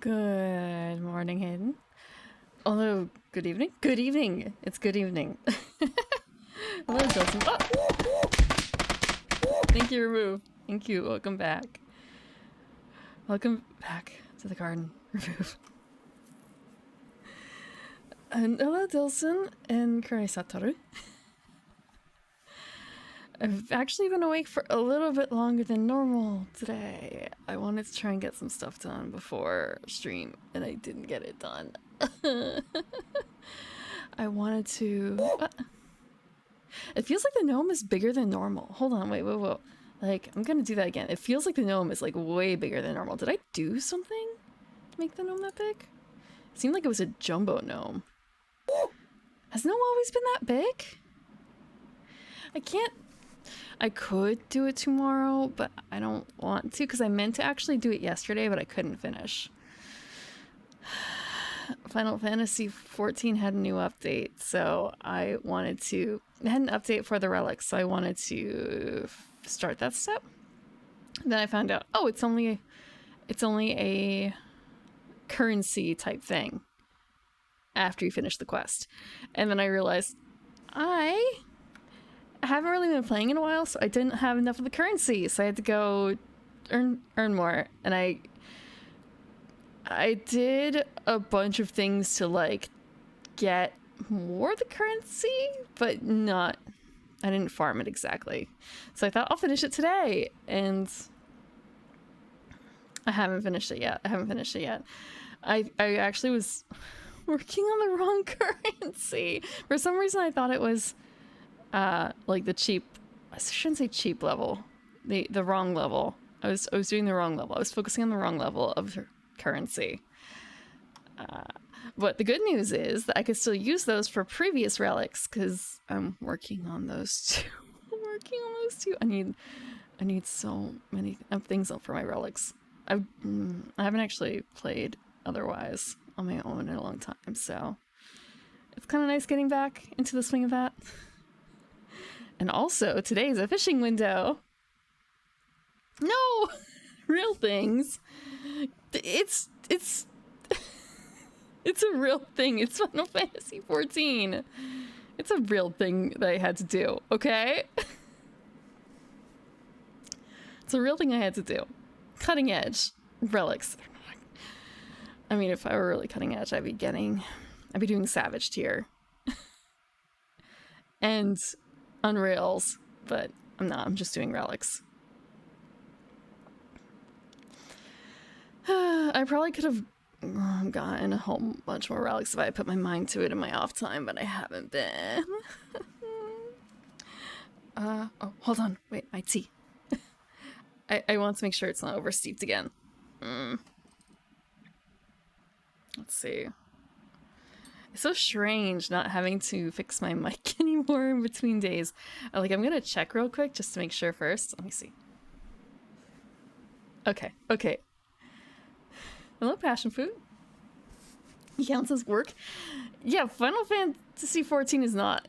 Good morning, Hayden. Although, good evening? Good evening! It's good evening. Hello, Justin. Oh! Thank you, Remove. Thank you. Welcome back. Welcome back to the garden, Remove. And hello, Dilson and Kari Satoru. I've actually been awake for a little bit longer than normal today. I wanted to try and get some stuff done before stream, and I didn't get it done. I wanted to... It feels like the gnome is bigger than normal. Hold on, wait. Like, I'm gonna do that again. It feels like the gnome is, like, way bigger than normal. Did I do something to make the gnome that big? It seemed like it was a jumbo gnome. Has gnome always been that big? I could do it tomorrow, but I don't want to because I meant to actually do it yesterday, but I couldn't finish. Final Fantasy XIV had a new update, so I wanted to... It had an update for the relics, so I wanted to start that step. Then I found out, oh, it's only a currency type thing after you finish the quest. And then I realized I haven't really been playing in a while, so I didn't have enough of the currency, so I had to go earn more. And I did a bunch of things to like get more of the currency, but I didn't farm it exactly. So I thought I'll finish it today, and I haven't finished it yet. I actually was working on the wrong currency. For some reason I thought it was like the cheap, I shouldn't say cheap level, the wrong level. I was doing the wrong level. I was focusing on the wrong level of currency. But the good news is that I could still use those for previous relics because I'm working on those too. I need so many things for my relics. I haven't actually played otherwise on my own in a long time, so it's kind of nice getting back into the swing of that. And also, today's a fishing window. No! Real things. It's it's a real thing. It's Final Fantasy XIV. It's a real thing that I had to do, okay? It's a real thing I had to do. Cutting edge relics. I mean, if I were really cutting edge, I'd be doing Savage tier. And on rails, but I'm not. I'm just doing relics. I probably could have gotten a whole bunch more relics if I put my mind to it in my off time, but I haven't been. Oh, hold on. Wait, my tea. I want to make sure it's not oversteeped again. Let's see. It's so strange not having to fix my mic anymore in between days. I'm gonna check real quick just to make sure first. Let me see. Okay. Hello, Passion Fruit. He counts as work. Yeah, Final Fantasy XIV is not.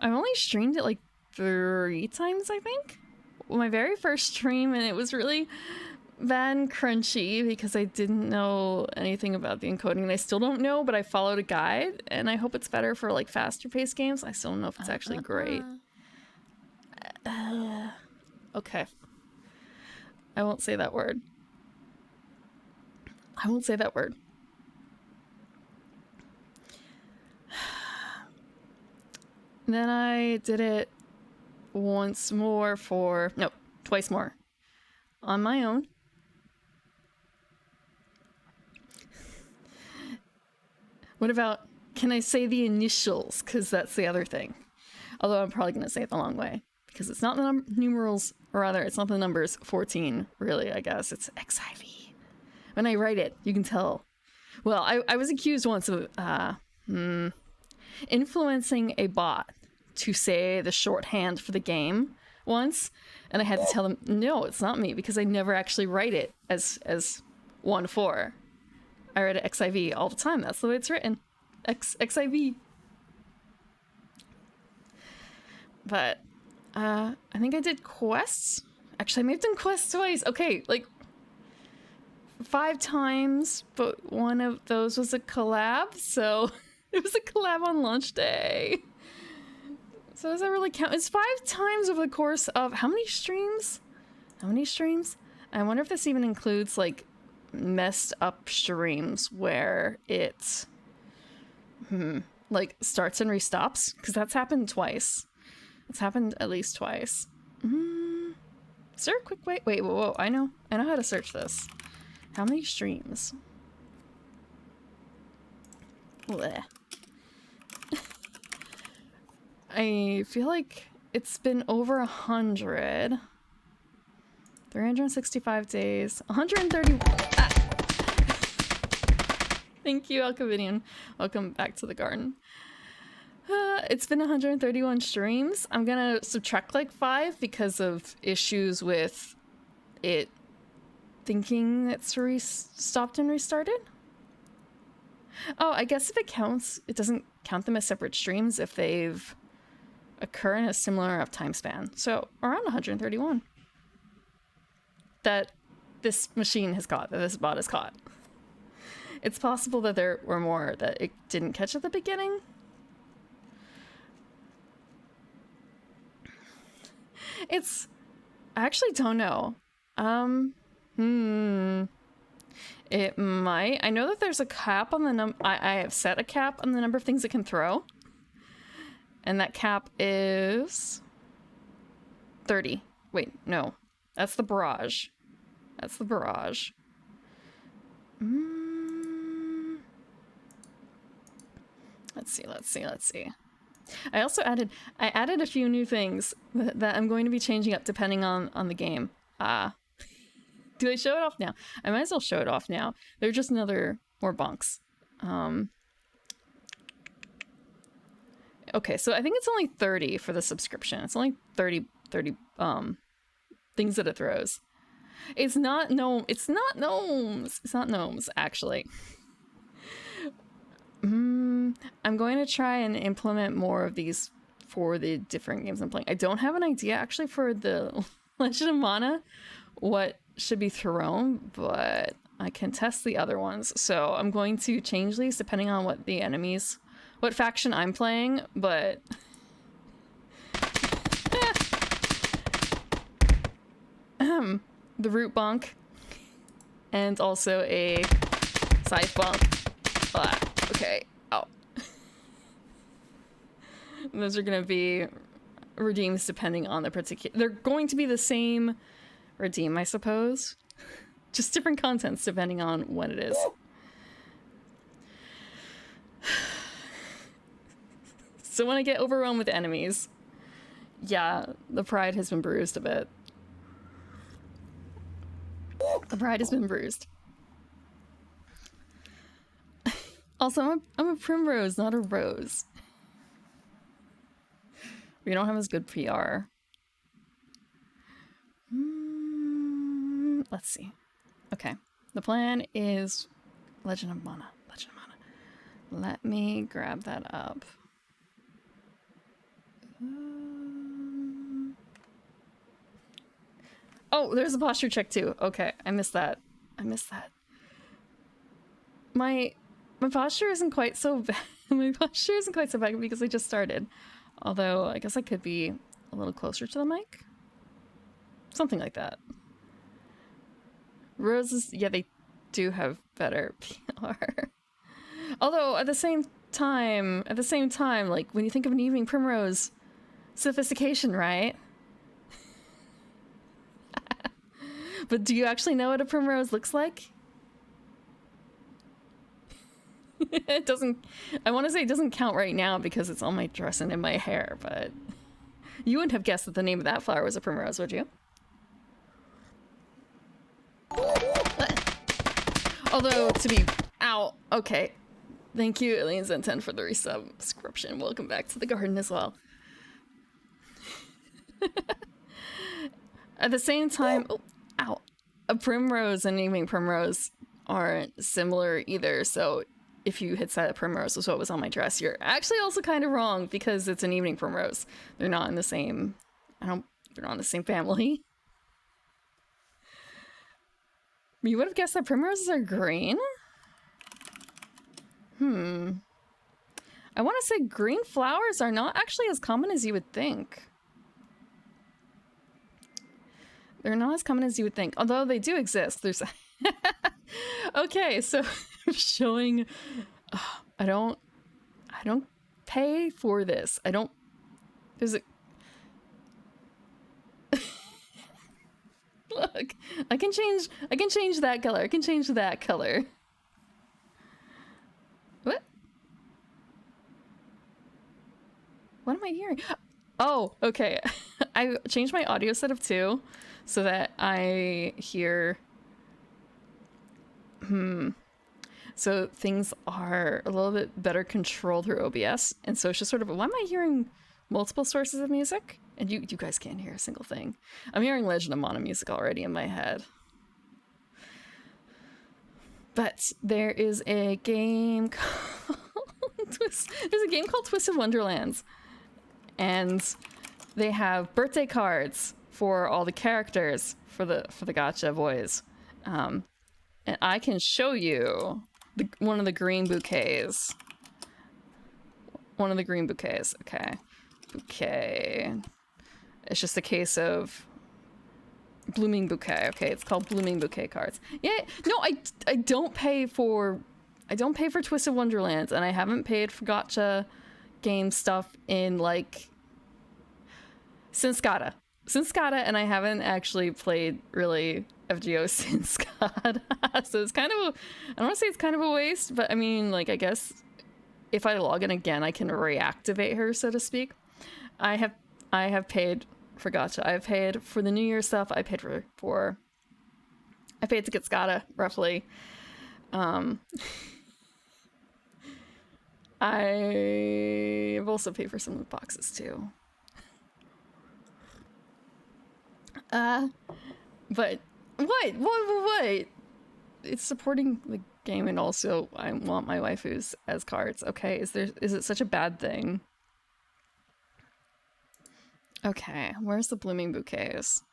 I've only streamed it like 3 times, I think. My very first stream, and it was really bad and crunchy because I didn't know anything about the encoding, and I still don't know, but I followed a guide, and I hope it's better for like faster paced games. I still don't know if it's actually great. Okay. I won't say that word. Then I did it twice more on my own. What about, can I say the initials? Because that's the other thing. Although I'm probably going to say it the long way. Because it's not the numerals, or rather, it's not the numbers 14, really, I guess. It's XIV. When I write it, you can tell. Well, I was accused once of influencing a bot to say the shorthand for the game once. And I had to tell them, no, it's not me, because I never actually write it as 1-4. I write it XIV all the time. That's the way it's written. XIV. But I think I did quests. Actually, I may have done quests twice. Okay, like 5 times, but one of those was a collab, so it was a collab on launch day. So does that really count? It's 5 times over the course of how many streams? How many streams? I wonder if this even includes like messed up streams where it like starts and restops, because that's happened twice. It's happened at least twice. Is there a quick way? Wait, whoa, I know how to search this. How many streams? Blech. I feel like it's been over 100. 365 days. 130. Ah. Thank you, Alcavidian. Welcome back to the garden. It's been 131 streams. I'm gonna subtract like 5 because of issues with it thinking it's stopped and restarted. Oh, I guess if it counts, it doesn't count them as separate streams if they've occur in a similar enough time span. So around 131 that this machine has caught, that this bot has caught. It's possible that there were more that it didn't catch at the beginning. I actually don't know. It might. I know that there's a cap on the I have set a cap on the number of things it can throw. And that cap is 30. Wait, no. That's the barrage. That's the barrage. Let's see. I also added a few new things that I'm going to be changing up depending on the game. Do I show it off now? I might as well show it off now. They're just more bunks. Okay, so I think it's only 30 for the subscription. It's only 30 things that it throws. It's not gnomes, actually. I'm going to try and implement more of these for the different games I'm playing. I don't have an idea actually for the Legend of Mana what should be thrown, but I can test the other ones. So I'm going to change these depending on what faction I'm playing, but the root bonk and also a scythe bonk. Okay. Oh. Those are going to be redeems depending on the particular... They're going to be the same redeem, I suppose. Just different contents depending on what it is. So when I get overwhelmed with enemies, yeah, the pride has been bruised a bit. The pride has been bruised. Also, I'm a primrose, not a rose. We don't have as good PR. Let's see. Okay, the plan is Legend of Mana. Let me grab that up. Oh, there's a posture check too. Okay, I missed that. My posture isn't quite so bad. My posture isn't quite so bad because I just started. Although, I guess I could be a little closer to the mic. Something like that. Roses, yeah, they do have better PR. Although, at the same time, like, when you think of an evening primrose, sophistication, right? But do you actually know what a primrose looks like? It doesn't... I want to say it doesn't count right now because it's on my dress and in my hair, but... You wouldn't have guessed that the name of that flower was a primrose, would you? Although, to be... Ow! Okay. Thank you, Alien Zen10, for the resubscription. Welcome back to the garden as well. At the same time... Oh, ow. A primrose and evening primrose aren't similar either, so... If you had said a primrose was what was on my dress, you're actually also kind of wrong because it's an evening primrose. They're not in the same... they're not in the same family. You would have guessed that primroses are green? I want to say green flowers are not actually as common as you would think. They're not as common as you would think, although they do exist. There's okay, so showing I don't pay for this. I don't there's a look, I can change that color. I can change that color. What? What am I hearing? Oh, okay. I changed my audio setup too, so that I hear... So things are a little bit better controlled through OBS, and so it's just sort of, why am I hearing multiple sources of music? And you guys can't hear a single thing. I'm hearing Legend of Mana music already in my head. But there is a game called there's a game called Twisted Wonderlands. And they have birthday cards for all the characters for the gacha boys. And I can show you one of the green bouquets. One of the green bouquets. Okay. Bouquet. It's just a case of blooming bouquet. Okay, it's called blooming bouquet cards. Yeah, no, I don't pay for Twisted Wonderlands, and I haven't paid for gacha game stuff in like since Skada, and I haven't actually played really FGO since Skada. So it's kind of I don't want to say it's kind of a waste, but I mean, like, I guess if I log in again, I can reactivate her, so to speak. I have paid for gacha. I've paid for the New Year stuff. I paid I paid to get Skada, roughly. I've also paid for some loot boxes too. But what? It's supporting the game, and also I want my waifus as cards. Okay, is it such a bad thing? Okay, where's the blooming bouquets?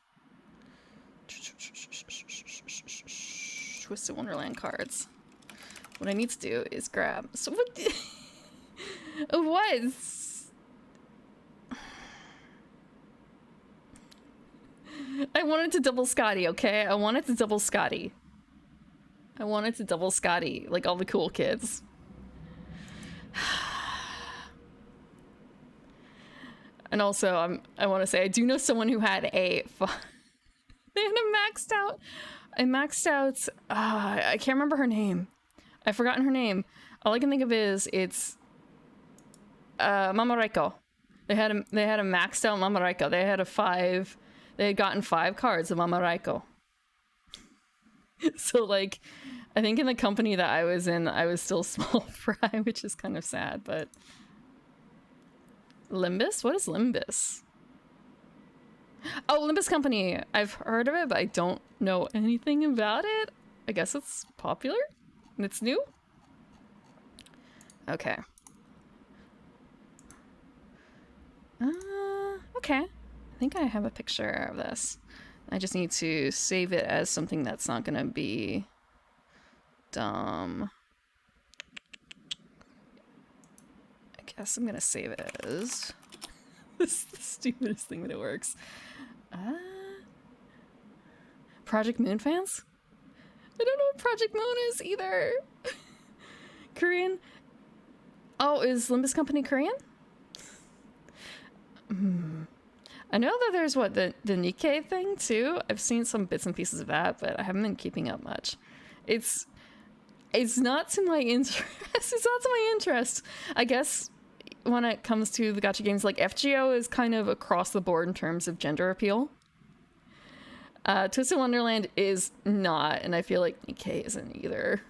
Twisted Wonderland cards. What I need to do is grab. So what? What? I wanted to double Scotty, okay? I wanted to double Scotty. Like all the cool kids. And also, I want to say, I do know someone who had they had a maxed out, I can't remember her name. I've forgotten her name. All I can think of is, it's Mama Reiko. They had a maxed out Mama Reiko. They had gotten 5 cards of Mama Reiko. So, like, I think in the company that I was in, I was still small fry, which is kind of sad, but... Limbus? What is Limbus? Oh, Limbus Company. I've heard of it, but I don't know anything about it. I guess it's popular? And it's new? Okay. Okay. I think I have a picture of this. I just need to save it as something that's not gonna be dumb. I guess I'm gonna save it as this is the stupidest thing that it works. Project Moon fans? I don't know what Project Moon is either. Korean? Oh, is Limbus Company Korean? I know that there's the Nikkei thing too. I've seen some bits and pieces of that, but I haven't been keeping up much. It's not to my interest. It's not to my interest. I guess when it comes to the gacha games, like FGO is kind of across the board in terms of gender appeal. Twisted Wonderland is not, and I feel like Nikkei isn't either.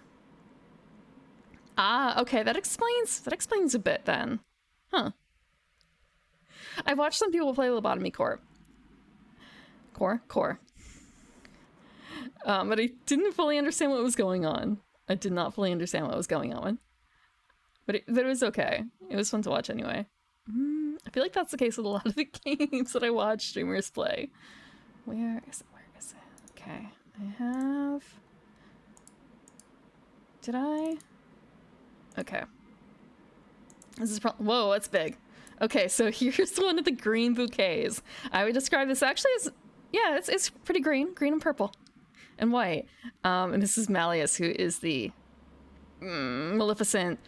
Ah, okay, that explains a bit then. Huh. I've watched some people play Lobotomy Core. But I didn't fully understand what was going on. I did not fully understand what was going on. But it was okay. It was fun to watch anyway. I feel like that's the case with a lot of the games that I watch streamers play. Where is it? Okay, I have Did I? Okay. This is whoa, that's big. Okay, so here's one of the green bouquets. I would describe this actually as, yeah, it's pretty green and purple and white. And this is Malleus, who is the Maleficent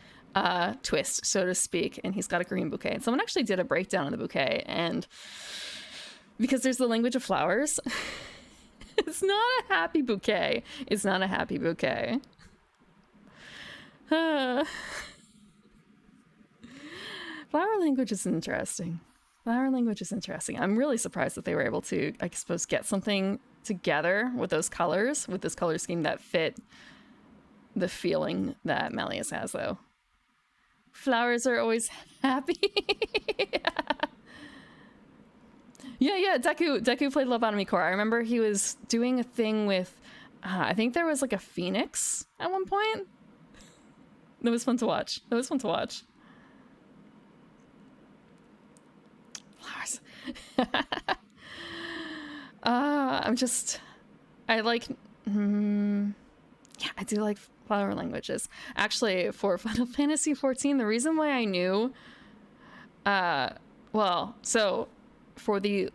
twist, so to speak, and he's got a green bouquet. And someone actually did a breakdown of the bouquet, and because there's the language of flowers, it's not a happy bouquet. It's not a happy bouquet. Flower language is interesting. Flower language is interesting. I'm really surprised that they were able to, I suppose, get something together with those colors, with this color scheme that fit the feeling that Malleus has, though. Flowers are always happy. Yeah, Deku played Lobotomy Core. I remember he was doing a thing with, I think there was like a phoenix at one point. That was fun to watch. Flowers. I like, yeah, I do like flower languages. Actually, for Final Fantasy XIV, the reason why I knew, well, so for the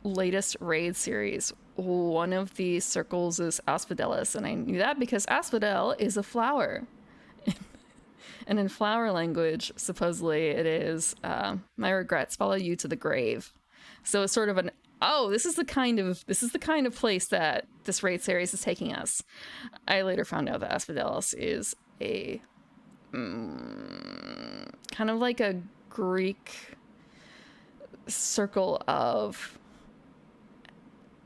latest raid series, one of the circles is Asphodelos, and I knew that because asphodel is a flower. And in flower language, supposedly it is, my regrets follow you to the grave. So it's sort of an, oh, this is the kind of place that this raid series is taking us. I later found out that Asphodelos is a kind of like a Greek circle of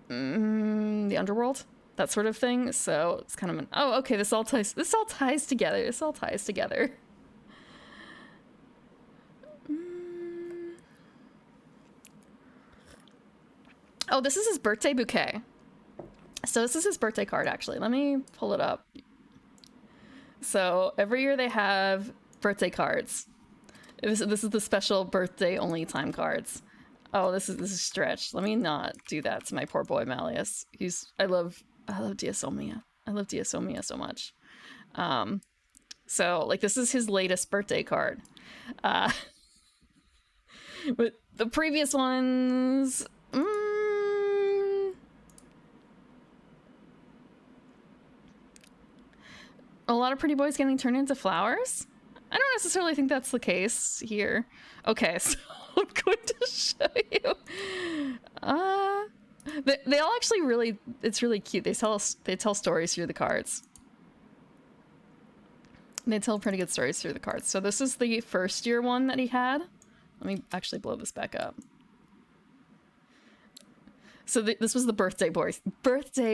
the underworld, that sort of thing. So it's kind of an, oh, okay, this all ties together. Oh, this is his birthday bouquet. So this is his birthday card, actually. Let me pull it up. So every year they have birthday cards. This is the special birthday only time cards. Oh, this is stretched. Let me not do that to my poor boy Malleus. I love Diasomia. I love Diasomia so much. So like this is his latest birthday card. But the previous ones, a lot of pretty boys getting turned into flowers? I don't necessarily think that's the case here. Okay, so I'm going to show you. They all actually really, it's really cute. They tell stories through the cards. They tell pretty good stories through the cards. So this is the first year one that he had. Let me actually blow this back up. So this was the Birthday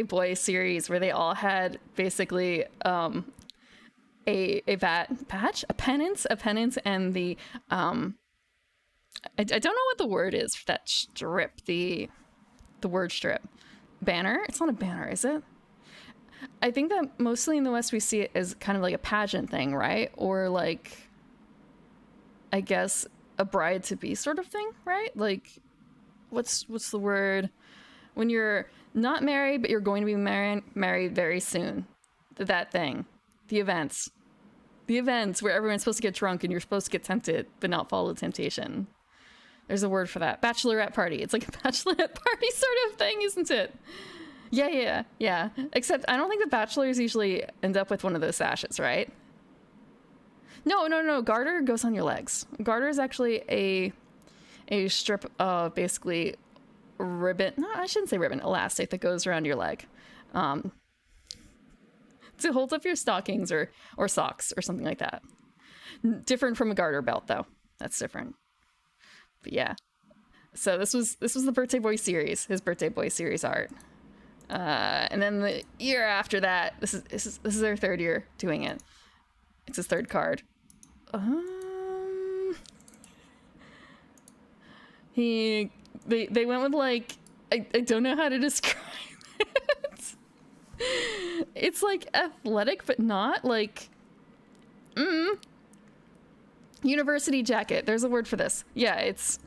Boy series where they all had basically a penance, and the I don't know what the word is for that strip, the word strip. Banner? It's not a banner, is it? I think that mostly in the West we see it as kind of like a pageant thing, right? Or like, I guess a bride to be sort of thing, right? Like, what's the word? When you're not married, but you're going to be married very soon. That thing. The events where everyone's supposed to get drunk and you're supposed to get tempted, but not follow the temptation. There's a word for that. Bachelorette party. It's like a bachelorette party sort of thing, isn't it? Yeah. Except I don't think the bachelors usually end up with one of those sashes, right? No. Garter goes on your legs. Garter is actually a strip of basically ribbon. No, I shouldn't say ribbon. Elastic that goes around your leg. To hold up your stockings or socks or something like that. Different from a garter belt, though. That's different. But yeah. So this was the Birthday Boy series, his Birthday Boy series art. And then the year after that, this is their third year doing it. It's his third card. They went with like, I don't know how to describe it. It's like athletic, but not like, university jacket. There's a word for this. Yeah, it's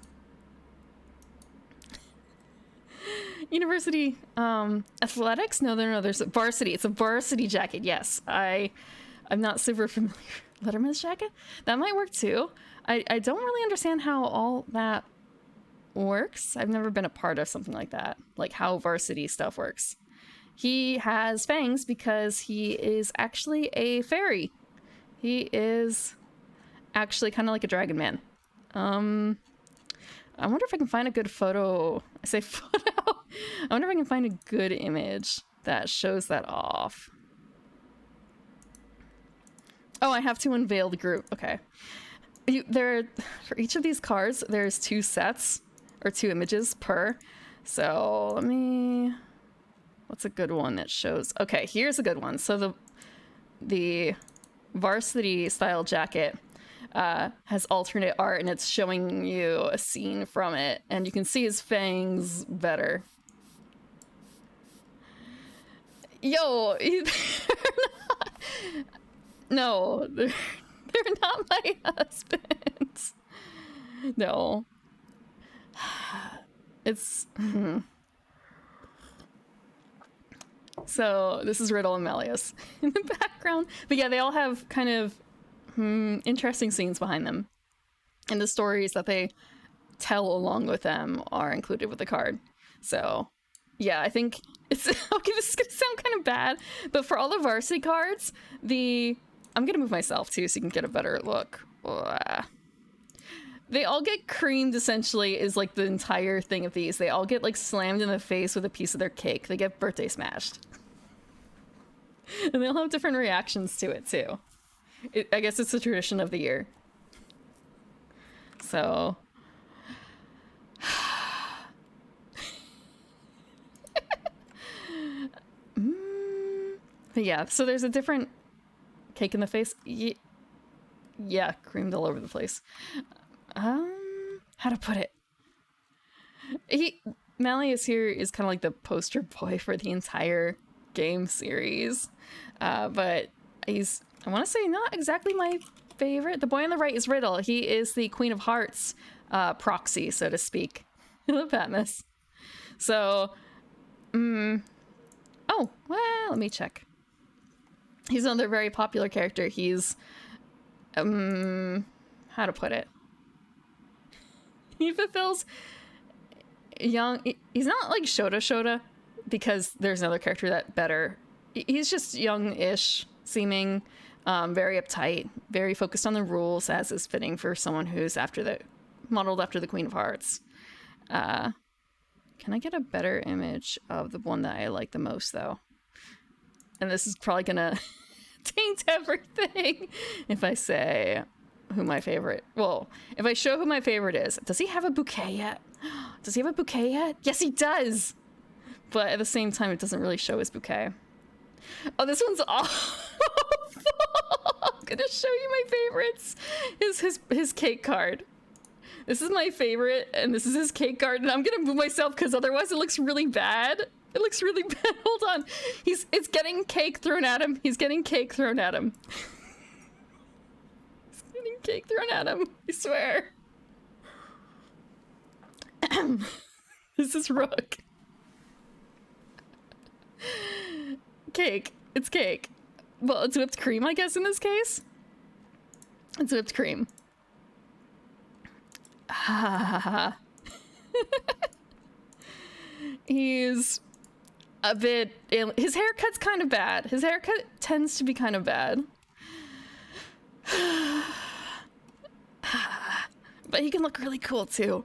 university athletics. No, there's a varsity. It's a varsity jacket. Yes, I I'm not super familiar. Letterman's jacket? That might work too. I don't really understand how all that works. I've never been a part of something like that, like how varsity stuff works. He has fangs because he is actually a fairy. He is actually kind of like a dragon man. I wonder if I can find a good photo. I say photo. I wonder if I can find a good image that shows that off. Oh, I have to unveil the group. Okay. For each of these cards, there's 2 sets or 2 images per. So let me... What's a good one that shows? Okay, here's a good one. So the varsity style jacket has alternate art, and it's showing you a scene from it, and you can see his fangs better. Yo, no, they're not my husbands. No, it's. So this is Riddle and Malleus in the background, but yeah, they all have kind of interesting scenes behind them, and the stories that they tell along with them are included with the card. So yeah, I think it's okay. This is gonna sound kind of bad, but for all the varsity cards, I'm gonna move myself too so you can get a better look. They all get creamed, essentially, is like the entire thing of these. They all get like slammed in the face with a piece of their cake. They get birthday smashed. And they all have different reactions to it too. I guess it's the tradition of the year. So... But yeah, so there's a different cake in the face. Yeah, creamed all over the place. How to put it? Malleus here is kind of like the poster boy for the entire game series. But he's, I want to say, not exactly my favorite. The boy on the right is Riddle. He is the Queen of Hearts proxy, so to speak. I love Patmos. So, oh, well, let me check. He's another very popular character. He's, how to put it? He fulfills young... He's not like Shota, because there's another character that better... He's just young-ish seeming, very uptight, very focused on the rules, as is fitting for someone who's modeled after the Queen of Hearts. Can I get a better image of the one that I like the most, though? And this is probably gonna taint everything if I say who my favorite... Well, if I show who my favorite is. Does he have a bouquet yet? Does he have a bouquet yet? Yes, he does! But at the same time, it doesn't really show his bouquet. Oh, this one's awful! I'm gonna show you my favorites. His cake card. This is my favorite, and this is his cake card, and I'm gonna move myself because otherwise it looks really bad. It looks really bad. Hold on. It's getting cake thrown at him. He's getting cake thrown at him. He's getting cake thrown at him. I swear. This is Rook. Cake. It's cake. Well, it's whipped cream, I guess, in this case. It's whipped cream. He's a bit... His haircut's kind of bad. His haircut tends to be kind of bad. But he can look really cool, too.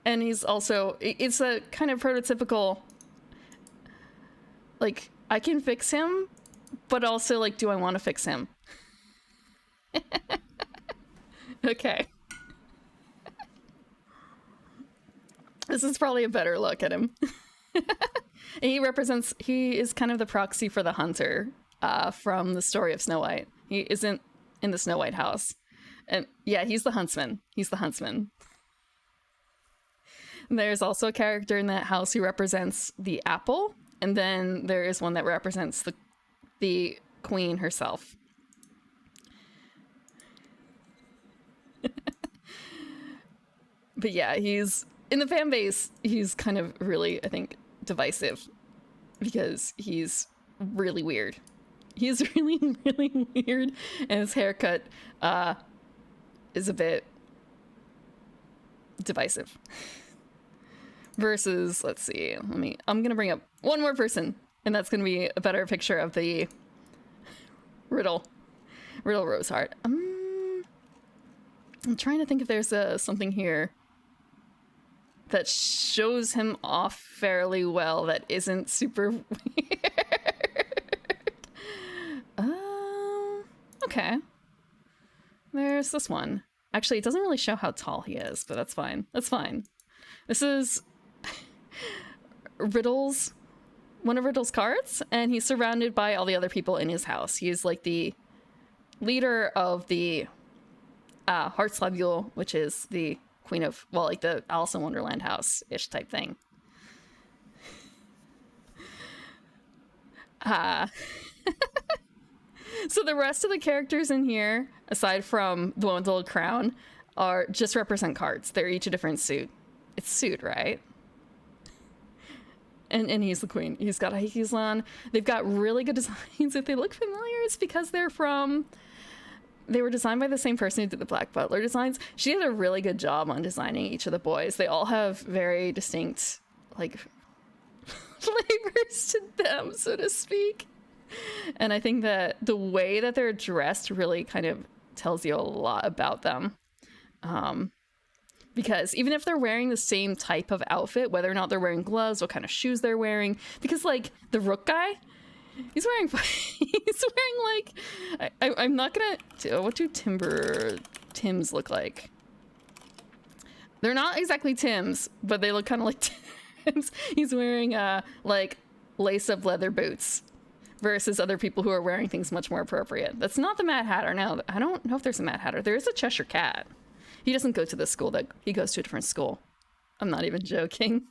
And he's also... It's a kind of prototypical... Like, I can fix him, but also, like, do I want to fix him? Okay. This is probably a better look at him. He is kind of the proxy for the hunter from the story of Snow White. He isn't in the Snow White house. And yeah, he's the huntsman. He's the huntsman. And there's also a character in that house who represents the apple. And then there is one that represents the queen herself. But yeah, he's... In the fan base, he's kind of really, I think, divisive. Because he's really weird. He's really, really weird, and his haircut is a bit divisive. Versus, let's see, I'm gonna bring up one more person, and that's gonna be a better picture of the Riddle Roseheart. I'm trying to think if there's something here that shows him off fairly well that isn't super weird. Okay. There's this one. Actually, it doesn't really show how tall he is, but that's fine. That's fine. This is one of Riddle's cards, and he's surrounded by all the other people in his house. He's like the leader of the Heartslabule, which is the queen of, well, like the Alice in Wonderland house-ish type thing. So the rest of the characters in here, aside from the one with the little crown, are just represent cards. They're each a different suit. It's suit, right? And he's the queen. He's got hikis on. They've got really good designs. If they look familiar, it's because they were designed by the same person who did the Black Butler designs. She did a really good job on designing each of the boys. They all have very distinct, like, flavors to them, so to speak. And I think that the way that they're dressed really kind of tells you a lot about them. Because even if they're wearing the same type of outfit, whether or not they're wearing gloves, what kind of shoes they're wearing, because like the Rook guy, he's wearing like, I'm not gonna, what do Tims look like? They're not exactly Tims, but they look kind of like Tims. He's wearing like lace-up leather boots versus other people who are wearing things much more appropriate. That's not the Mad Hatter. Now, I don't know if there's a Mad Hatter. There is a Cheshire Cat. He doesn't go to the school, he goes to a different school. I'm not even joking.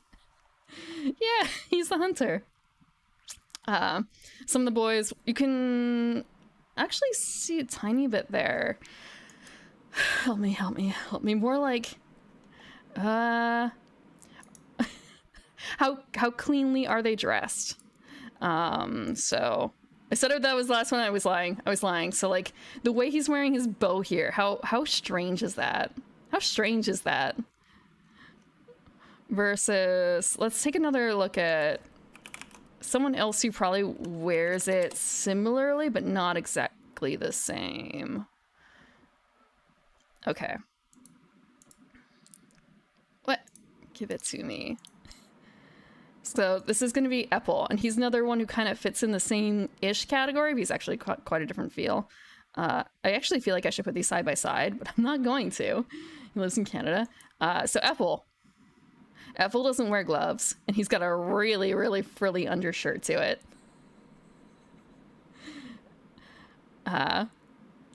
Yeah, he's the hunter. Some of the boys, you can actually see a tiny bit there. Help me. More like, how cleanly are they dressed? So I said that was the last one. I was lying. So like the way he's wearing his bow here, how strange is that? How strange is that? Versus, let's take another look at someone else who probably wears it similarly, but not exactly the same. Okay. What? Give it to me. So this is going to be Epple, and he's another one who kind of fits in the same-ish category, but he's actually quite a different feel. I actually feel like I should put these side by side, but I'm not going to. He lives in Canada. So Epple doesn't wear gloves, and he's got a really, really frilly undershirt to it.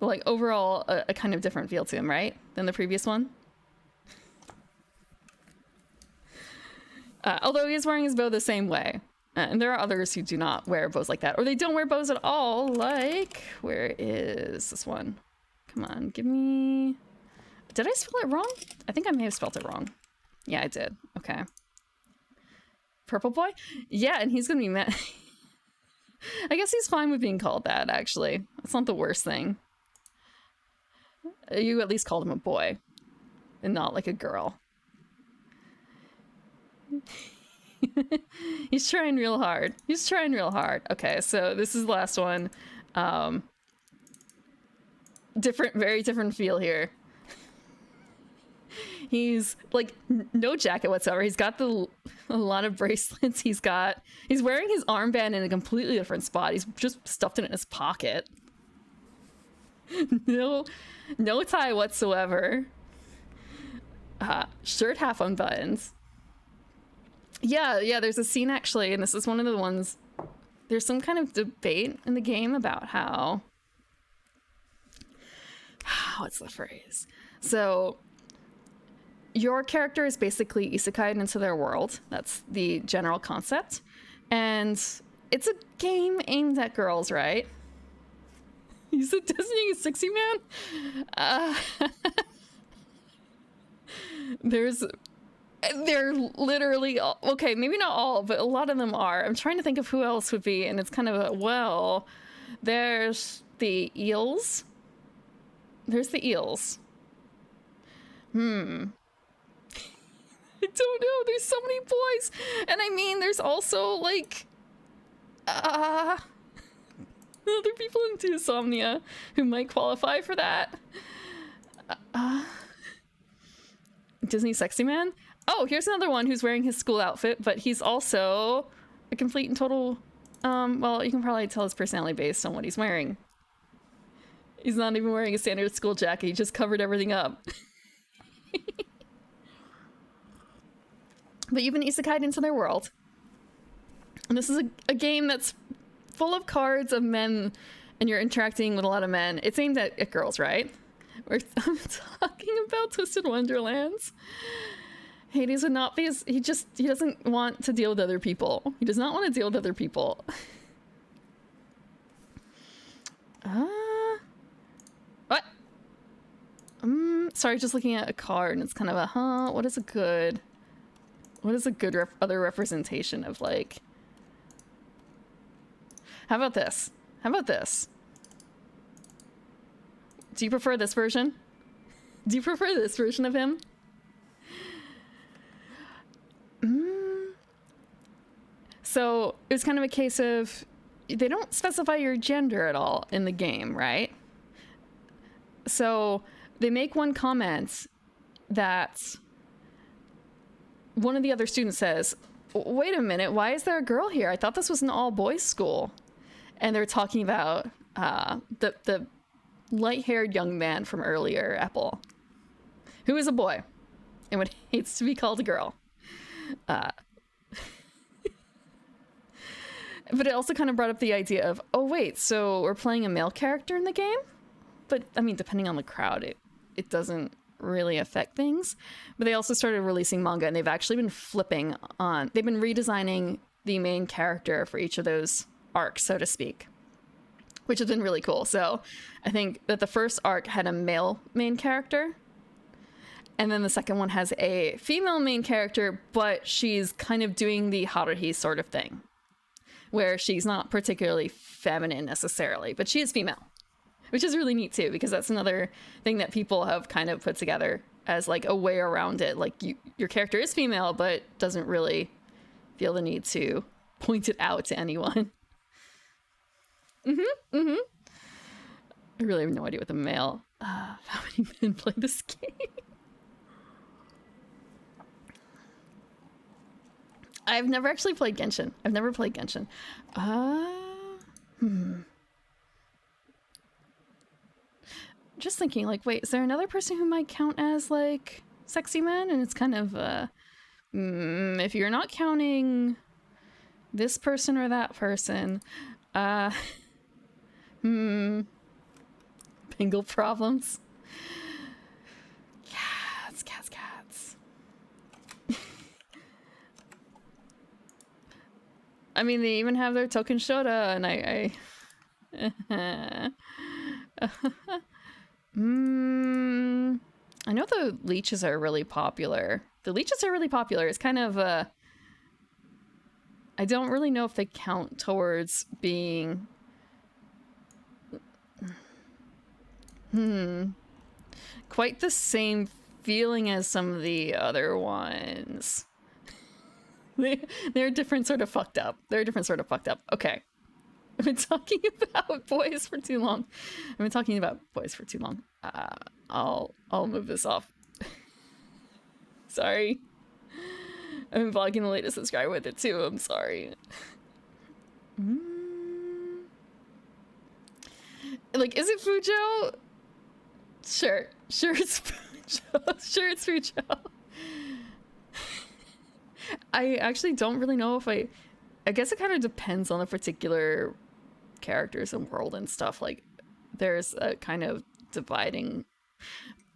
Like overall, a kind of different feel to him, right? Than the previous one. Although he is wearing his bow the same way. And there are others who do not wear bows like that. Or they don't wear bows at all, like... Where is this one? Come on, give me... Did I spell it wrong? I think I may have spelled it wrong. Yeah, I did. Okay. Purple Boy? Yeah, and he's gonna be mad. I guess he's fine with being called that, actually. That's not the worst thing. You at least called him a boy. And not like a girl. He's trying real hard. Okay, so this is the last one. Very different feel here. He's like no jacket whatsoever. He's got a lot of bracelets. He's wearing his armband in a completely different spot. He's just stuffed it in his pocket. No tie whatsoever. Shirt half unbuttoned. Yeah, there's a scene actually, and this is one of the ones, there's some kind of debate in the game about how, what's the phrase? So, your character is basically isekai'd into their world. That's the general concept. And it's a game aimed at girls, right? He's a Disney 60 man? They're literally all, okay, maybe not all, but a lot of them are. I'm trying to think of who else would be, and it's kind of a, well, There's the eels. There's the eels. I don't know. There's so many boys. And I mean, there's also, like, other people into Insomnia who might qualify for that. Disney Sexy Man? Oh, here's another one who's wearing his school outfit, but he's also a complete and total, well, you can probably tell his personality based on what he's wearing. He's not even wearing a standard school jacket, he just covered everything up. But you've been isekai'd into their world. And this is a game that's full of cards of men, and you're interacting with a lot of men. It's aimed at girls, right? I'm talking about Twisted Wonderlands. Hades would not be as... He doesn't want to deal with other people. He does not want to deal with other people. What? Sorry, just looking at a card, and it's kind of a, what is a good other representation of, like... How about this? How about this? Do you prefer this version? Do you prefer this version of him? So it was kind of a case of, they don't specify your gender at all in the game, right? So they make one comment that one of the other students says, wait a minute, why is there a girl here? I thought this was an all-boys school. And they're talking about the light-haired young man from earlier, Apple, who is a boy and hates to be called a girl. But it also kind of brought up the idea of, oh wait, so we're playing a male character in the game? But, I mean, depending on the crowd, it doesn't really affect things. But they also started releasing manga, and they've actually been flipping on... They've been redesigning the main character for each of those arcs, so to speak, which has been really cool. So I think that the first arc had a male main character, and then the second one has a female main character, but she's kind of doing the Haruhi sort of thing, where she's not particularly feminine necessarily, but she is female, which is really neat too, because that's another thing that people have kind of put together as like a way around it. Like your character is female, but doesn't really feel the need to point it out to anyone. I really have no idea what the male... how many men play this game? I've never actually played Genshin. I've never played Genshin. Just thinking, like, wait, is there another person who might count as, like, sexy man? And it's kind of, if you're not counting this person or that person, Pingle problems. Cats. I mean, they even have their token Shota, and I know the leeches are really popular. It's kind of I don't really know if they count towards being quite the same feeling as some of the other ones. They're different sort of fucked up. Okay. I've been talking about boys for too long. I'll move this off. Sorry. I've been vlogging the latest subscribe with it too. I'm sorry. Like, is it Fujo? Sure it's Fujo. I actually don't really know if I guess it kind of depends on the particular characters and world and stuff. Like, there's a kind of dividing.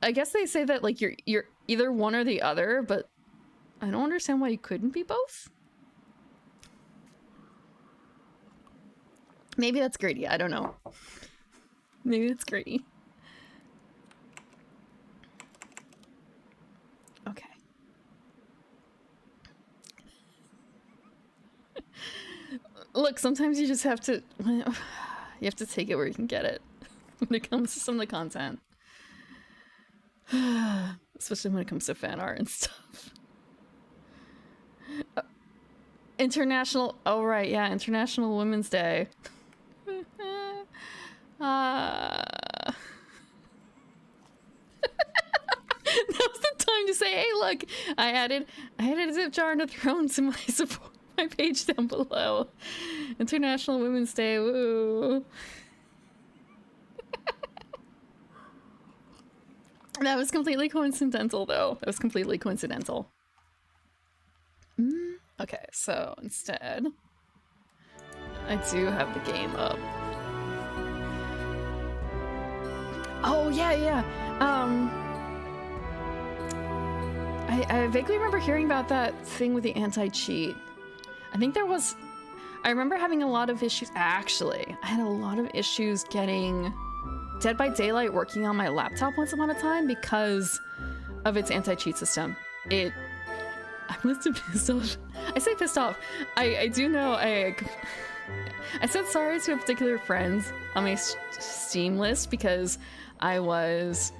I guess they say that, like, you're either one or the other, but I don't understand why you couldn't be both. Maybe that's greedy. I don't know. Maybe it's greedy. Okay. Look, sometimes you just have to... You have to take it where you can get it when it comes to some of the content. Especially when it comes to fan art and stuff. International... Oh, right, yeah. International Women's Day. That was the time to say, hey, look, I added a zip jar and a throne to my support, my page down below. International Women's Day, woo. That was completely coincidental, though. That was completely coincidental. Okay, so instead, I do have the game up. Oh, yeah. I vaguely remember hearing about that thing with the anti-cheat. I think there was... I remember having a lot of issues... Actually, I had a lot of issues getting Dead by Daylight working on my laptop once upon a time because of its anti-cheat system. I must have pissed off. I say pissed off. I do know I said sorry to a particular friend on my Steam list because I was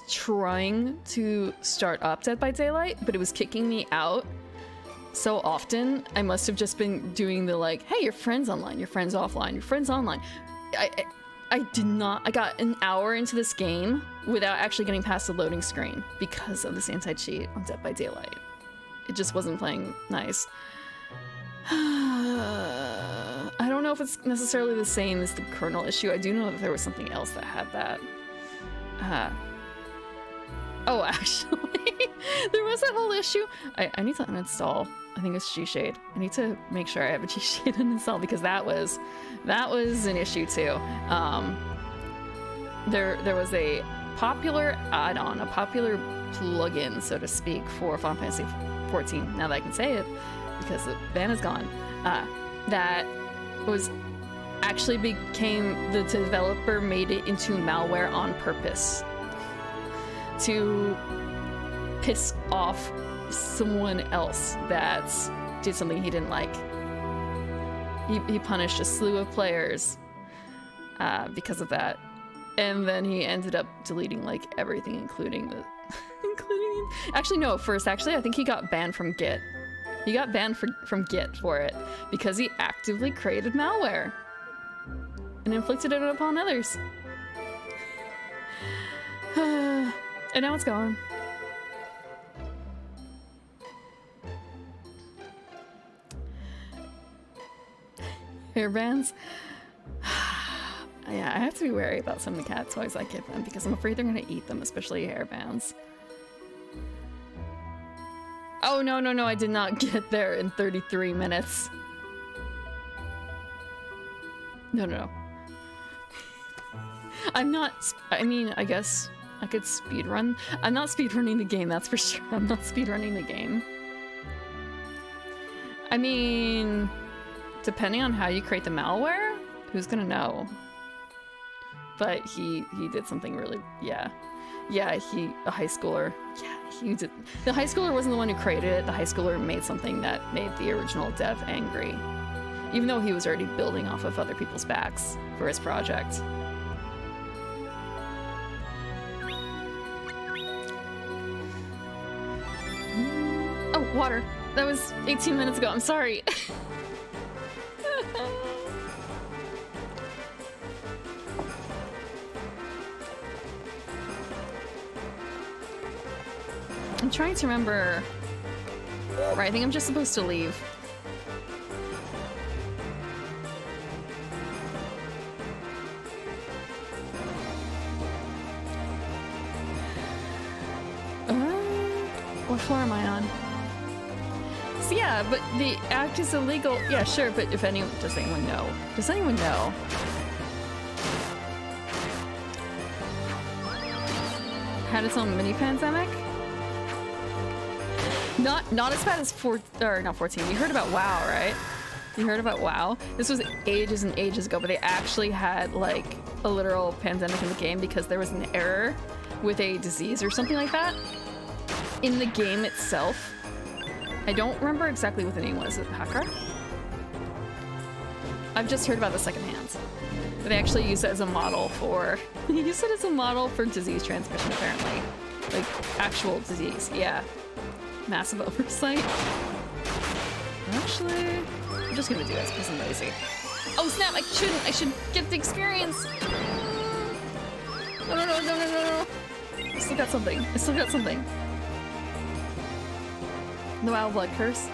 trying to start up Dead by Daylight, but it was kicking me out so often. I must have just been doing the like, hey, your friend's online, your friend's offline, your friend's online. I did not. I got an hour into this game without actually getting past the loading screen because of this anti-cheat on Dead by Daylight. It just wasn't playing nice. I don't know if it's necessarily the same as the kernel issue. I do know that there was something else that had that. Oh, actually, there was that whole issue. I need to uninstall. I think it's G-Shade. I need to make sure I have a G-Shade uninstalled because that was an issue too. There was a popular add-on, a popular plugin, so to speak, for Final Fantasy XIV. Now that I can say it, because the ban is gone. That was actually the developer made it into malware on purpose to piss off someone else that did something he didn't like. He punished a slew of players because of that, and then he ended up deleting like everything, including actually no, first actually I think he got banned from Git. He got banned from Git for it because he actively created malware and inflicted it upon others. And now it's gone. Hairbands? Yeah, I have to be wary about some of the cat toys I give them because I'm afraid they're gonna eat them, especially hairbands. Oh, no, I did not get there in 33 minutes. No. I'm not, I mean, I guess I could speedrun. I'm not speedrunning the game, that's for sure. I'm not speedrunning the game. I mean, depending on how you create the malware, who's gonna know? But he did something really, yeah, a high schooler. Yeah, he did. The high schooler wasn't the one who created it. The high schooler made something that made the original dev angry, even though he was already building off of other people's backs for his project. Oh, water. That was 18 minutes ago. I'm sorry. I'm trying to remember. Right, I think I'm just supposed to leave. What floor am I on? So yeah, but the act is illegal. Yeah, sure, but if anyone, does anyone know? Does anyone know? Had its own mini pandemic? Not as bad as not 14. You heard about WoW, right? You heard about WoW? This was ages and ages ago, but they actually had like a literal pandemic in the game because there was an error with a disease or something like that in the game itself. I don't remember exactly what the name was. Is it Hacker? I've just heard about the secondhand. They actually use it as a model for they use it as a model for disease transmission apparently. Like actual disease, yeah. Massive oversight. Actually, I'm just gonna do this because I'm lazy. Oh snap, I should get the experience. No. I still got something. The Wild Blood Curse.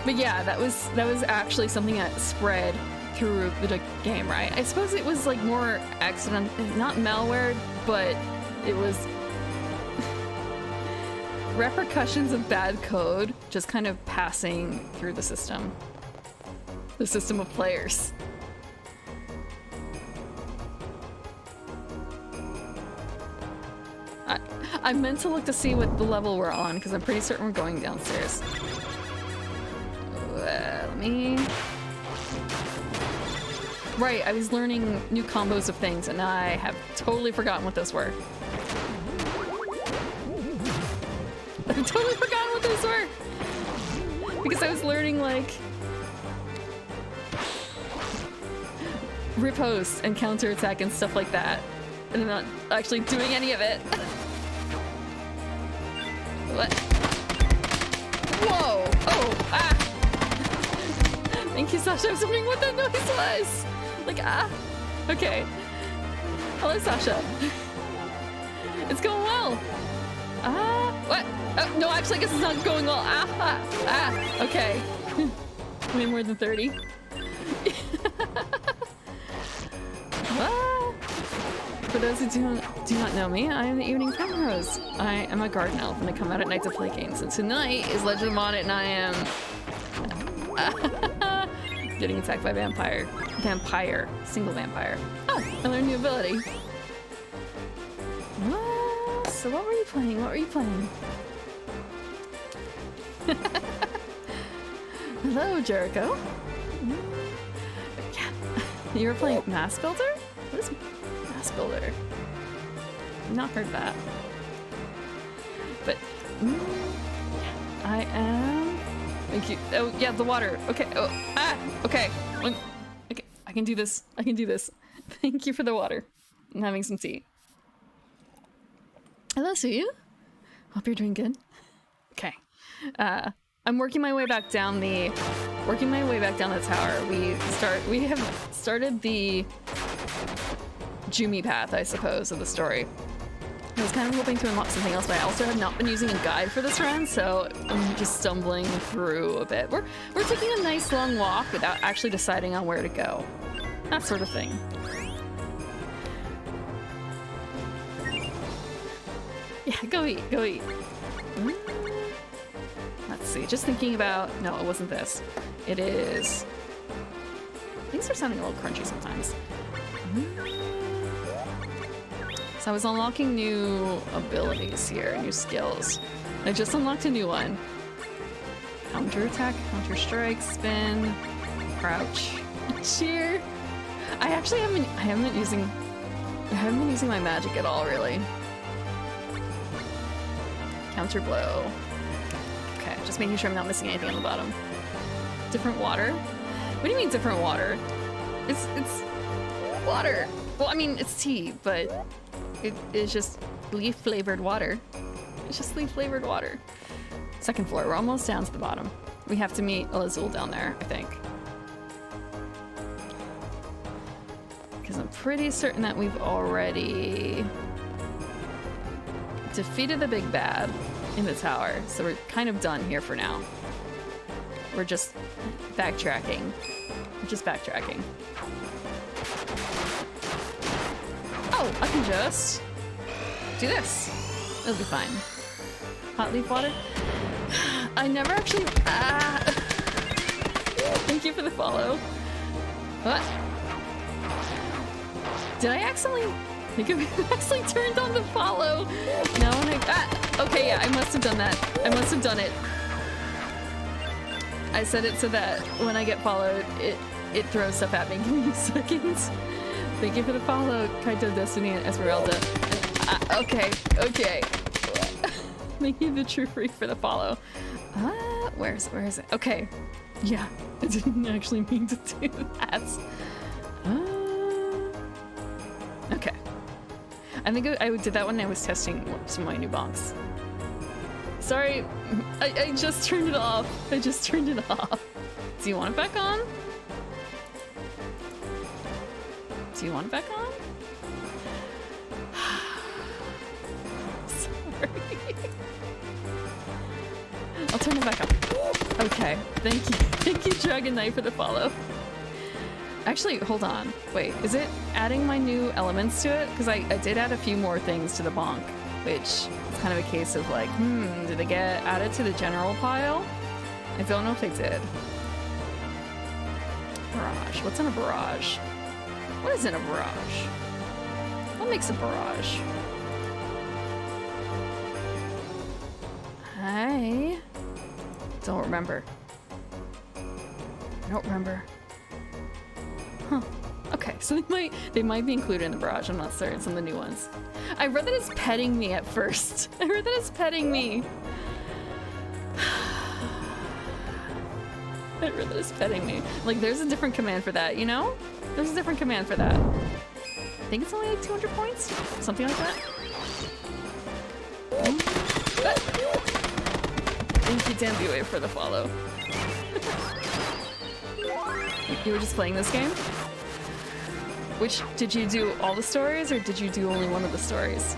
But yeah, that was actually something that spread through the game, right? I suppose it was like more accident, not malware, but it was repercussions of bad code just kind of passing through the system of players. I meant to look to see what the level we're on because I'm pretty certain we're going downstairs. Let me... Right, I was learning new combos of things and I have totally forgotten what those were. I've totally forgotten what those were! Because I was learning, like... riposte and counterattack and stuff like that. And I'm not actually doing any of it. What? Whoa! Oh! Ah! Thank you, Sasha. I was wondering what that noise was! Like, ah! Okay. Hello, Sasha. It's going well! Ah! What? Oh, no, actually, I guess it's not going well. Ah! Ah! Ah! Okay. Way more than 30. Ah! For those who do not know me, I am the Evening Primrose. I am a garden elf and I come out at night to play games. And tonight is Legend of Mana and I am... getting attacked by vampire. Single vampire. Oh, I learned a new ability. So what were you playing? Hello, Jericho. Yeah. You were playing Mass Builder? What is Mass Builder? I've not heard that. But I am... Thank you. Oh, yeah, the water. Okay. Oh, ah! Okay. Okay. I can do this. Thank you for the water. I'm having some tea. Hello, Suyu. Hope you're doing good. Okay. I'm working my way back down the tower. We have started the Jumi path, I suppose, of the story. I was kind of hoping to unlock something else, but I also have not been using a guide for this run, so I'm just stumbling through a bit. We're taking a nice long walk without actually deciding on where to go. That sort of thing. Yeah, go eat. Let's see, just thinking about... No, it wasn't this. It is... Things are sounding a little crunchy sometimes. So I was unlocking new abilities here, new skills. I just unlocked a new one. Counterattack, counter strike, spin, crouch, cheer. I haven't been using my magic at all, really. Counter blow. Okay, just making sure I'm not missing anything on the bottom. Different water? What do you mean different water? It's water. Well, I mean, it's tea, but it is just leaf-flavored water. It's just leaf-flavored water. Second floor, we're almost down to the bottom. We have to meet Elazul down there, I think. Because I'm pretty certain that we've already defeated the big bad in the tower, so we're kind of done here for now. We're just backtracking. Oh, I can just do this. It'll be fine. Hot leaf water? I never actually... Thank you for the follow. What? Did I accidentally... I think I actually turned on the follow. No, and okay, yeah, I must have done that. I must have done it. I set it so that when I get followed, it throws stuff at me. Give me a second. Thank you for the follow, Kaito, Destiny, and Esmeralda. Okay. Thank you, the True Freak, for the follow. Where is it? Okay. Yeah, I didn't actually mean to do that. Okay. I think I did that when I was testing some of my new bonks. Sorry, I just turned it off. I just turned it off. Do you want it back on? Do you want it back on? Sorry. I'll turn it back on. Okay, thank you. Thank you, Dragon Knight, for the follow. Actually, hold on. Wait, is it adding my new elements to it? Because I did add a few more things to the bonk, which is kind of a case of like, did they get added to the general pile? I don't know if they did. Barrage. What's in a barrage? What is in a barrage? What makes a barrage? I don't remember. I don't remember. Huh. Okay, so they might be included in the barrage. I'm not certain. Some of the new ones. I read that it's petting me at first. I read that it's petting me. I read that it's petting me. Like, there's a different command for that, you know? There's a different command for that. I think it's only like 200 points? Something like that. Thank you, Dan Buey, for the follow. You were just playing this game? Did you do all the stories, or did you do only one of the stories?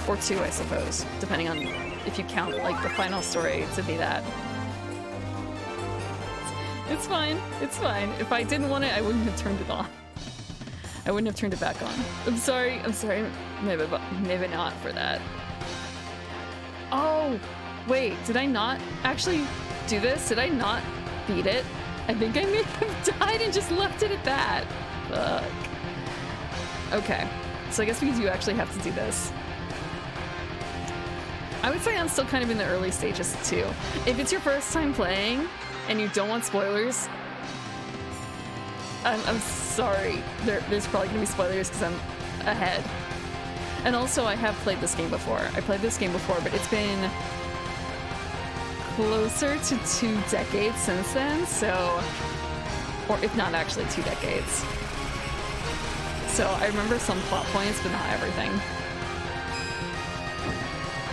Or two, I suppose, depending on if you count, like, the final story to be that. It's fine. It's fine. If I didn't want it, I wouldn't have turned it on. I wouldn't have turned it back on. I'm sorry. Maybe not for that. Oh, wait. Did I not actually do this? Did I not beat it? I think I may have died and just left it at that. Fuck. Okay. So I guess we do actually have to do this. I would say I'm still kind of in the early stages too. If it's your first time playing and you don't want spoilers, I'm sorry. There's probably gonna be spoilers because I'm ahead. And also, I have played this game before. I played this game before, but it's been closer to 2 decades since then, so... Or if not actually 2 decades. So I remember some plot points, but not everything.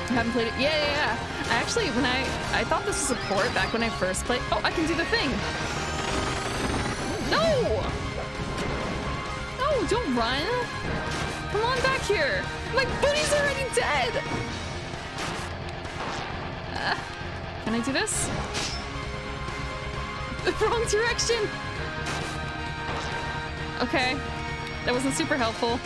I haven't played it. Yeah. Actually, when I thought this was a port back when I first played. Oh, I can do the thing. No! No, don't run. Come on back here. My booty's already dead. Can I do this? The wrong direction. Okay, that wasn't super helpful.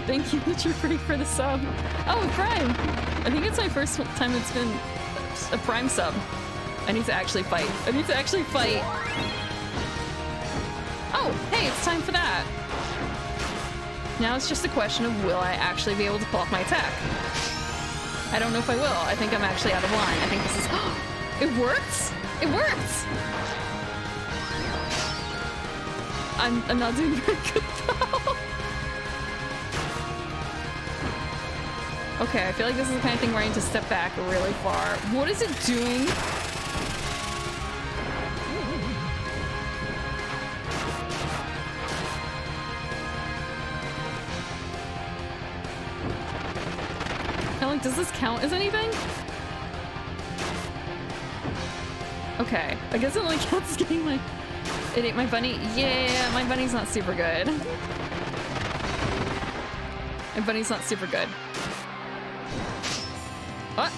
Thank you, True Freak, for the sub. Oh, Prime! I think it's my first time it's been a Prime sub. I need to actually fight. Oh, hey, it's time for that. Now it's just a question of will I actually be able to pull off my attack. I don't know if I will. I think I'm actually out of line. I think this is... It works! It works! I'm not doing very good though. Okay, I feel like this is the kind of thing where I need to step back really far. What is it doing? Like, does this count as anything? Okay, I guess it only counts as getting my... It ate my bunny? Yeah, my bunny's not super good. My bunny's not super good. What?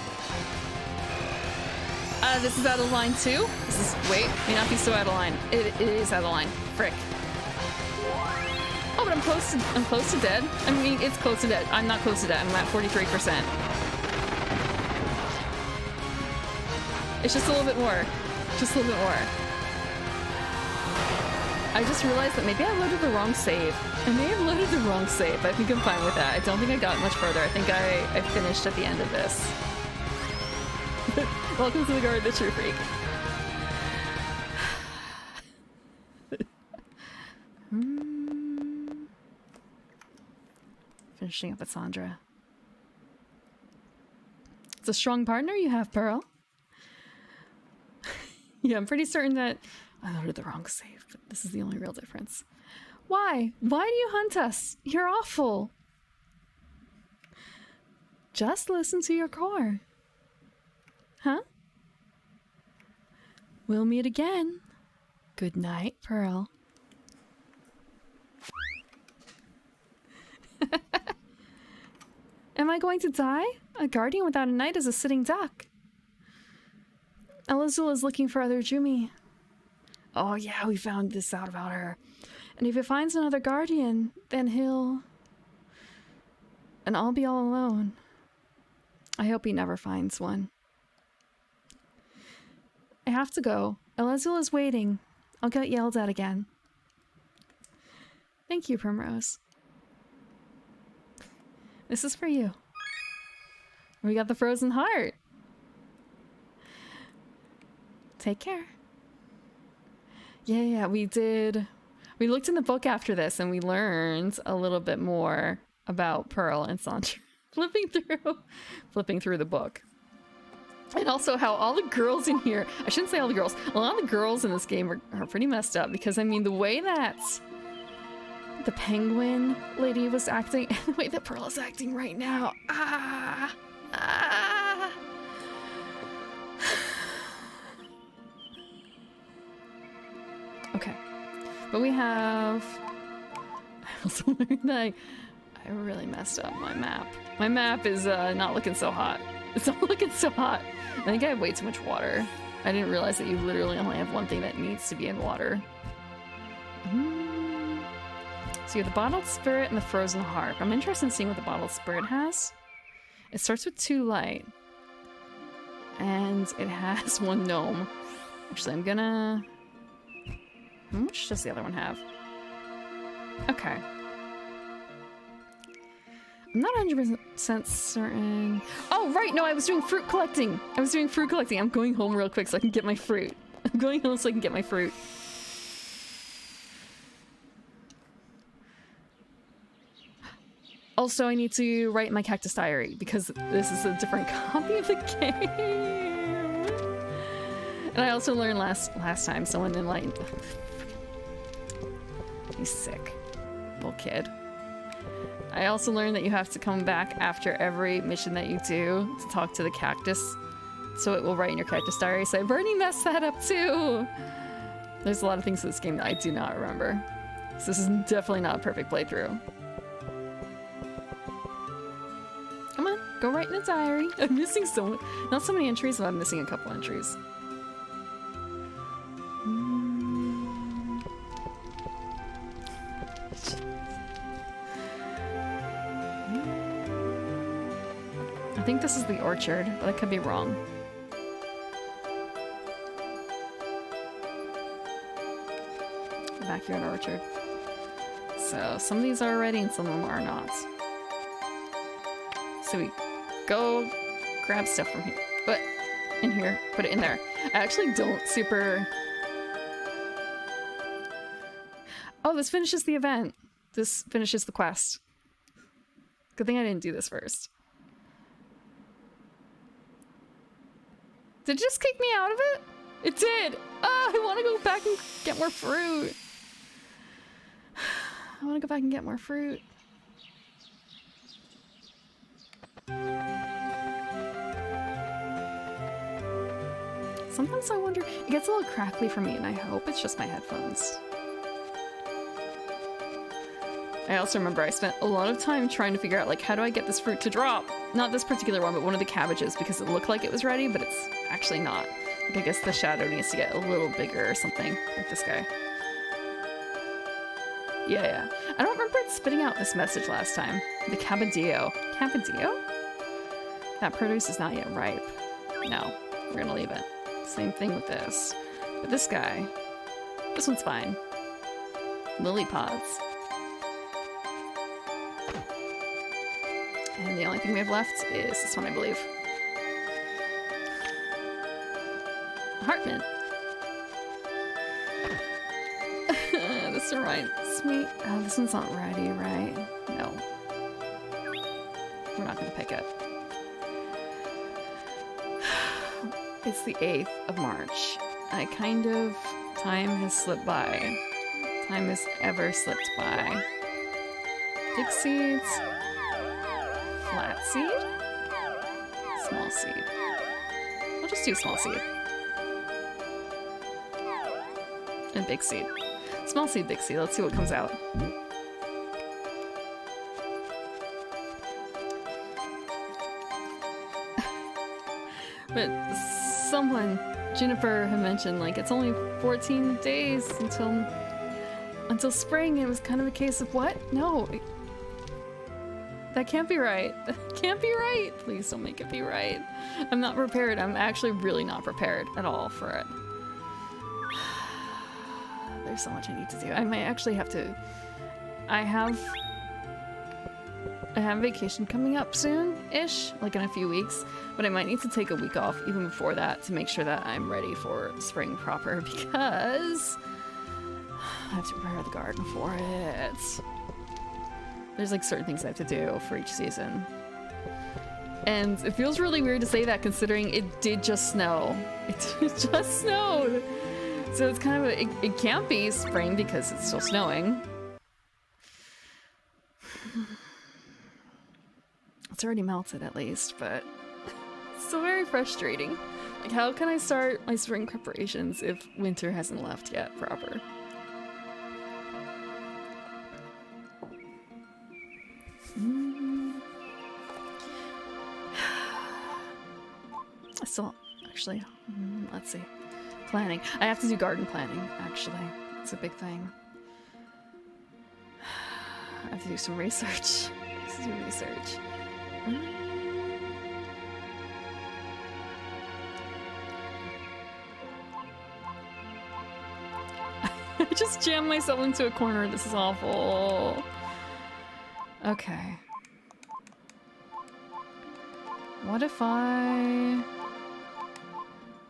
This is out of line too? This is... Wait, may not be so out of line. It is out of line. Frick. Oh, but I'm close to dead. I mean, it's close to dead. I'm not close to dead. I'm at 43%. It's just a little bit more. Just a little bit more. I just realized that maybe I loaded the wrong save. I may have loaded the wrong save. I think I'm fine with that. I don't think I got much further. I think I finished at the end of this. Welcome to the Guard, the True Freak. finishing up with Sandra. It's a strong partner you have, Pearl. Yeah, I'm pretty certain that I loaded the wrong save, but this is the only real difference. Why? Why do you hunt us? You're awful. Just listen to your core. Huh? We'll meet again. Good night, Pearl. Am I going to die? A guardian without a knight is a sitting duck. Elazul is looking for other Jumi. Oh yeah, we found this out about her. And if he finds another guardian, then he'll... And I'll be all alone. I hope he never finds one. I have to go. Elazul is waiting. I'll get yelled at again. Thank you, Primrose. This is for you. We got the frozen heart. Take care. Yeah, we did. We looked in the book after this and we learned a little bit more about Pearl and Sandra. Flipping through the book. And also how all the girls in here, I shouldn't say all the girls, a lot of the girls in this game are pretty messed up because I mean the way that the penguin lady was acting and the way that Pearl is acting right now. Okay. But we have... I also learned that I really messed up my map. My map is not looking so hot. It's not looking so hot. I think I have way too much water. I didn't realize that you literally only have one thing that needs to be in water. So you have the bottled spirit and the frozen heart. I'm interested in seeing what the bottled spirit has. It starts with 2 light. And it has 1 gnome. Actually, I'm gonna... How much does the other one have? Okay. I'm not 100% certain... Oh, right! No, I was doing fruit collecting! I'm going home real quick so I can get my fruit. I'm going home so I can get my fruit. Also, I need to write my Cactus Diary because this is a different copy of the game. And I also learned last time someone enlightened... He's sick. Little kid. I also learned that you have to come back after every mission that you do to talk to the cactus. So it will write in your Cactus Diary. So I've already messed that up too! There's a lot of things in this game that I do not remember. So this is definitely not a perfect playthrough. Come on, go write in a diary. I'm missing not so many entries, but I'm missing a couple entries. I think this is the orchard, but I could be wrong. Backyard orchard. So some of these are ready and some of them are not. So we go grab stuff from here. But in here, put it in there. I actually don't super... Oh, this finishes the event. This finishes the quest. Good thing I didn't do this first. Did it just kick me out of it? It did! Oh, I want to go back and get more fruit. I want to go back and get more fruit. Sometimes I wonder, it gets a little crackly for me and I hope it's just my headphones. I also remember I spent a lot of time trying to figure out, like, how do I get this fruit to drop? Not this particular one, but one of the cabbages, because it looked like it was ready, but it's actually not. Like, I guess the shadow needs to get a little bigger or something, like this guy. Yeah. I don't remember it spitting out this message last time. The Cabadillo. Cabadillo? That produce is not yet ripe. No, we're gonna leave it. Same thing with this. But this guy, this one's fine. Lily pods. And the only thing we have left is this one, I believe. Heartman. This reminds me... Oh, this one's not ready, right? No. we're not gonna pick it. It's the 8th of March. Time has slipped by. Time has ever slipped by. Big seeds. Flat seed? Small seed. We'll just do small seed. And big seed. Small seed, big seed. Let's see what comes out. But someone, Jennifer, had mentioned, like, it's only 14 days until spring. It was kind of a case of, what? No. That can't be right. That can't be right. Please don't make it be right. I'm not prepared. I'm actually really not prepared at all for it. There's so much I need to do. I might actually have to... I have vacation coming up soon-ish, like in a few weeks, but I might need to take a week off even before that to make sure that I'm ready for spring proper, because I have to prepare the garden for it. There's like certain things I have to do for each season. And it feels really weird to say that considering it did just snow. It just snowed. So it's kind of it can't be spring because it's still snowing. It's already melted at least, but it's still very frustrating. Like, how can I start my spring preparations if winter hasn't left yet proper? Still, actually, let's see. Planning. I have to do garden planning, actually. It's a big thing. I have to do some research. I have to do research. I just jammed myself into a corner. This is awful. Okay. What if I...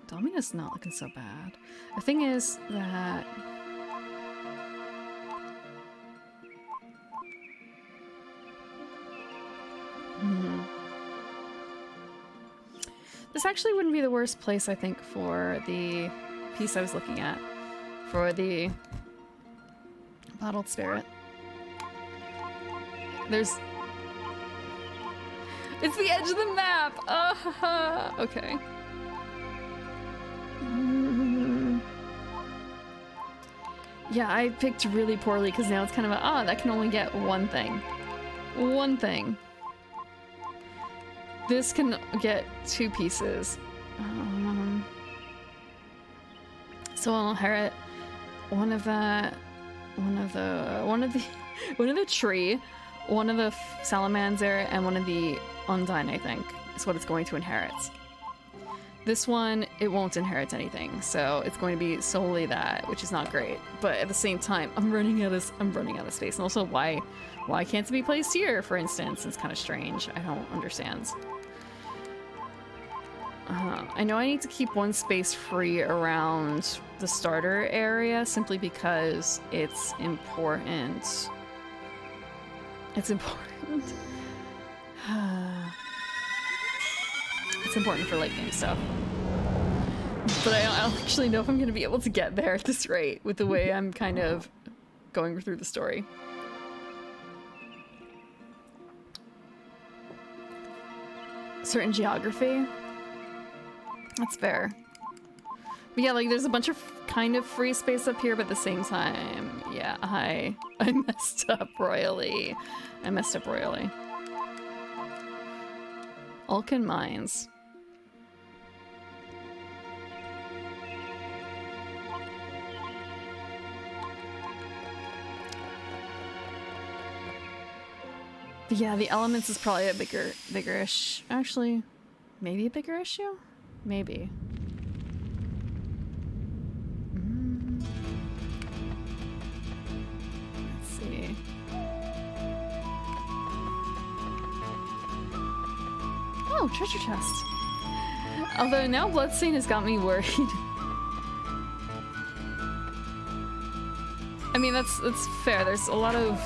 Domina's not looking so bad. The thing is that... This actually wouldn't be the worst place, I think, for the piece I was looking at. For the bottled spirit. There's... It's the edge of the map! Okay. Yeah, I picked really poorly because now it's kind of a, that can only get one thing. One thing. This can get 2 pieces. So I'll inherit one of the tree, one of the salamander, and one of the undine, I think, is what it's going to inherit. This one, it won't inherit anything, so it's going to be solely that, which is not great. But at the same time, I'm running out of space. And also, why can't it be placed here, for instance? It's kind of strange. I don't understand. I know I need to keep one space free around the starter area simply because it's important. It's important. It's important for late game stuff. But I don't actually know if I'm going to be able to get there at this rate with the way I'm kind of going through the story. Certain geography. That's fair. But yeah, like there's a bunch of kind of free space up here, but at the same time, yeah, I messed up royally. I messed up royally. Alkin Mines. But yeah, the elements is probably a bigger issue. Actually, maybe a bigger issue? Maybe. Let's see. Oh, treasure chest. Although now Bloodstain has got me worried. I mean, that's fair. There's a lot of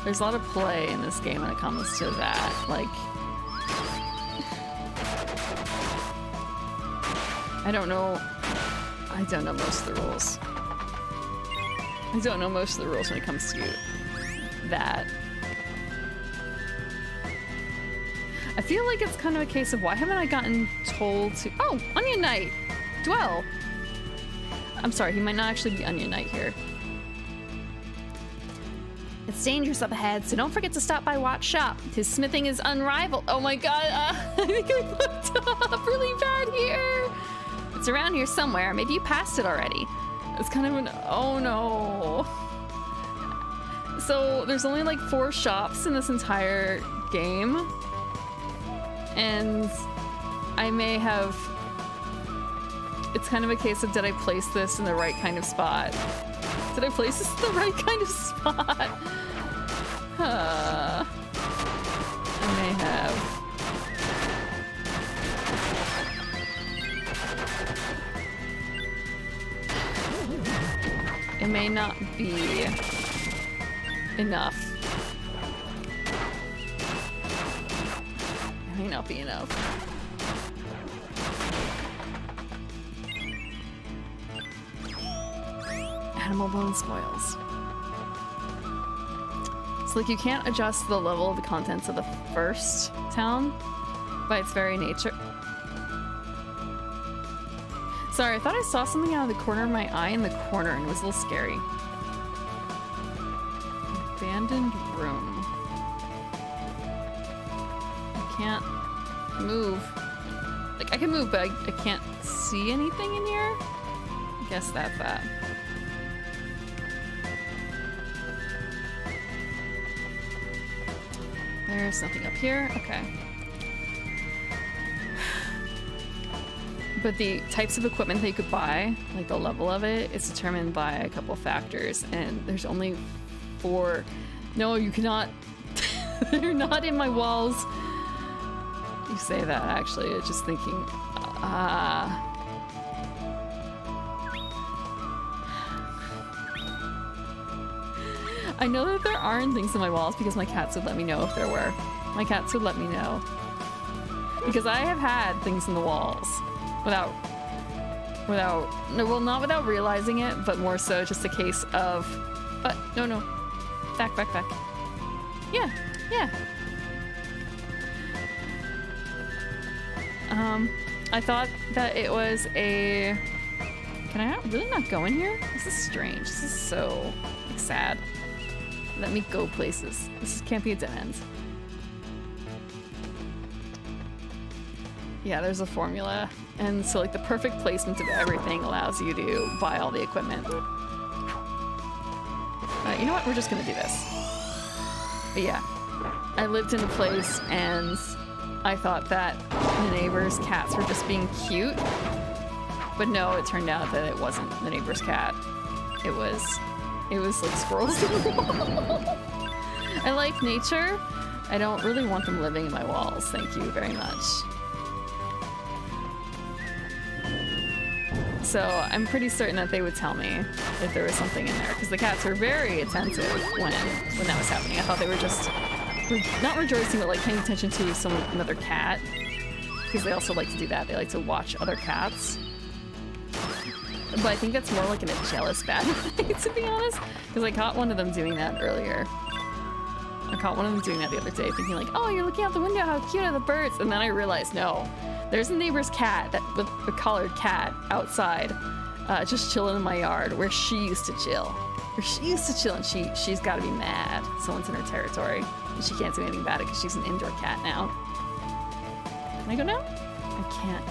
There's a lot of play in this game when it comes to that. Like, I don't know most of the rules. I don't know most of the rules when it comes to that. I feel like it's kind of a case of why haven't I gotten told to... Oh, Onion Knight! Dwell! I'm sorry, he might not actually be Onion Knight here. It's dangerous up ahead, so don't forget to stop by Watt's shop. His smithing is unrivaled. Oh my god, I think I fucked up really bad here. It's around here somewhere. Maybe you passed it already. It's kind of an... Oh no. So there's only like 4 shops in this entire game. And I may have... It's kind of a case of, did I place this in the right kind of spot? Did I place this in the right kind of spot? I may have. It may not be enough. It may not be enough. Animal bone spoils. So like you can't adjust the level of the contents of the first town by its very nature. Sorry, I thought I saw something out of the corner of my eye in the corner and it was a little scary. Abandoned room. I can't move. Like I can move, but I can't see anything in here. I guess that's that. There's nothing up here. Okay. But the types of equipment that you could buy, like the level of it, is determined by a couple factors, and there's only 4. No, you cannot. They're not in my walls. You say that, actually. I'm just thinking. I know that there aren't things in my walls because my cats would let me know if there were. My cats would let me know. Because I have had things in the walls without, well, not without realizing it, but more so just a case of, no. Back. Yeah. I thought that it was a, can I really not go in here? This is strange. This is so sad. Let me go places. This can't be a dead end. Yeah, there's a formula. And so like the perfect placement of everything allows you to buy all the equipment. You know what? We're just gonna do this. But yeah, I lived in a place and I thought that the neighbor's cats were just being cute. But no, it turned out that it wasn't the neighbor's cat. It was like squirrels in the wall. I like nature. I don't really want them living in my walls. Thank you very much. So I'm pretty certain that they would tell me if there was something in there, because the cats were very attentive when that was happening. I thought they were just not rejoicing, but like paying attention to another cat, because they also like to do that. They like to watch other cats. But I think that's more like in a jealous bad way, to be honest, because I caught one of them doing that earlier. I caught one of them doing that the other day, thinking like, oh, you're looking out the window, how cute are the birds? And then I realized, no, there's a neighbor's cat with a collared cat outside, just chilling in my yard where she used to chill. And she's got to be mad. Someone's in her territory, and she can't do anything about it because she's an indoor cat now. Can I go now? I can't.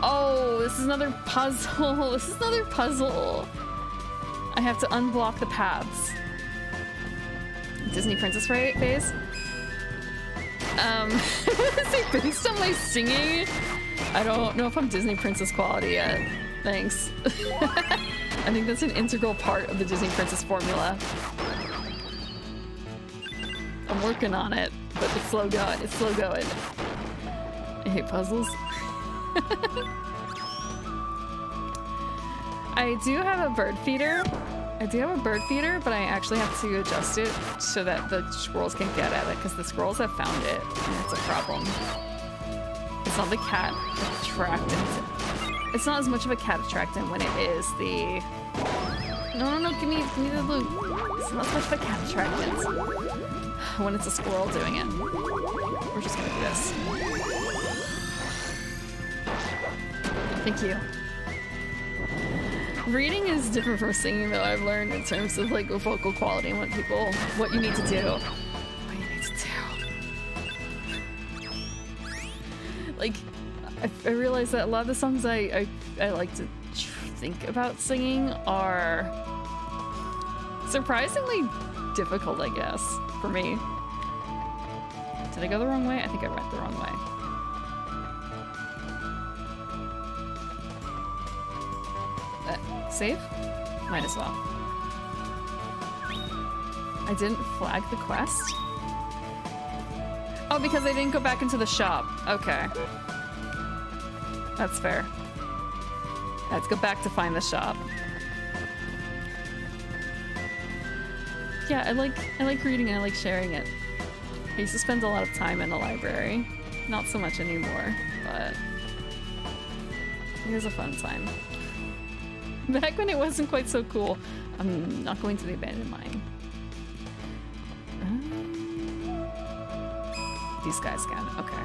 Oh, this is another puzzle. I have to unblock the paths. Disney princess phase? Based on my singing, I don't know if I'm Disney princess quality yet. Thanks. I think that's an integral part of the Disney princess formula. I'm working on it, but it's slow going. I hate puzzles. I do have a bird feeder, I do have a bird feeder, but I actually have to adjust it so that the squirrels can get at it, because the squirrels have found it, and it's a problem. It's not the cat attractant. It's not as much of a cat attractant when it is the... No, give me the loot. It's not as much of a cat attractant when it's a squirrel doing it. We're just gonna do this. Thank you. Reading is different from singing, though, I've learned, in terms of like vocal quality and what you need to do. What you need to do. Like, I realize that a lot of the songs I like to think about singing are surprisingly difficult, I guess, for me. Did I go the wrong way? I think I went the wrong way. Save? Might as well. I didn't flag the quest? Oh, because I didn't go back into the shop. Okay. That's fair. Let's go back to find the shop. Yeah, I like reading and I like sharing it. I used to spend a lot of time in the library. Not so much anymore, but it was a fun time. Back when it wasn't quite so cool. I'm not going to the abandoned mine. These guys can. Okay.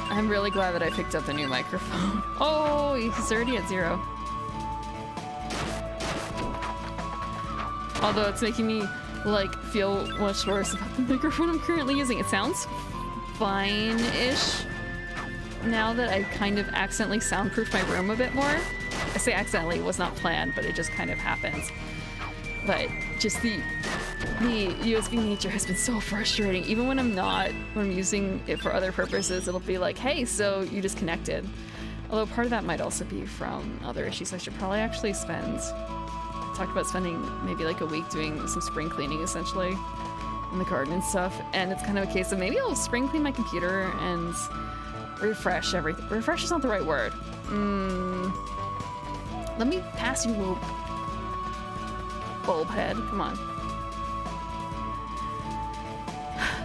I'm really glad that I picked up the new microphone. Oh, he's already at 0. Although it's making me, like, feel much worse about the microphone I'm currently using. It sounds fine-ish now that I kind of accidentally soundproofed my room a bit more. I say accidentally, it was not planned, but it just kind of happens. But just the USB nature has been so frustrating. Even when I'm using it for other purposes, it'll be like, hey, so you disconnected. Although part of that might also be from other issues. I should probably actually talked about spending maybe like a week doing some spring cleaning essentially in the garden and stuff, and it's kind of a case of maybe I'll spring clean my computer and refresh everything. Refresh is not the right word. Let me pass you, little bulb head. Come on.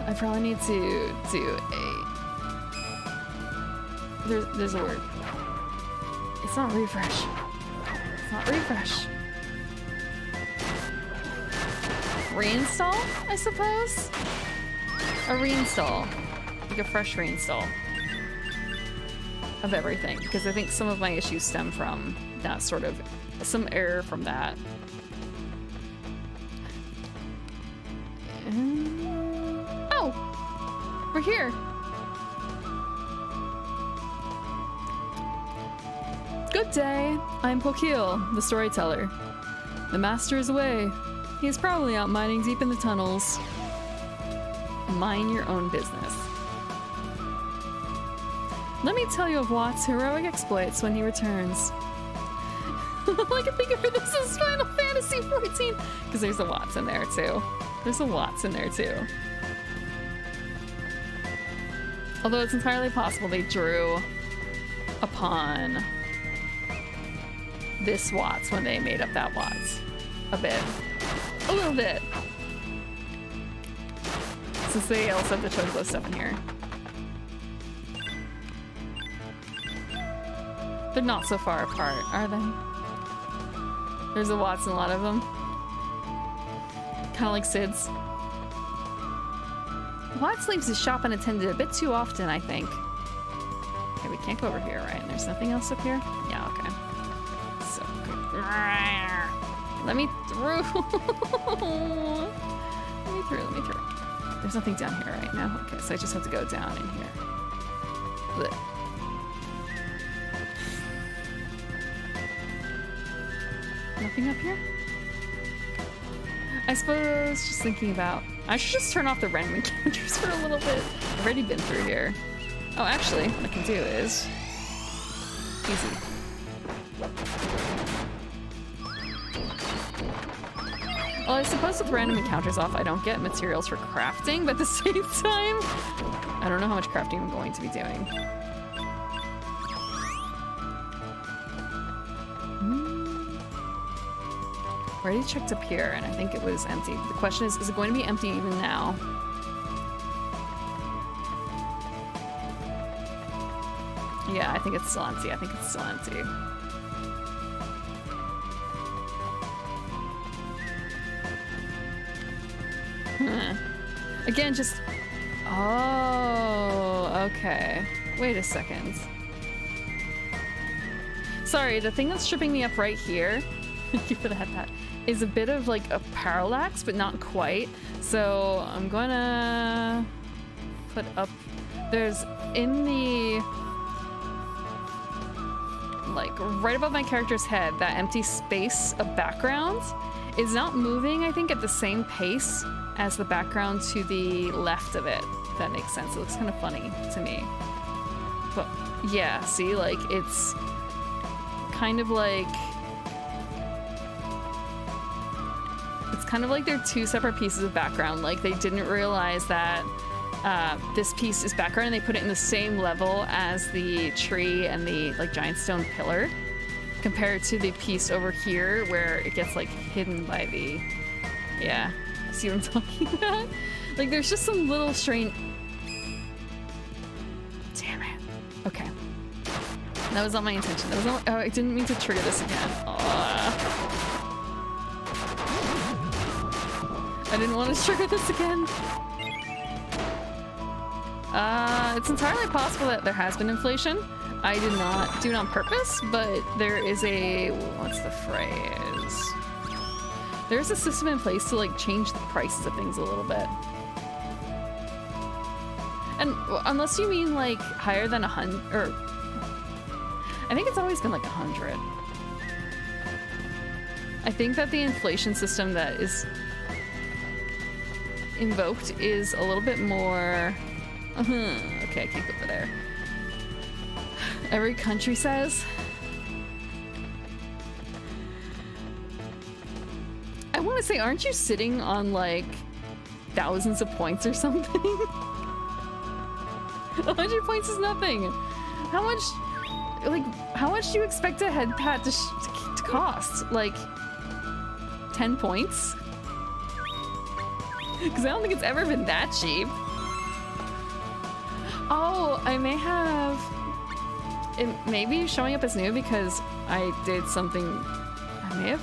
I probably need to do a... There's a word. It's not refresh. It's not refresh. Reinstall, I suppose? A reinstall. Like a fresh reinstall of everything. Because I think some of my issues stem from that sort of... some error from that. Oh! We're here! Good day! I'm Pokil, the storyteller. The master is away. He is probably out mining deep in the tunnels. Mind your own business. Let me tell you of Watt's heroic exploits when he returns. Like I think of this as Final Fantasy XIV, because there's a Watts in there too. There's a Watts in there too. Although it's entirely possible they drew upon this Watts when they made up that Watts. A bit. A little bit. Since they also have the Chocobo stuff in here. They're not so far apart, are they? There's a Watts in a lot of them. Kind of like Sid's. Watts leaves his shop unattended a bit too often, I think. Okay, we can't go over here, right? And there's nothing else up here? Yeah, okay. So, let me through. Let me through. There's nothing down here right now. Okay, so I just have to go down in here. Blech. Nothing up here? I suppose just thinking about... I should just turn off the random encounters for a little bit. I've already been through here. Oh, actually, what I can do is... easy. Well, I suppose with random encounters off, I don't get materials for crafting, but at the same time, I don't know how much crafting I'm going to be doing. I already checked up here, and I think it was empty. The question is it going to be empty even now? Yeah, I think it's still empty. I think it's still empty. Again, just... Oh, okay. Wait a second. Sorry, the thing that's tripping me up right here, thank you for the head pat, is a bit of like a parallax, but not quite. So I'm gonna put up... There's in the... like right above my character's head, that empty space of background is not moving, I think, at the same pace as the background to the left of it, if that makes sense. It looks kind of funny to me. But yeah, see, like it's kind of like they're two separate pieces of background. Like they didn't realize that this piece is background and they put it in the same level as the tree and the like giant stone pillar, compared to the piece over here where it gets like hidden by the... Yeah, see what I'm talking about? Like there's just some little strange... Damn it. Okay. That was not my intention. That was not... Oh, I didn't mean to trigger this again. I didn't want to trigger this again. It's entirely possible that there has been inflation. I did not do it on purpose, but there is a... What's the phrase? There's a system in place to like change the prices of things a little bit. And unless you mean like higher than 100, or... I think it's always been like 100. I think that the inflation system that is invoked is a little bit more... Okay, I can't go over there. Every country says. I want to say, aren't you sitting on like thousands of points or something? 100 points is nothing. How much do you expect a head pat to cost? Like 10 points? Because I don't think it's ever been that cheap. Oh, I may have... It may be showing up as new because I did something... I may have...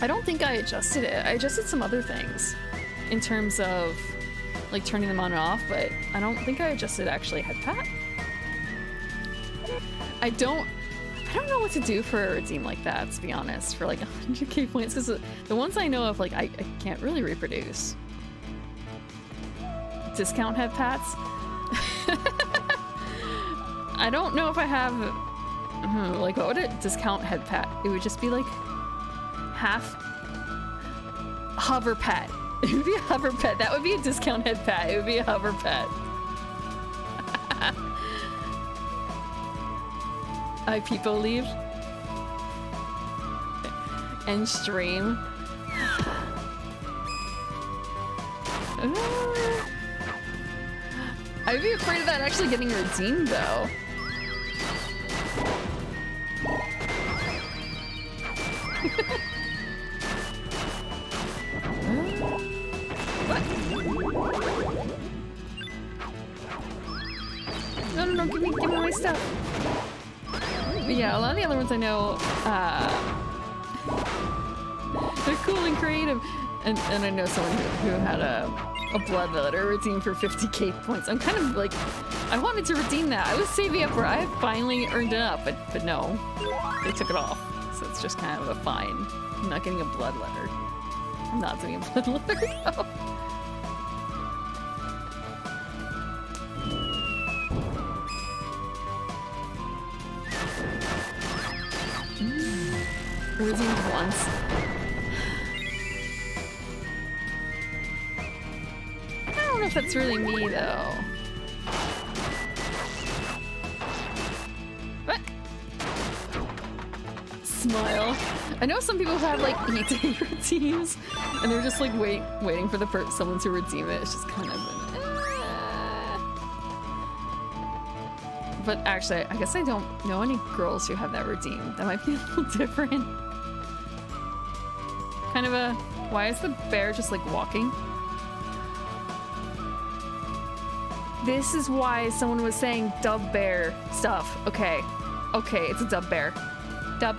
I don't think I adjusted it. I adjusted some other things in terms of like turning them on and off, but I don't think I adjusted actually head pat. I don't know what to do for a redeem like that, to be honest, for like 100k points, because the ones I know of, like, I can't really reproduce. Discount head pats? I don't know if I have... like, what would a discount head pat? It would just be like half hover pet. It would be a hover pet. That would be a discount head pat. It would be a hover pet. I people leave. End stream. I'd be afraid of that actually getting redeemed though. No, give me my stuff. But yeah, a lot of the other ones I know, they're cool and creative. And I know someone who had a bloodletter redeem for 50k points. I'm kind of like, I wanted to redeem that. I was saving up for, I finally earned it up, but no, they took it off. So it's just kind of a fine. I'm not getting a bloodletter. I'm not doing a bloodletter, no. Redeemed once. I don't know if that's really me though. What? smile. I know some people have like eating routines, and they're just like waiting for someone to redeem it. It's just kind of an, But actually, I guess I don't know any girls who have that routine. That might be a little different. Kind of a, why is the bear just like walking? This is why someone was saying dub bear stuff. Okay. Okay, it's a dub bear. Dub.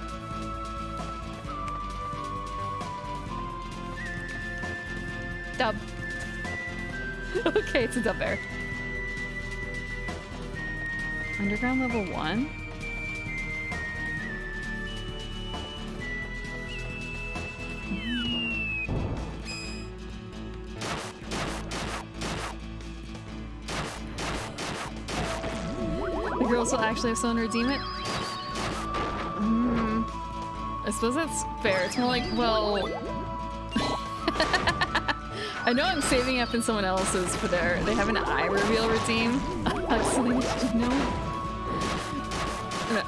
Dub. Okay, it's a dub bear. Underground level 1? The girls will actually have someone redeem it? I suppose that's fair. It's more like, well... I know I'm saving up in someone else's for they have an eye reveal redeem. Absolutely, did you know?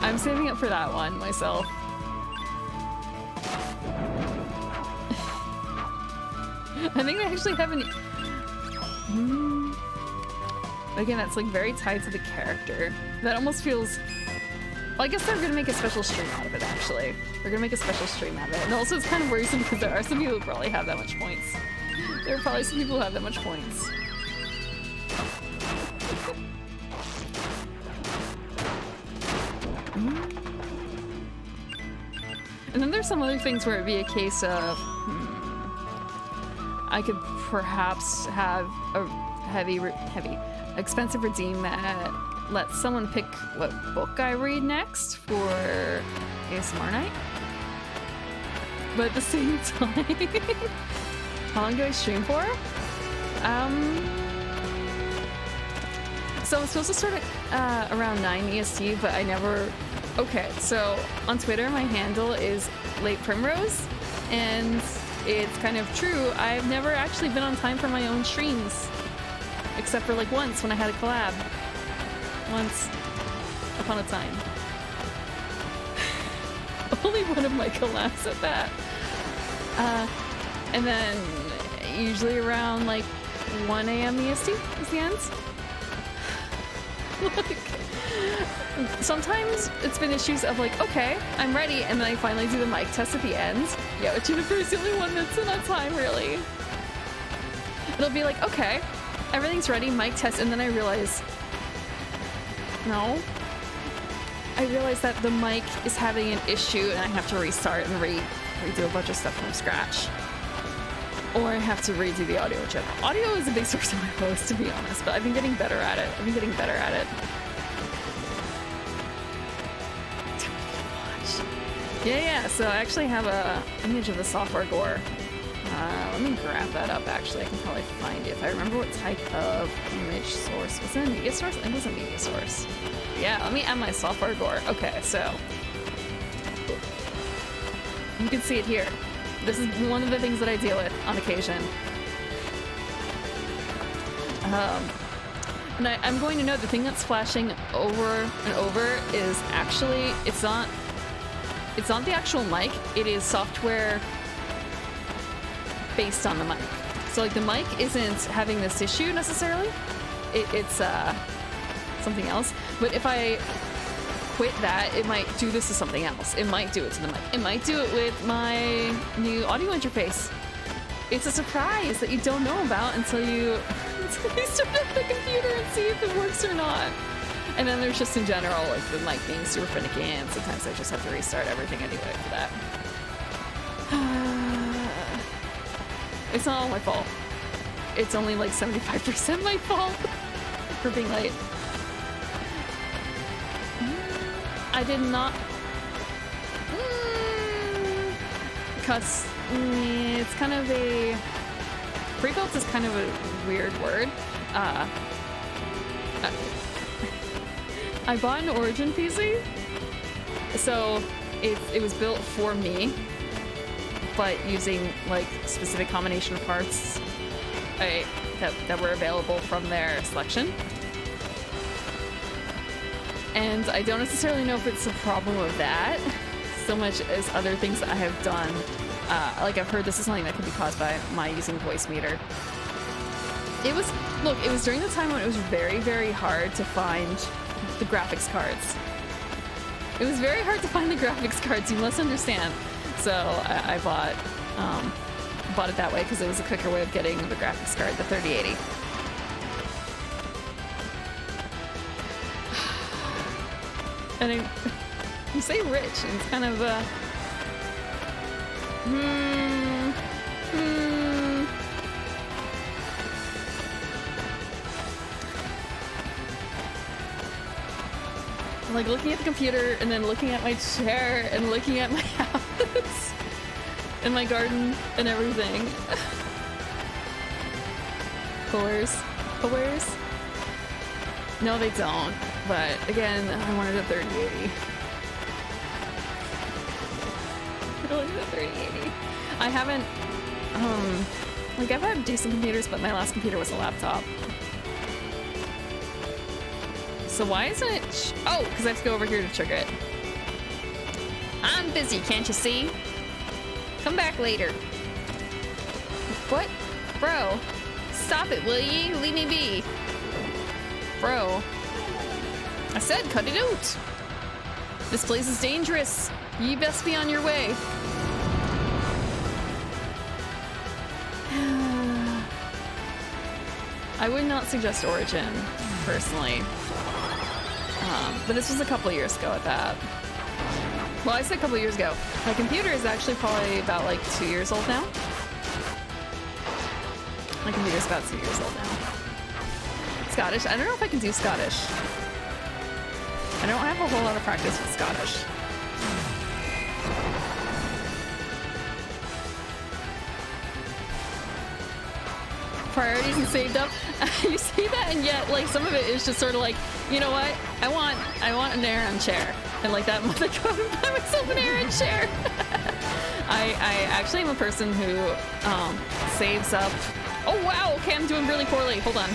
I'm saving up for that one myself. I think they actually have an... Again, that's like very tied to the character. That almost feels... Well, I guess they're gonna make a special stream out of it, actually. They're gonna make a special stream out of it. And also it's kind of worrisome because there are some people who probably have that much points. There are probably some people who have that much points. And then there's some other things where it'd be a case of, I could perhaps have a expensive redeem that lets someone pick what book I read next for ASMR night. But at the same time, how long do I stream for? So I'm supposed to start at around 9 EST, but I never... Okay, so on Twitter, my handle is Late Primrose, and it's kind of true. I've never actually been on time for my own streams, except for like once when I had a collab. Once upon a time. Only one of my collabs at that. And then usually around like 1 a.m. EST is the end. Like, sometimes it's been issues of like, okay, I'm ready, and then I finally do the mic test at the end. Yeah, but Jennifer's the only one that's in that time, really. It'll be like, okay, everything's ready, mic test, and then I realize, no. I realize that the mic is having an issue and I have to restart and redo a bunch of stuff from scratch. Or I have to redo the audio in general. Audio is a big source of my posts, to be honest, but I've been getting better at it. Yeah, so I actually have a image of the software gore. Let me grab that up, actually. I can probably find it if I remember what type of image source. Was it a media source? It was a media source. Yeah, let me add my software gore. Okay, so you can see it here. This is one of the things that I deal with on occasion. And I'm going to note the thing that's flashing over and over is actually, it's not the actual mic, it is software based on the mic. So like the mic isn't having this issue necessarily, it's something else. But if I quit that, it might do this to something else. It might do it to the mic. It might do it with my new audio interface. It's a surprise that you don't know about until you start up the computer and see if it works or not. And then there's just in general, like the mic being super finicky, and sometimes I just have to restart everything anyway for that. It's not all my fault. It's only like 75% my fault for being late. I did not... Because it's kind of a... Pre-built is kind of a weird word. I bought an Origin PC, so it was built for me, but using like specific combination of parts that were available from their selection. And I don't necessarily know if it's a problem of that. so much as other things that I have done. Like I've heard this is something that could be caused by my using Voicemeeter. It was during the time when it was very, very hard to find the graphics cards. It was very hard to find the graphics cards, you must understand. So I bought it that way because it was a quicker way of getting the graphics card, the 3080. And you say rich, and it's kind of like looking at the computer and then looking at my chair and looking at my house and my garden and everything. Pullers. No, they don't. But again, I wanted a 3080. I wanted a 3080. I haven't, like I've had decent computers, but my last computer was a laptop. So why isn't it? Oh, because I have to go over here to trigger it. I'm busy, can't you see? Come back later. What? Bro, stop it, will ye? Leave me be. Bro. I said cut it out. This place is dangerous. Ye best be on your way. I would not suggest Origin, personally. But this was a couple years ago at that. Well, I said a couple years ago. My computer is actually probably about like 2 years old now. My computer's about 2 years old now. Scottish. I don't know if I can do Scottish. I don't have a whole lot of practice with Scottish. Priorities and saved up. You say that, and yet like some of it is just sort of like, you know what? I want an Aeron chair, and like that month I go and buy myself an Aeron chair. I actually am a person who saves up. Oh wow! Okay, I'm doing really poorly. Hold on.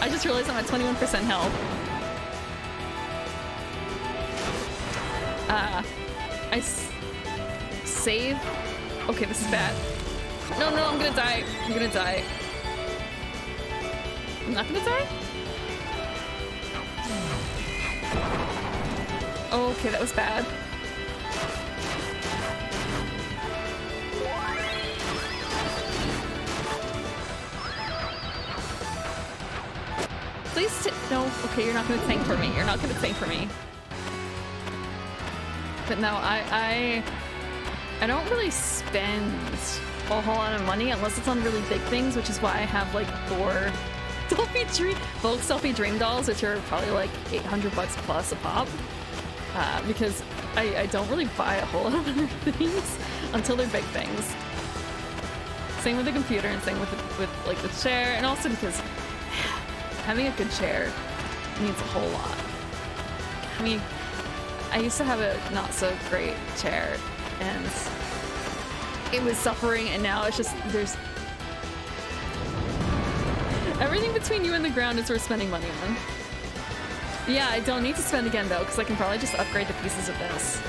I just realized I'm at 21% health. Save. Okay, this is bad. No, I'm gonna die. I'm gonna die. I'm not gonna die? Okay, that was bad. Please no. Okay, you're not gonna tank for me. You're not gonna tank for me. But no, I don't really spend a whole lot of money unless it's on really big things, which is why I have like 4 Volk Selfie Dream dolls, which are probably like $800 plus a pop. Because I don't really buy a whole lot of other things until they're big things. Same with the computer and same with like the chair, and also because having a good chair means a whole lot. I mean, I used to have a not so great chair and it was suffering, and now it's just there's everything between you and the ground is worth spending money on. Yeah, I don't need to spend again though, because I can probably just upgrade the pieces of this.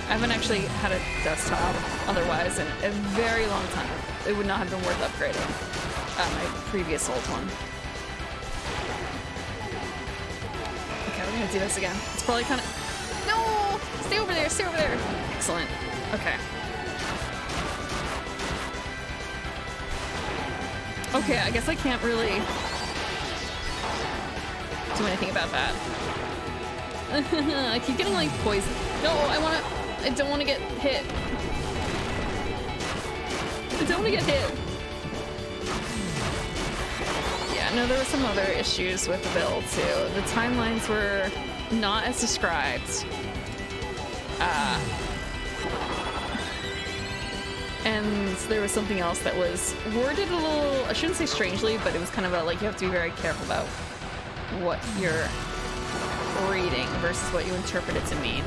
I haven't actually had a desktop otherwise in a very long time. It would not have been worth upgrading my previous old one. Okay, we're gonna do this again. It's probably kind of... No! Stay over there, stay over there! Excellent. Okay. Okay, I guess I can't really do anything about that. I keep getting like poison. No, I don't want to get hit. I don't want to get hit. Yeah, no, there were some other issues with the build too. The timelines were not as described. And there was something else that was worded a little, I shouldn't say strangely, but it was kind of like you have to be very careful about what you're reading versus what you interpret it to mean.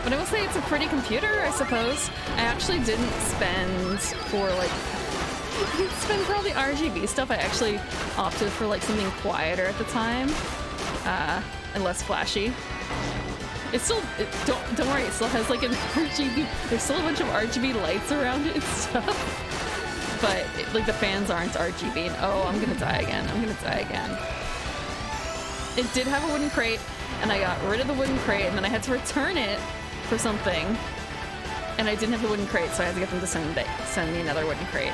But I will say it's a pretty computer, I suppose. I actually didn't spend for like Spend for all the RGB stuff. I actually opted for like something quieter at the time, and less flashy. It's still don't worry. It still has like an RGB. There's still a bunch of RGB lights around it and stuff. But like the fans aren't RGB. And oh, I'm gonna die again. I'm gonna die again. It did have a wooden crate, and I got rid of the wooden crate, and then I had to return it for something. And I didn't have the wooden crate, so I had to get them to send me another wooden crate.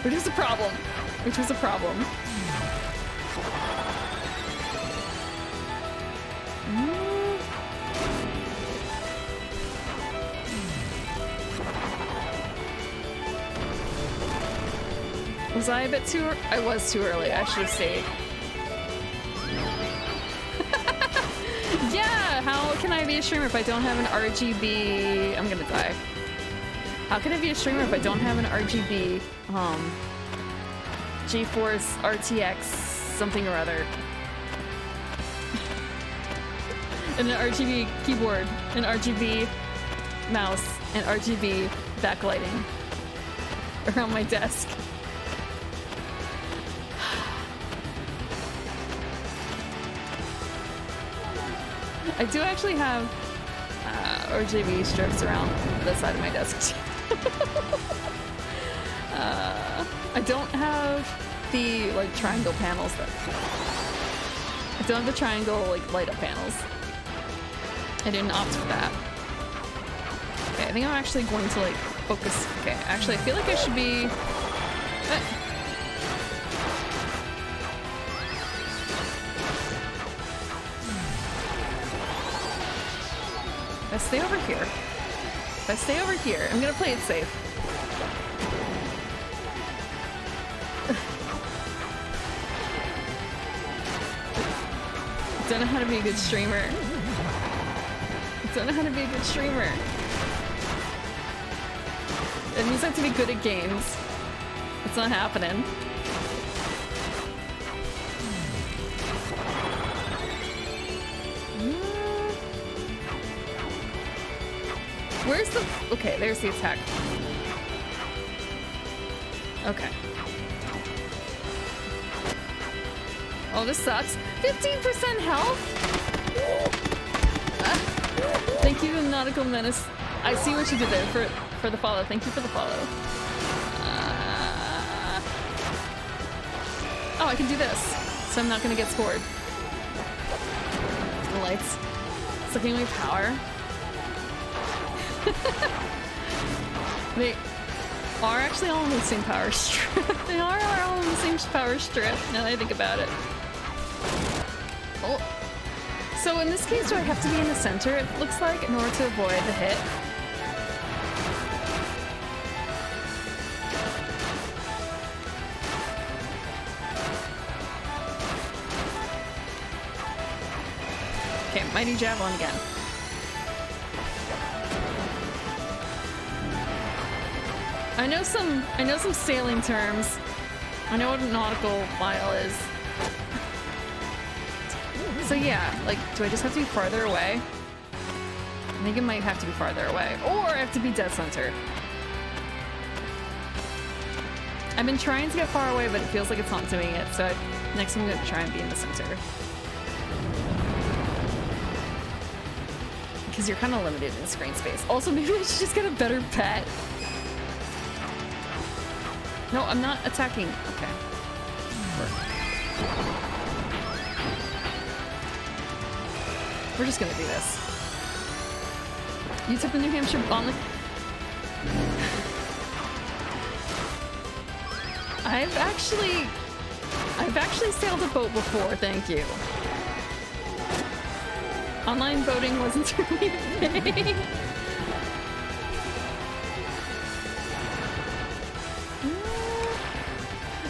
Which was a problem. Which was a problem. Was I a bit too early? I was too early. I should have stayed. Yeah, how can I be a streamer if I don't have an RGB? I'm gonna die. How can I be a streamer if I don't have an RGB, GeForce RTX something or other? And an RGB keyboard, an RGB mouse, and RGB backlighting around my desk. I do actually have RGB strips around the side of my desk. I don't have the like triangle panels that I don't have the triangle like light up panels. I didn't opt for that. Okay, I think I'm actually going to like focus. Okay, actually I feel like I should be if I stay over here. If I stay over here, I'm gonna play it safe. I don't know how to be a good streamer. I don't know how to be a good streamer. It means I have to be good at games. It's not happening. Where's the... Okay, there's the attack. Okay. Oh, this sucks. 15% health? Thank you, Nautical Menace. I see what you did there for the follow. Thank you for the follow. Oh, I can do this. So I'm not gonna get scored. The lights. Sucking away power. They are actually all on the same power strip. They are all on the same power strip, now that I think about it. Oh. So in this case, do I have to be in the center, it looks like, in order to avoid the hit? Okay, Mighty Javelin again. I know some sailing terms. I know what a nautical mile is. So yeah, like, do I just have to be farther away? I think it might have to be farther away. Or I have to be dead center. I've been trying to get far away, but it feels like it's not doing it, so next I'm gonna try and be in the center. Because you're kind of limited in screen space. Also, maybe I should just get a better pet. No, I'm not attacking. Okay. We're just gonna do this. You took the New Hampshire Gauntlet. I've actually sailed a boat before, thank you. Online boating wasn't really a thing.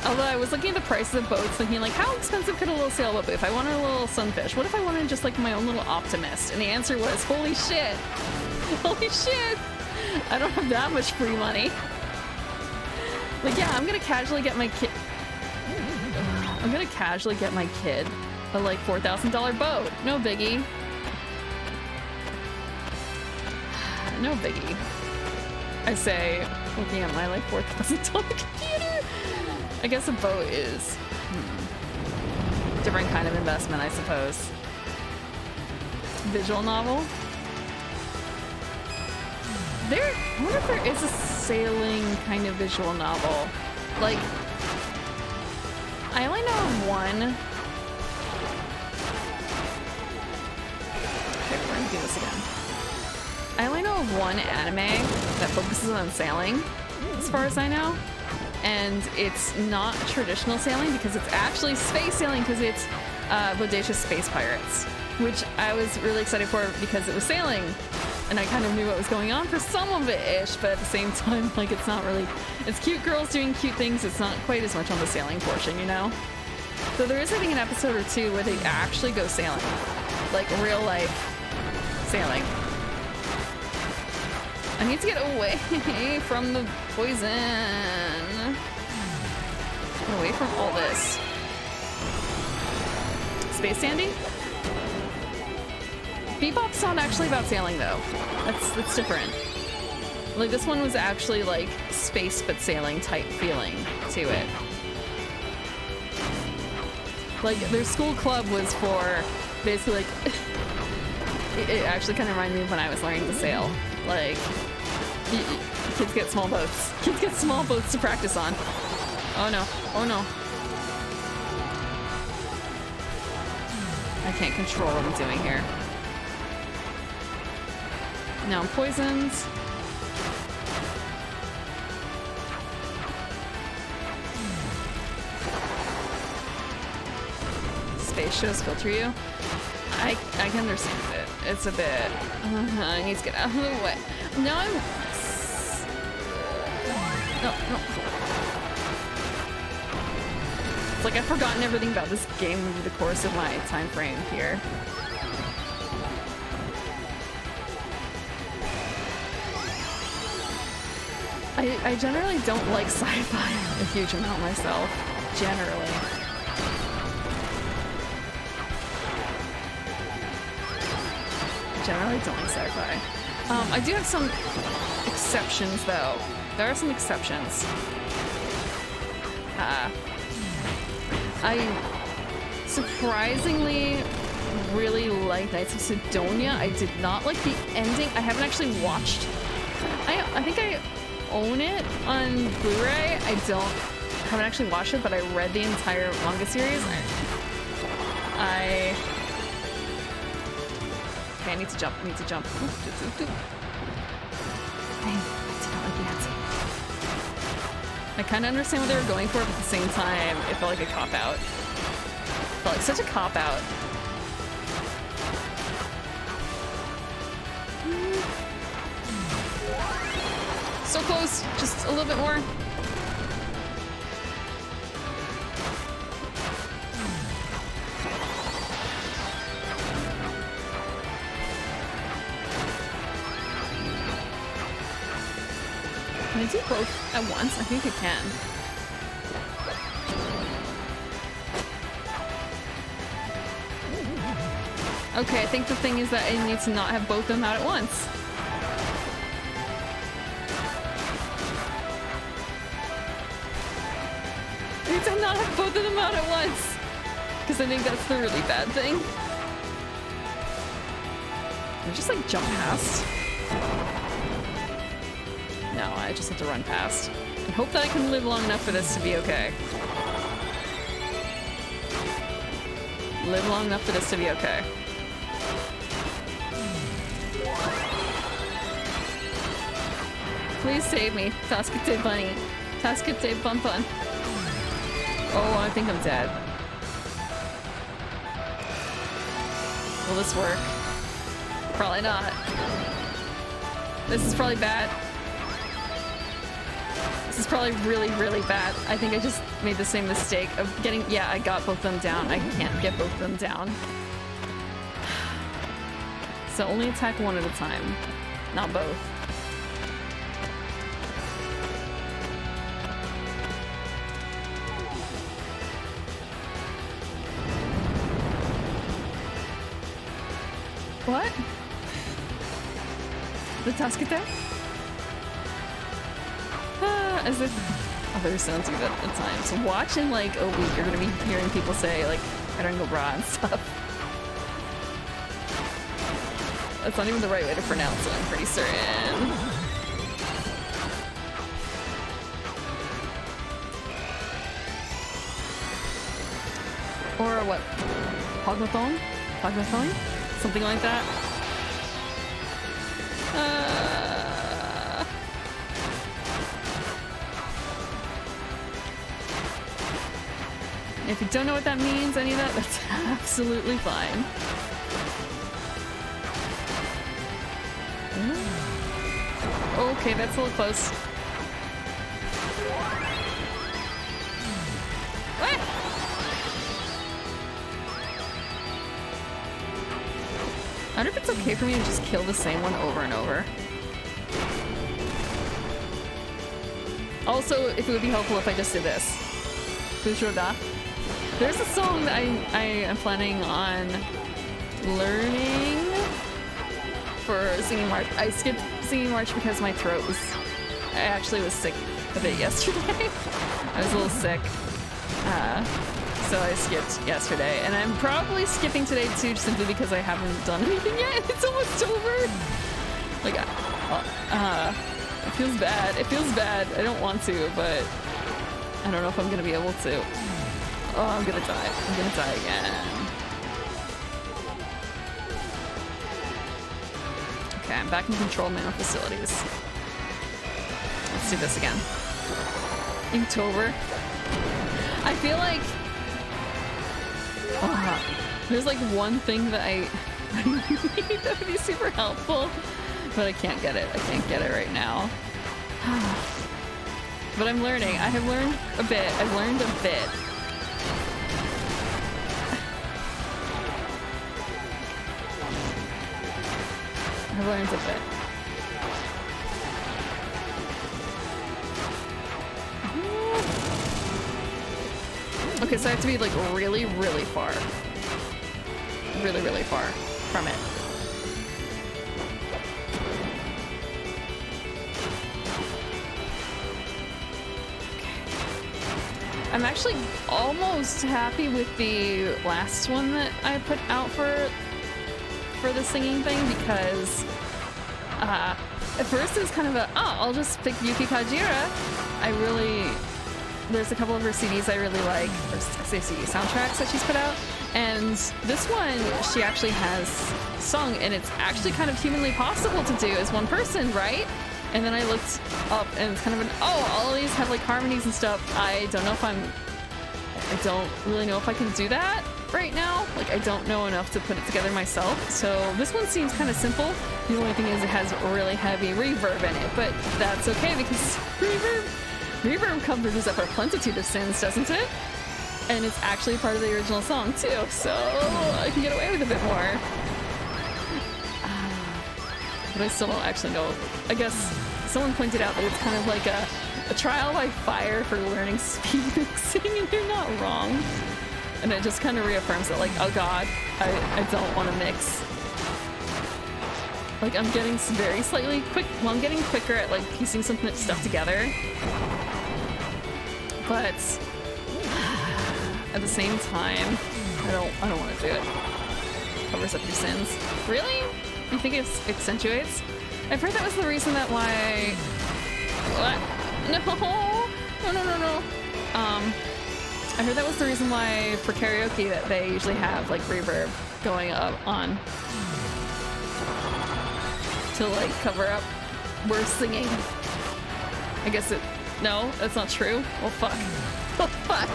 Although I was looking at the prices of boats thinking like, how expensive could a little sailboat be? If I wanted a little Sunfish, what if I wanted just like my own little Optimist? And the answer was, holy shit. Holy shit. I don't have that much free money. Like, yeah, I'm gonna casually get my kid. I'm gonna casually get my kid a like $4,000 boat. No biggie. No biggie. I say, looking at my like $4,000 computer. I guess a boat is different kind of investment, I suppose. Visual novel. I wonder if there is a sailing kind of visual novel. Like, I only know of one. Okay, we're gonna do this again. I only know of one anime that focuses on sailing, as far as I know. And it's not traditional sailing because it's actually space sailing because it's Bodacious Space Pirates, which I was really excited for because it was sailing. And I kind of knew what was going on for some of it-ish, but at the same time, like, it's not really... It's cute girls doing cute things. It's not quite as much on the sailing portion, you know? So there is, I think, an episode or two where they actually go sailing. Like, real-life sailing. I need to get away from the poison. Get away from all this. Space Sandy? Bebop's not actually about sailing, though. That's different. Like, this one was actually, like, space but sailing type feeling to it. Like, their school club was for basically, like... it actually kind of reminded me of when I was learning to sail. Like, kids get small boats. Kids get small boats to practice on. Oh no. Oh no. I can't control what I'm doing here. Now I'm poisoned. Space shows filter you. I can understand it. It's a bit... I need to get out of the way. No, I'm... No. It's like I've forgotten everything about this game over the course of my time frame here. I generally don't like sci-fi a huge amount myself. Generally. Generally don't like sci-fi. I do have some exceptions, though. There are some exceptions. I surprisingly really like Knights of Sidonia. I did not like the ending. I haven't actually watched... I think I own it on Blu-ray. Haven't actually watched it, but I read the entire manga series. Okay, I need to jump. I need to jump. Dang, I did not like Nancy. I kind of understand what they were going for, but at the same time, it felt like a cop-out. It felt like such a cop-out. So close. Just a little bit more. Can I do both at once? I think I can. Okay, I think the thing is that I need to not have both of them out at once. I need to not have both of them out at once. Because I think that's the really bad thing. I just like jump past. No, I just have to run past. And hope that I can live long enough for this to be okay. Live long enough for this to be okay. Please save me. Tasukete bunny. Tasukete bun bun. Oh, I think I'm dead. Will this work? Probably not. This is probably bad. This is probably really, really bad. I think I just made the same mistake of getting... Yeah, I got both of them down. I can't get both of them down. So only attack one at a time, not both. What? The Tasukete? not as if other sounds do that at times. Watch in like a week, you're gonna be hearing people say like Erengo Bra and stuff. That's not even the right way to pronounce it, I'm pretty certain. Or what? Pogmathon? Pogmathon? Something like that? If you don't know what that means, any of that, that's absolutely fine. Okay, that's a little close. What? I wonder if it's okay for me to just kill the same one over and over. Also, if it would be helpful if I just did this. Fushoda. There's a song that I am planning on learning for singing march. I skipped singing march because my throat was... I actually was sick a bit yesterday. I was a little sick. So I skipped yesterday. And I'm probably skipping today too, simply because I haven't done anything yet. It's almost over. Like, it feels bad. It feels bad. I don't want to, but I don't know if I'm gonna be able to. Oh, I'm gonna die. I'm gonna die again. Okay, I'm back in control manor facilities. Let's do this again. Inktober. I feel like there's like one thing that I need that would be super helpful, but I can't get it. I can't get it right now. But I'm learning. I have learned a bit. I've learned a bit. I've learned a bit. Okay, so I have to be like really, really far. Really, really far from it. I'm actually almost happy with the last one that I put out for the singing thing, because at first it was kind of a, oh, I'll just pick Yuki Kajira. There's a couple of her CDs I really like, or say CD soundtracks that she's put out, and this one she actually has sung, and it's actually kind of humanly possible to do as one person, right? And then I looked up and it's kind of an, oh, all of these have like harmonies and stuff. I don't really know if I can do that right now. Like, I don't know enough to put it together myself. So this one seems kind of simple. The only thing is it has really heavy reverb in it, but that's okay because reverb covers up a plentitude of sins, doesn't it? And it's actually part of the original song too, so I can get away with a bit more. But I still don't actually know. I guess someone pointed out that it's kind of like a trial by fire for learning speed mixing, and you're not wrong. And it just kind of reaffirms it, like, oh god, I don't want to mix. Like, I'm getting very slightly quick. Well, I'm getting quicker at like piecing some stuff together. But at the same time, I don't want to do it. Covers up your sins. Really? You think it accentuates? I've heard that was the reason that why... What? No! No. I heard that was the reason why for karaoke that they usually have like reverb going up on to like cover up worse singing. I guess it... No, that's not true. Well, fuck. Oh, fuck!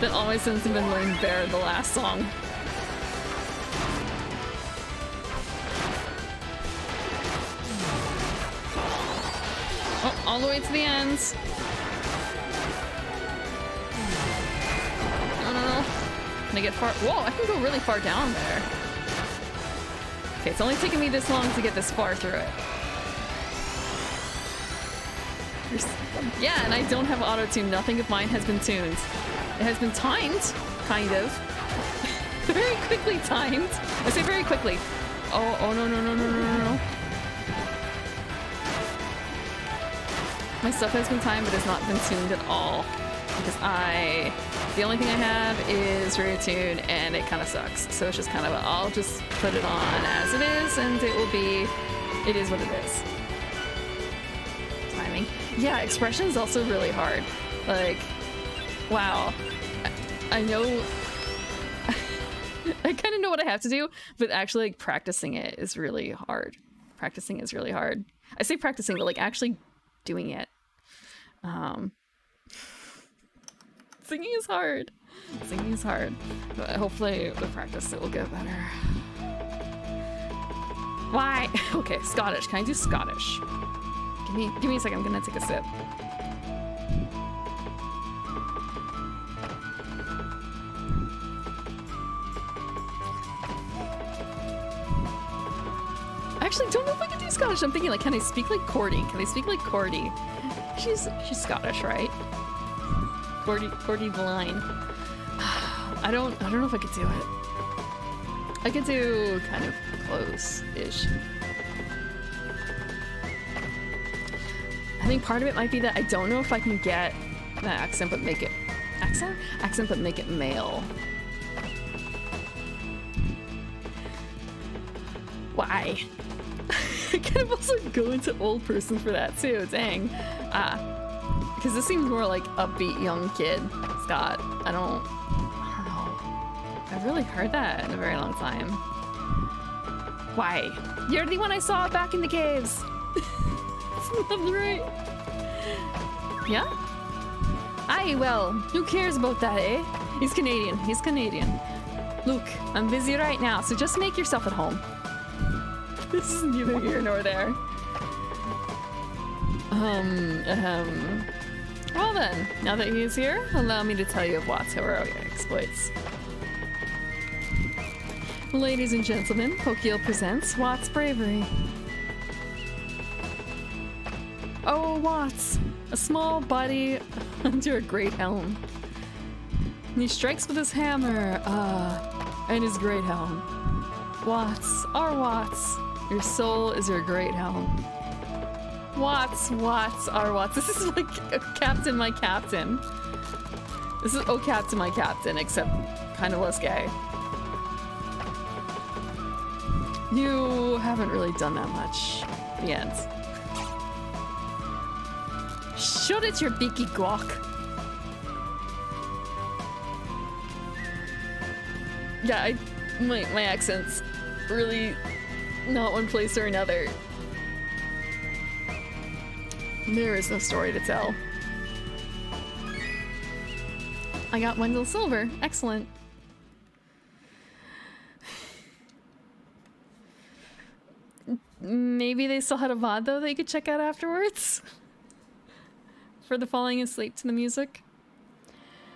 Then all my sins have been learning Bear, the last song. Oh, all the way to the end. No. Can I get far? Whoa, I can go really far down there. Okay, it's only taken me this long to get this far through it. Yeah, and I don't have auto-tune. Nothing of mine has been tuned. It has been timed, kind of. Very quickly timed. I say very quickly. Oh, no. My stuff has been timed, but has not been tuned at all. Because the only thing I have is Radio Tune, and it kind of sucks. So it's just kind of, I'll just put it on as it is, and it is what it is. Timing. Yeah, expression is also really hard. Like, wow. I know, I kind of know what I have to do, but actually like practicing it is really hard. Practicing is really hard. I say practicing, but like actually doing it. Singing is hard. Singing is hard. But hopefully with practice it will get better. Why? Okay, Scottish. Can I do Scottish? Give me a second. I'm gonna take a sip. I actually don't know if I can do Scottish. I'm thinking like, can I speak like Cordy? Can I speak like Cordy? She's Scottish, right? Cordy Blind. I don't know if I could do it. I could do kind of close-ish. I think part of it might be that I don't know if I can get that accent but make it accent but make it male. Why? I kind of also go into old person for that too. Dang. Because this seems more like upbeat young kid, Scott. I don't know. I've really heard that in a very long time. Why? You're the one I saw back in the caves. That's right. Yeah? Aye, well, who cares about that, eh? He's Canadian. He's Canadian. Look, I'm busy right now, so just make yourself at home. This is neither here nor there. Well then, now that he is here, allow me to tell you of Watt's heroic exploits. Ladies and gentlemen, Pokeel presents Watt's bravery. Oh, Watts, a small body under a great helm. He strikes with his hammer, and his great helm. Watts, our Watts, your soul is your great helm. Watts, our Watts. This is like Captain My Captain. This is Oh Captain My Captain, except kind of less gay. You haven't really done that much. The end. Shoot it, your beaky guac. Yeah, my accent's really not one place or another. There is no story to tell. I got Wendell Silver. Excellent. Maybe they still had a VOD though that you could check out afterwards? For the falling asleep to the music?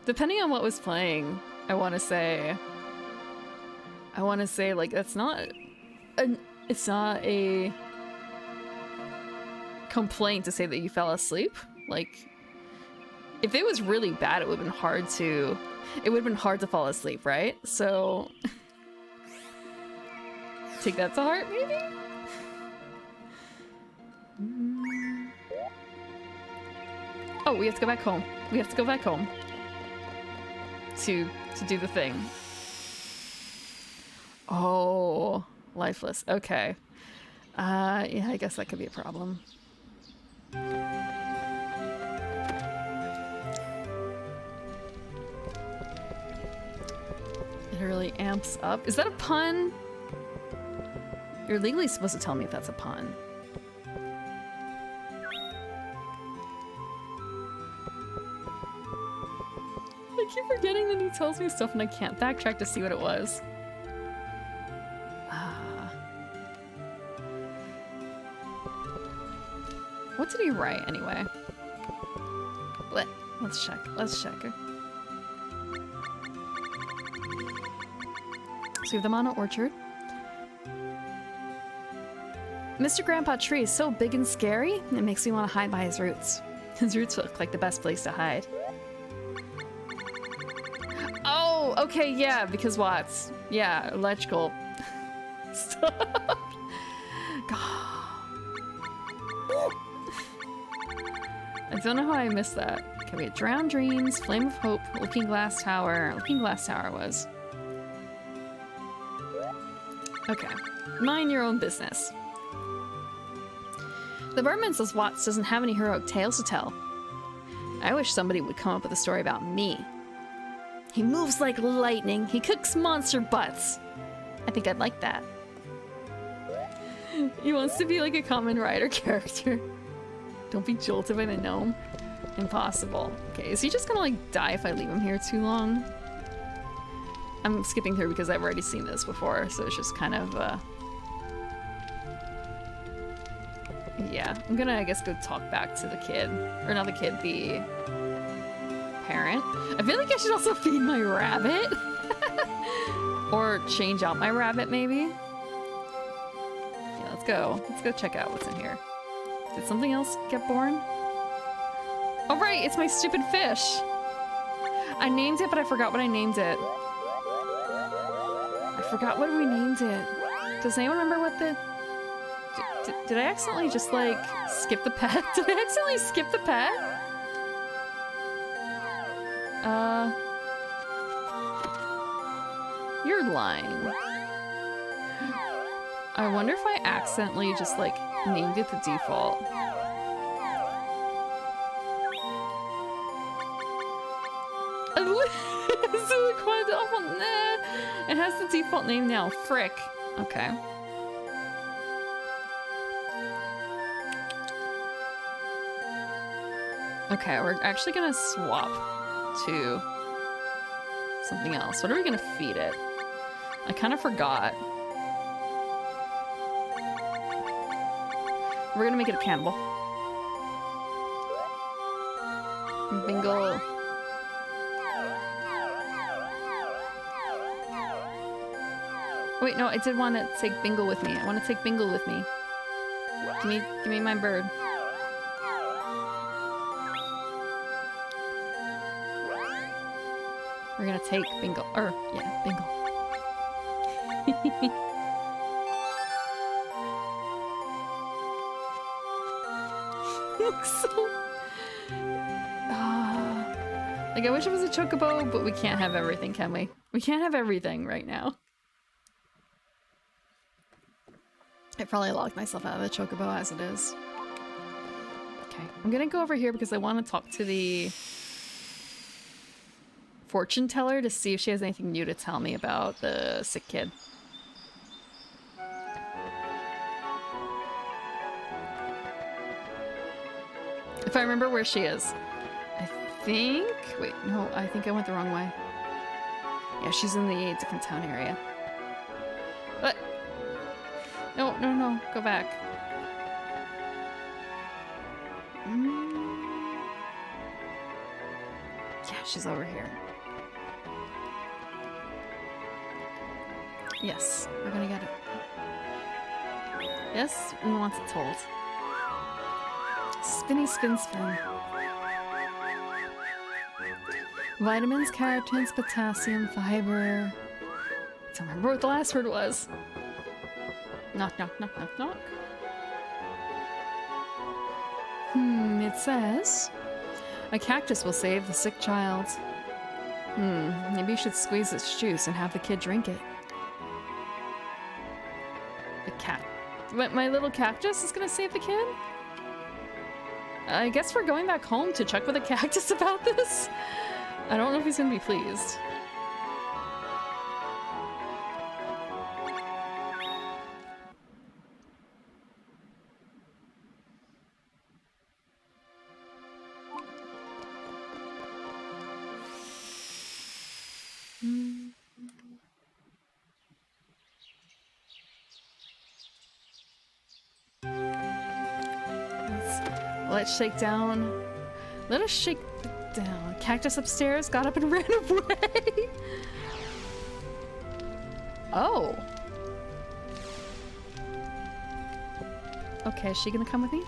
Depending on what was playing, I want to say like it's not a complaint to say that you fell asleep. Like, if it was really bad, it would have been hard to fall asleep, right? So take that to heart, maybe? Oh, we have to go back home. We have to go back home to do the thing. Oh, lifeless. Okay. Yeah, I guess that could be a problem. It really amps up. Is that a pun? You're legally supposed to tell me if that's a pun. I keep forgetting that he tells me stuff and I can't backtrack to see what it was. What did he write anyway? Let's check. Let's check. So we have the Mono Orchard. Mr. Grandpa Tree is so big and scary, it makes me want to hide by his roots. His roots look like the best place to hide. Oh, okay, yeah, because Watts. Yeah, electrical. Stop. God. I don't know how I missed that. Okay, we had Drowned Dreams, Flame of Hope, Looking Glass Tower. Looking Glass Tower was. Okay. Mind your own business. The barman says Watts doesn't have any heroic tales to tell. I wish somebody would come up with a story about me. He moves like lightning. He cooks monster butts. I think I'd like that. He wants to be like a Kamen Rider character. Don't be jolted by the gnome. Impossible. Okay, is he just gonna like die if I leave him here too long? I'm skipping through because I've already seen this before, so it's just kind of yeah, I'm gonna, I guess, go talk back to the kid. Or not the kid, the parent. I feel like I should also feed my rabbit. Or change out my rabbit, maybe? Yeah, let's go. Let's go check out what's in here. Did something else get born? Oh right, it's my stupid fish! I named it, but I forgot what I named it. I forgot what we named it. Does anyone remember what the... Did I accidentally just, like, skip the pet? Did I accidentally skip the pet? You're lying. I wonder if I accidentally just, like, named it the default. It has the default name now. Frick. Okay. Okay, we're actually gonna swap to something else. What are we gonna feed it? I kind of forgot. We're gonna make it a cannibal. Bingle. Wait, no, I did want to take Bingle with me. I want to take Bingle with me. Give me my bird. We're gonna take Bingle. Or, yeah, Bingle. Looks so... like, I wish it was a chocobo, but we can't have everything, can we? We can't have everything right now. I probably locked myself out of the chocobo as it is. Okay, I'm gonna go over here because I want to talk to the fortune teller to see if she has anything new to tell me about the sick kid. If I remember where she is. I think... Wait, no, I think I went the wrong way. Yeah, she's in the different town area. But... No, no, no. Go back. Yeah, she's over here. Yes, we're gonna get it. Yes, we want it told. Spinny spin spin. Vitamins, carotenes, potassium, fiber. Don't remember what the last word was. Knock, knock, knock, knock, knock. It says... A cactus will save the sick child. Maybe you should squeeze its juice and have the kid drink it. The cat... My little cactus is gonna save the kid? I guess we're going back home to check with the cactus about this? I don't know if he's gonna be pleased. Let's shake down. Let us shake down. Cactus upstairs got up and ran away. Oh. Okay, is she gonna come with me?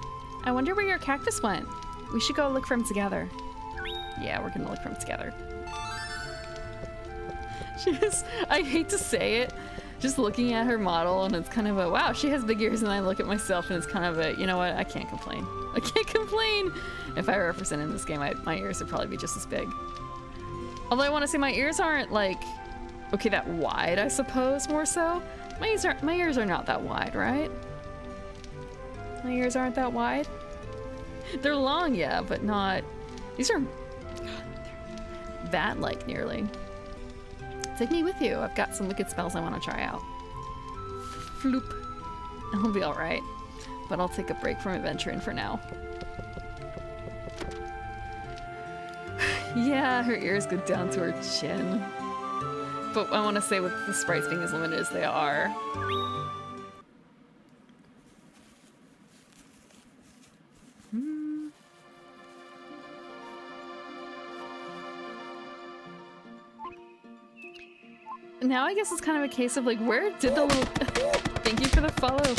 I wonder where your cactus went. We should go look for him together. Yeah, we're gonna look for him together. She is, I hate to say it, just looking at her model, and it's kind of a, wow, she has big ears, and I look at myself, and it's kind of a, you know what, I can't complain. I can't complain! If I were represented in this game, my ears would probably be just as big. Although I want to say my ears aren't, like, okay, that wide, I suppose, more so. My ears are not that wide, right? My ears aren't that wide. They're long, yeah, but not... These are... God, they're bat-like, nearly. Take me with you. I've got some wicked spells I want to try out. Floop. I'll be alright. But I'll take a break from adventuring for now. Yeah, her ears go down to her chin. But I want to say with the sprites being as limited as they are... Now I guess it's kind of a case of like, where did the little... Thank you for the follow.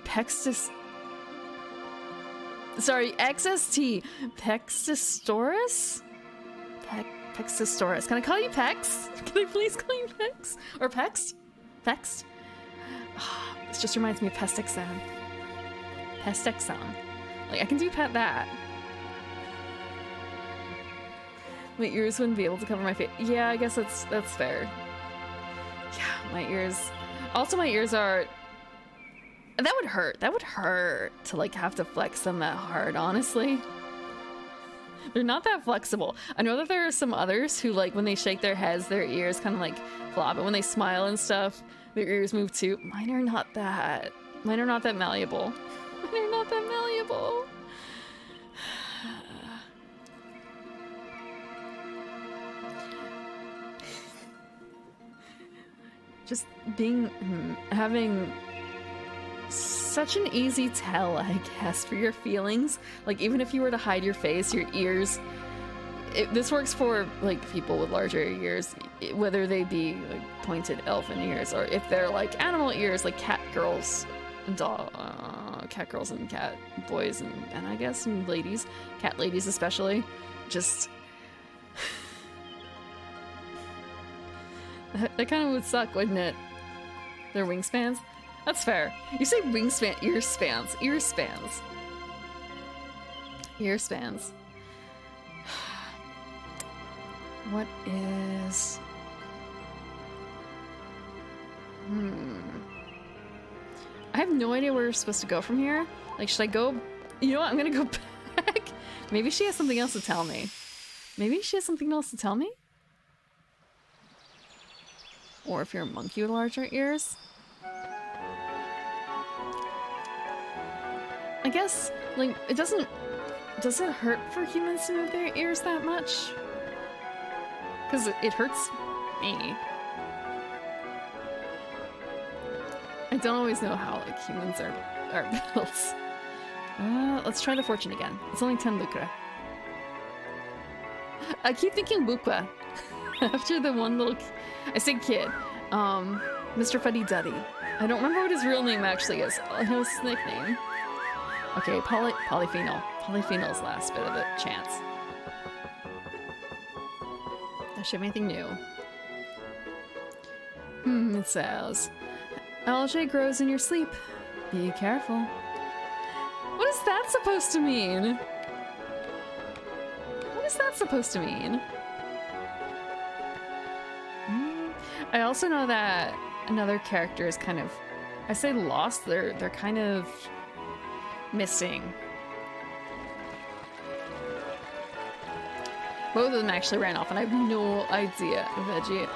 Pextus... Sorry, XST. Pextistoris? Pextistoris. Can I call you Pex? Can I please call you Pex? Or Pext? Pext? Oh, this just reminds me of Pestexan. Pestexan. Like, I can do pet that. My ears wouldn't be able to cover my face. Yeah, I guess that's fair. Yeah, my ears... Also, my ears are... That would hurt. That would hurt to, like, have to flex them that hard, honestly. They're not that flexible. I know that there are some others who, like, when they shake their heads, their ears kind of, like, flop. But when they smile and stuff, their ears move too. Mine are not that. Mine are not that malleable. Mine are not that malleable. Just having such an easy tell, I guess, for your feelings. Like, even if you were to hide your face, your ears, this works for, like, people with larger ears, whether they be, like, pointed elfin ears, or if they're, like, animal ears, like cat girls and cat girls and cat boys, and I guess some ladies, cat ladies especially, just... That kind of would suck, wouldn't it? Their wingspans? That's fair. You say wingspan, ear spans. Ear spans. Ear spans. What is... I have no idea where we're supposed to go from here. Like, should I go... You know what? I'm gonna go back. Maybe she has something else to tell me. Maybe she has something else to tell me? Or if you're a monkey with larger ears. I guess, like, it doesn't... Does it hurt for humans to move their ears that much? Because it hurts me. I don't always know how, like, humans are built. Let's try the fortune again. It's only 10 lucre. I keep thinking Bukwa. After the one little... I say kid. Mr. Fuddy Duddy. I don't remember what his real name actually is. I know his nickname. Okay, Polyphenol. Polyphenol's last bit of the chance. Does she have anything new? It says... Algae grows in your sleep. Be careful. What is that supposed to mean? What is that supposed to mean? I also know that another character is kind of, I say lost, they're kind of missing. Both of them actually ran off and I have no idea. Veggie,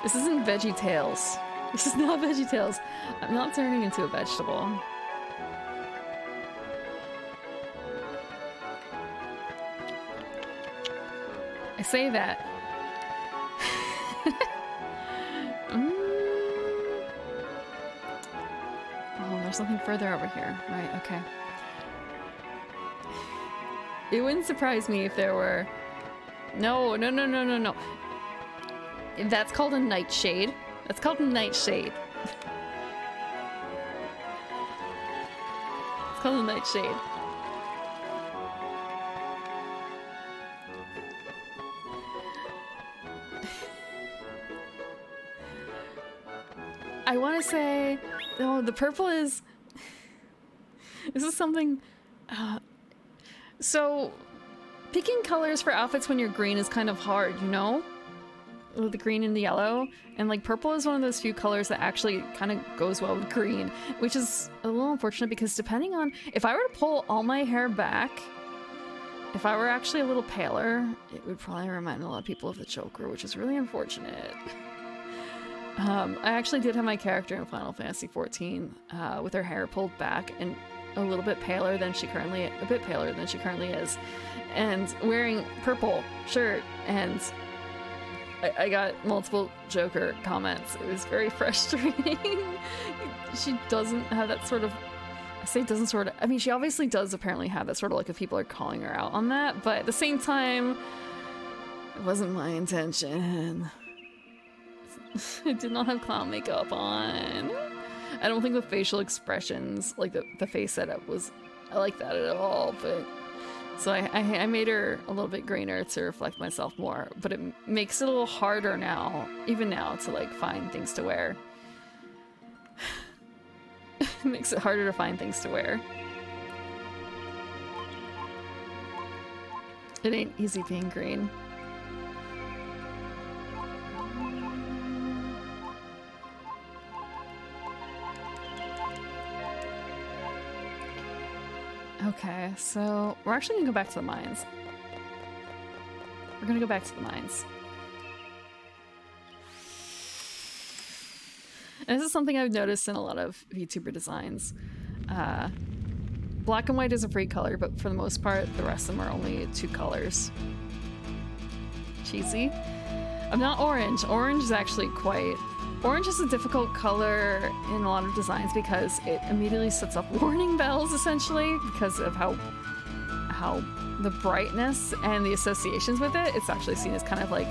this isn't Veggie Tales. This is not Veggie Tales. I'm not turning into a vegetable. I say that. Oh, there's something further over here. Right, okay. It wouldn't surprise me if there were... No. That's called a nightshade. That's called a nightshade. It's called a nightshade. I want to say, oh, the purple is. This is something. So, picking colors for outfits when you're green is kind of hard, you know? With the green and the yellow, and like purple is one of those few colors that actually kind of goes well with green, which is a little unfortunate because depending on if I were to pull all my hair back, if I were actually a little paler, it would probably remind a lot of people of the Joker, which is really unfortunate. I actually did have my character in Final Fantasy XIV with her hair pulled back and a little bit paler than she currently is, and wearing purple shirt, and I got multiple Joker comments. It was very frustrating. She doesn't have that sort of... I say doesn't sort of... I mean, she obviously does apparently have that sort of, like, if people are calling her out on that, but at the same time, it wasn't my intention. I did not have clown makeup on. I don't think the facial expressions, like the face setup was... I like that at all, but... So I made her a little bit greener to reflect myself more, but it makes it a little harder now, even now, to like find things to wear. It makes it harder to find things to wear. It ain't easy being green. Okay, so we're actually gonna go back to the mines. We're gonna go back to the mines. And this is something I've noticed in a lot of VTuber designs. Black and white is a free color, but for the most part, the rest of them are only 2 colors. Cheesy. I'm not orange. Orange is actually quite... Orange is a difficult color in a lot of designs because it immediately sets up warning bells, essentially, because of how the brightness and the associations with it. It's actually seen as kind of like...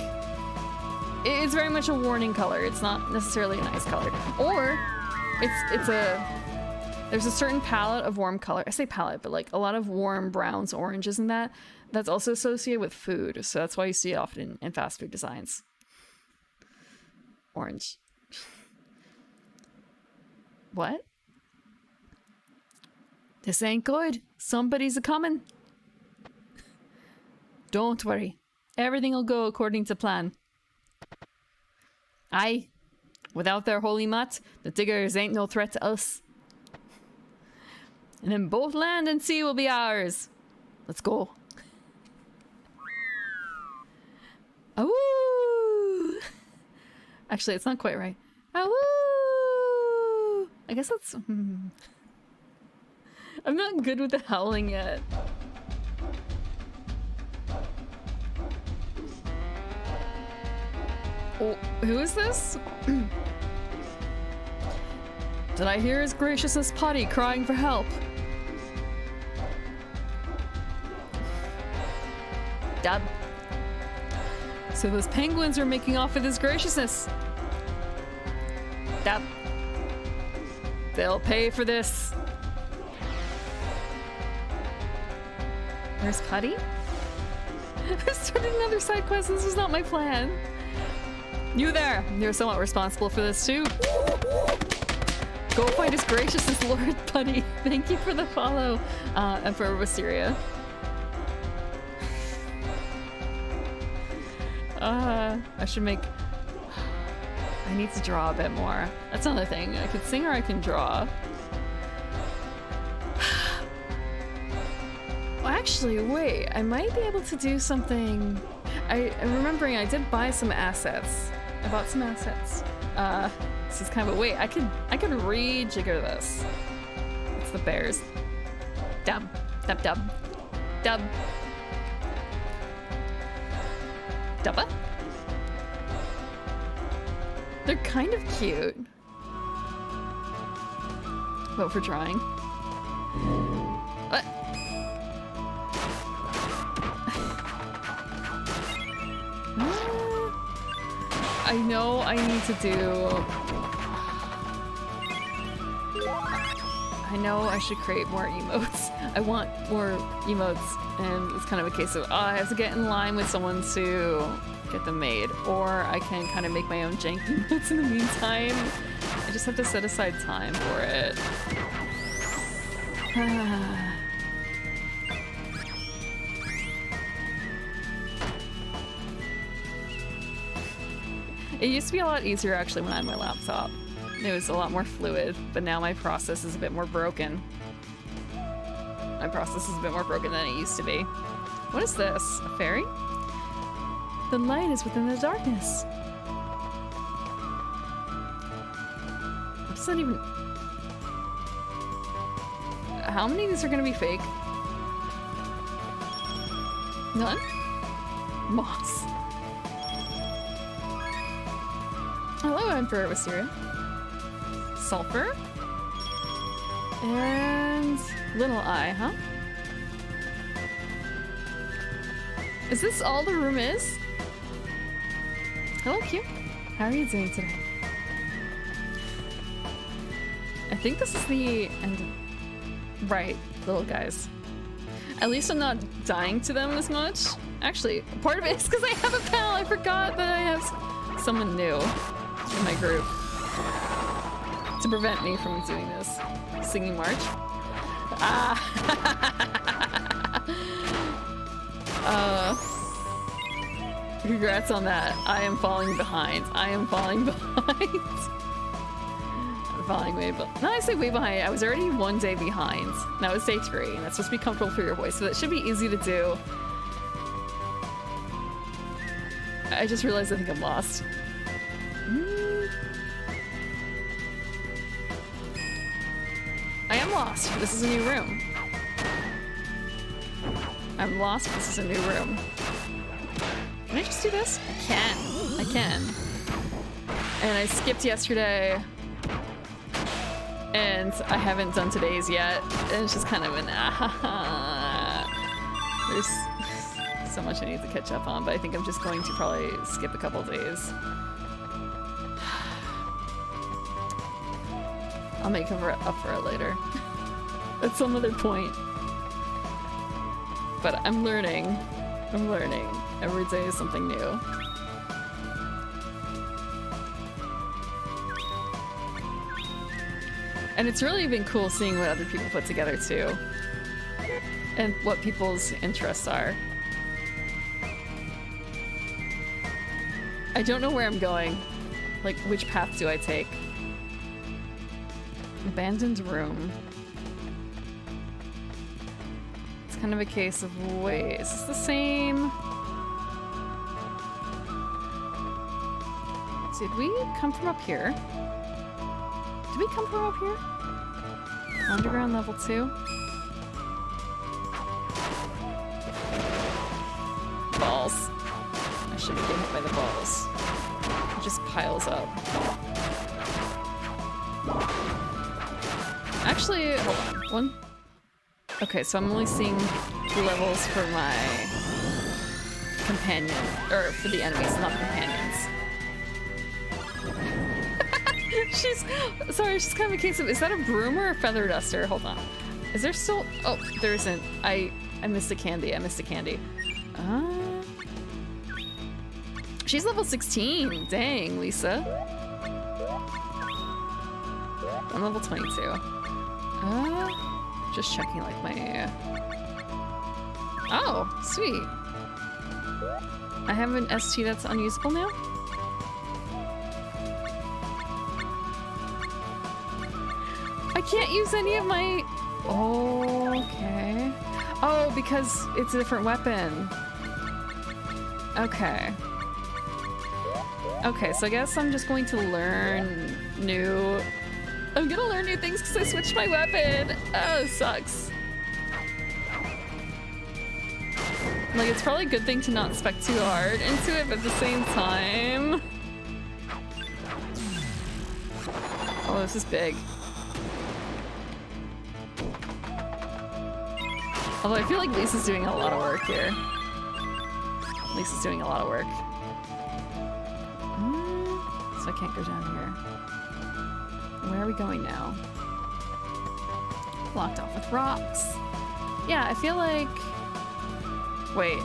It's very much a warning color. It's not necessarily a nice color. Or, there's a certain palette of warm color. I say palette, but like a lot of warm browns, oranges, and that's also associated with food. So that's why you see it often in fast food designs. Orange. What? This ain't good. Somebody's a-coming. Don't worry. Everything'll go according to plan. Aye. Without their holy mat, the diggers ain't no threat to us. And then both land and sea will be ours. Let's go. Awoo! Actually, it's not quite right. Awoo! I guess that's... I'm not good with the howling yet. Oh, who is this? Did I hear his graciousness Putty crying for help? Dab. So those penguins are making off with his graciousness. Dab. They'll pay for this. Where's Putty? I started another side quest. This was not my plan. You there. You're somewhat responsible for this too. Go find his graciousness, Lord Putty. Thank you for the follow. And for Wisteria. I should make... I need to draw a bit more. That's another thing. I could sing or I can draw. Well, actually, wait. I might be able to do something... I'm remembering I did buy some assets. I bought some assets. This is kind of a... Wait, I could rejigger this. It's the bears. Dub. Dub dub. Dub. Dubba? They're kind of cute. Vote for drawing. What? I know I need to do... I know I should create more emotes. I want more emotes, and it's kind of a case of, I have to get in line with someone to get them made, or I can kind of make my own jank emotes in the meantime. I just have to set aside time for it. It used to be a lot easier actually when I had my laptop. It was a lot more fluid, but now my process is a bit more broken. My process is a bit more broken than it used to be. What is this? A fairy? The light is within the darkness. What does that even... How many of these are gonna be fake? None? Moss. Hello, Emperor Wisteria. Sulfur. And... Little Eye, huh? Is this all the room is? Hello, Q. How are you doing today? I think this is the end. Right, little guys. At least I'm not dying to them as much. Actually, part of it is because I have a pal. I forgot that I have someone new in my group to prevent me from doing this. Singing March. Congrats on that. I am falling behind. I am falling behind. I'm falling way behind. No, I say way behind. I was already 1 day behind. Now it's day 3, and that's supposed to be comfortable for your voice, so that should be easy to do. I just realized I think I'm lost. I am lost. This is a new room. I'm lost. This is a new room. Can I just do this? I can. I can. And I skipped yesterday. And I haven't done today's yet. And it's just kind of an there's so much I need to catch up on, but I think I'm just going to probably skip a couple days. I'll make up for it later. At some other point. But I'm learning. I'm learning. Every day is something new. And it's really been cool seeing what other people put together too. And what people's interests are. I don't know where I'm going. Like, which path do I take? Abandoned room. It's kind of a case of, wait, is this the same? Did we come from up here? Did we come from up here? Underground level 2? Balls. I shouldn't get hit by the balls. It just piles up. Actually, hold on. One. Okay, so I'm only seeing 2 levels for my companion, or for the enemies, not companions. She's sorry, she's kind of a case of, is that a broom or a feather duster? Hold on. Is there still, oh, there isn't. I missed a candy. I missed a candy. She's level 16. Dang, Lisa. I'm level 22. Just checking like my... Oh, sweet. I have an ST that's unusable now? I can't use any of my... Oh, okay. Oh, because it's a different weapon. Okay. Okay, so I guess I'm just going to learn new... I'm gonna learn new things because I switched my weapon. Oh, it sucks. Like, it's probably a good thing to not spec too hard into it, but at the same time... Oh, this is big. Although I feel like Lisa's doing a lot of work here. Lisa's doing a lot of work. So I can't go down here. Where are we going now? Blocked off with rocks. Yeah, I feel like... Wait.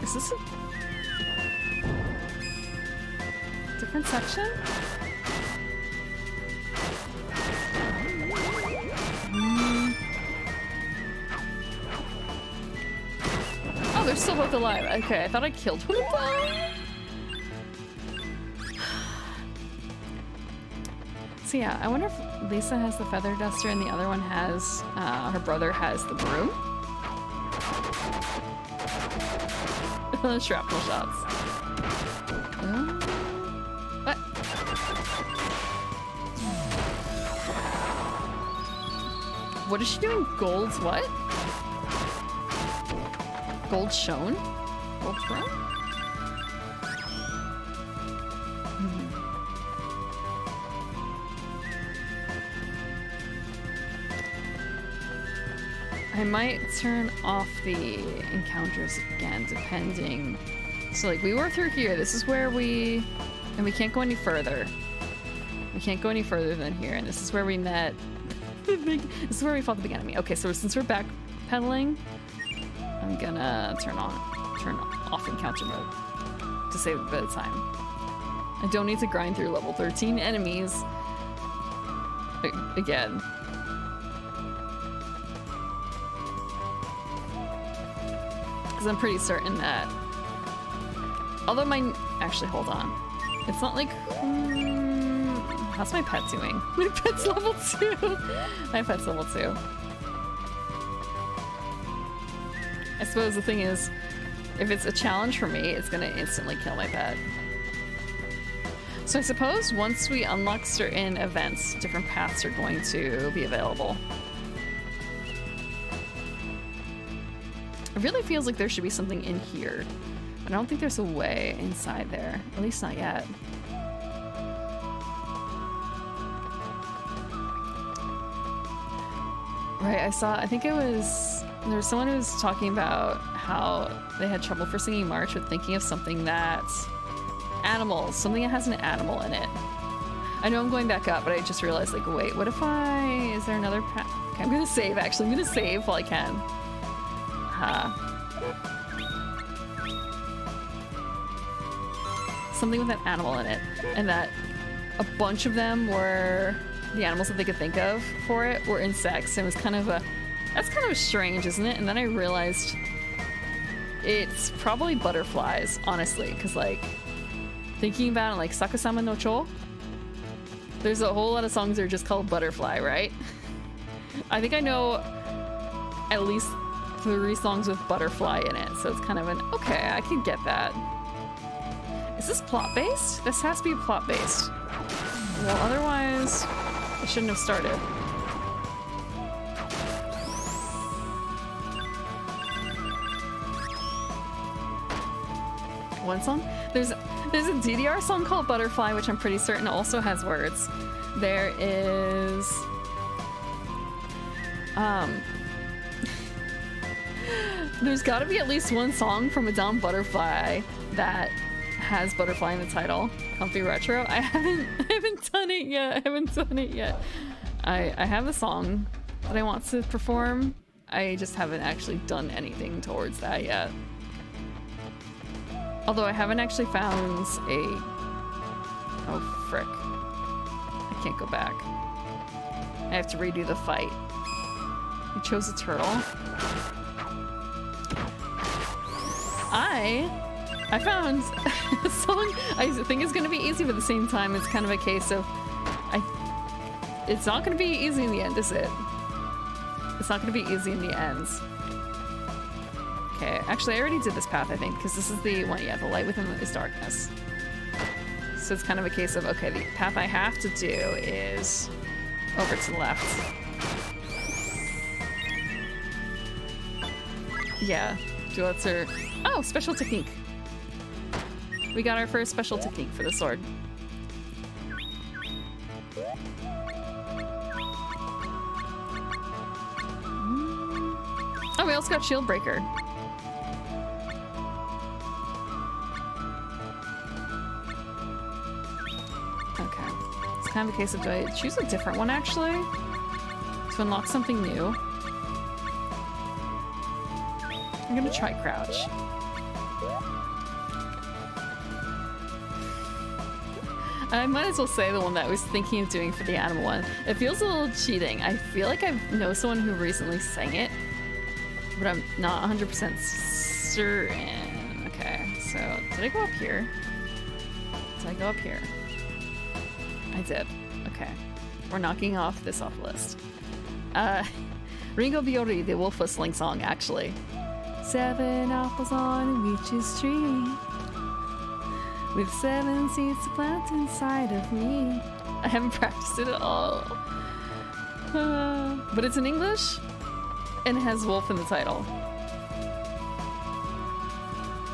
Is this a different section? Oh, they're still both alive. Okay, I thought I killed one of them. So yeah, I wonder if Lisa has the feather duster and the other one has, her brother has the broom. Shrapnel shots. What? What is she doing? Gold's what? Gold shown? Gold thrown? I might turn off the encounters again, depending. So, like, we were through here. This is where we... And we can't go any further. We can't go any further than here. And this is where we met... This is where we fought the big enemy. Okay, so since we're backpedaling, I'm gonna turn off encounter mode to save a bit of time. I don't need to grind through level 13 enemies again. I'm pretty certain that, although actually, hold on, it's not like, how's my pet doing? My pet's level 2. My pet's level 2. I suppose the thing is, if it's a challenge for me, it's gonna instantly kill my pet. So I suppose once we unlock certain events, different paths are going to be available. It really feels like there should be something in here. I don't think there's a way inside there. At least not yet. Right, I think there was someone who was talking about how they had trouble for singing March with thinking of something that's animals, something that has an animal in it. I know I'm going back up, but I just realized, like, wait, what if is there another path? Okay, I'm gonna save, actually. I'm gonna save while I can. Something with an animal in it, and that a bunch of them were the animals that they could think of for it were insects. It was kind of that's kind of strange, isn't it? And then I realized it's probably butterflies, honestly, because, like, thinking about it, like Sakasama no Cho, there's a whole lot of songs that are just called Butterfly, right? I think I know at least 3 songs with butterfly in it, so it's kind of okay, I can get that. Is this plot-based? This has to be plot-based. Well, otherwise, I shouldn't have started. One song? There's a DDR song called Butterfly, which I'm pretty certain also has words. There is... There's gotta be at least one song from Madame Butterfly that has butterfly in the title. Comfy Retro. I haven't done it yet. I have a song that I want to perform. I just haven't actually done anything towards that yet. Although I haven't actually found a... Oh, frick. I can't go back. I have to redo the fight. You chose a turtle. I found a song I think is going to be easy, but at the same time, it's kind of a case of... It's not going to be easy in the end, is it? It's not going to be easy in the end. Okay, actually, I already did this path, I think, because this is the one, yeah, the light within is darkness. So it's kind of a case of, okay, the path I have to do is over to the left. Yeah, Duelitzer. Oh, special technique. We got our first special technique for the sword. Oh, we also got Shield Breaker. Okay. It's kind of a case of, do I choose a different one, actually? To unlock something new. I'm gonna try Crouch. I might as well say the one that I was thinking of doing for the animal one. It feels a little cheating. I feel like I know someone who recently sang it, but I'm not 100% certain. Okay, so did I go up here? Did I go up here? I did. Okay. We're knocking off this off the list. Ringo Biori, the wolf whistling song, actually. 7 apples on a witch's tree, with 7 seeds to plant inside of me. I haven't practiced it at all. But it's in English, and it has wolf in the title.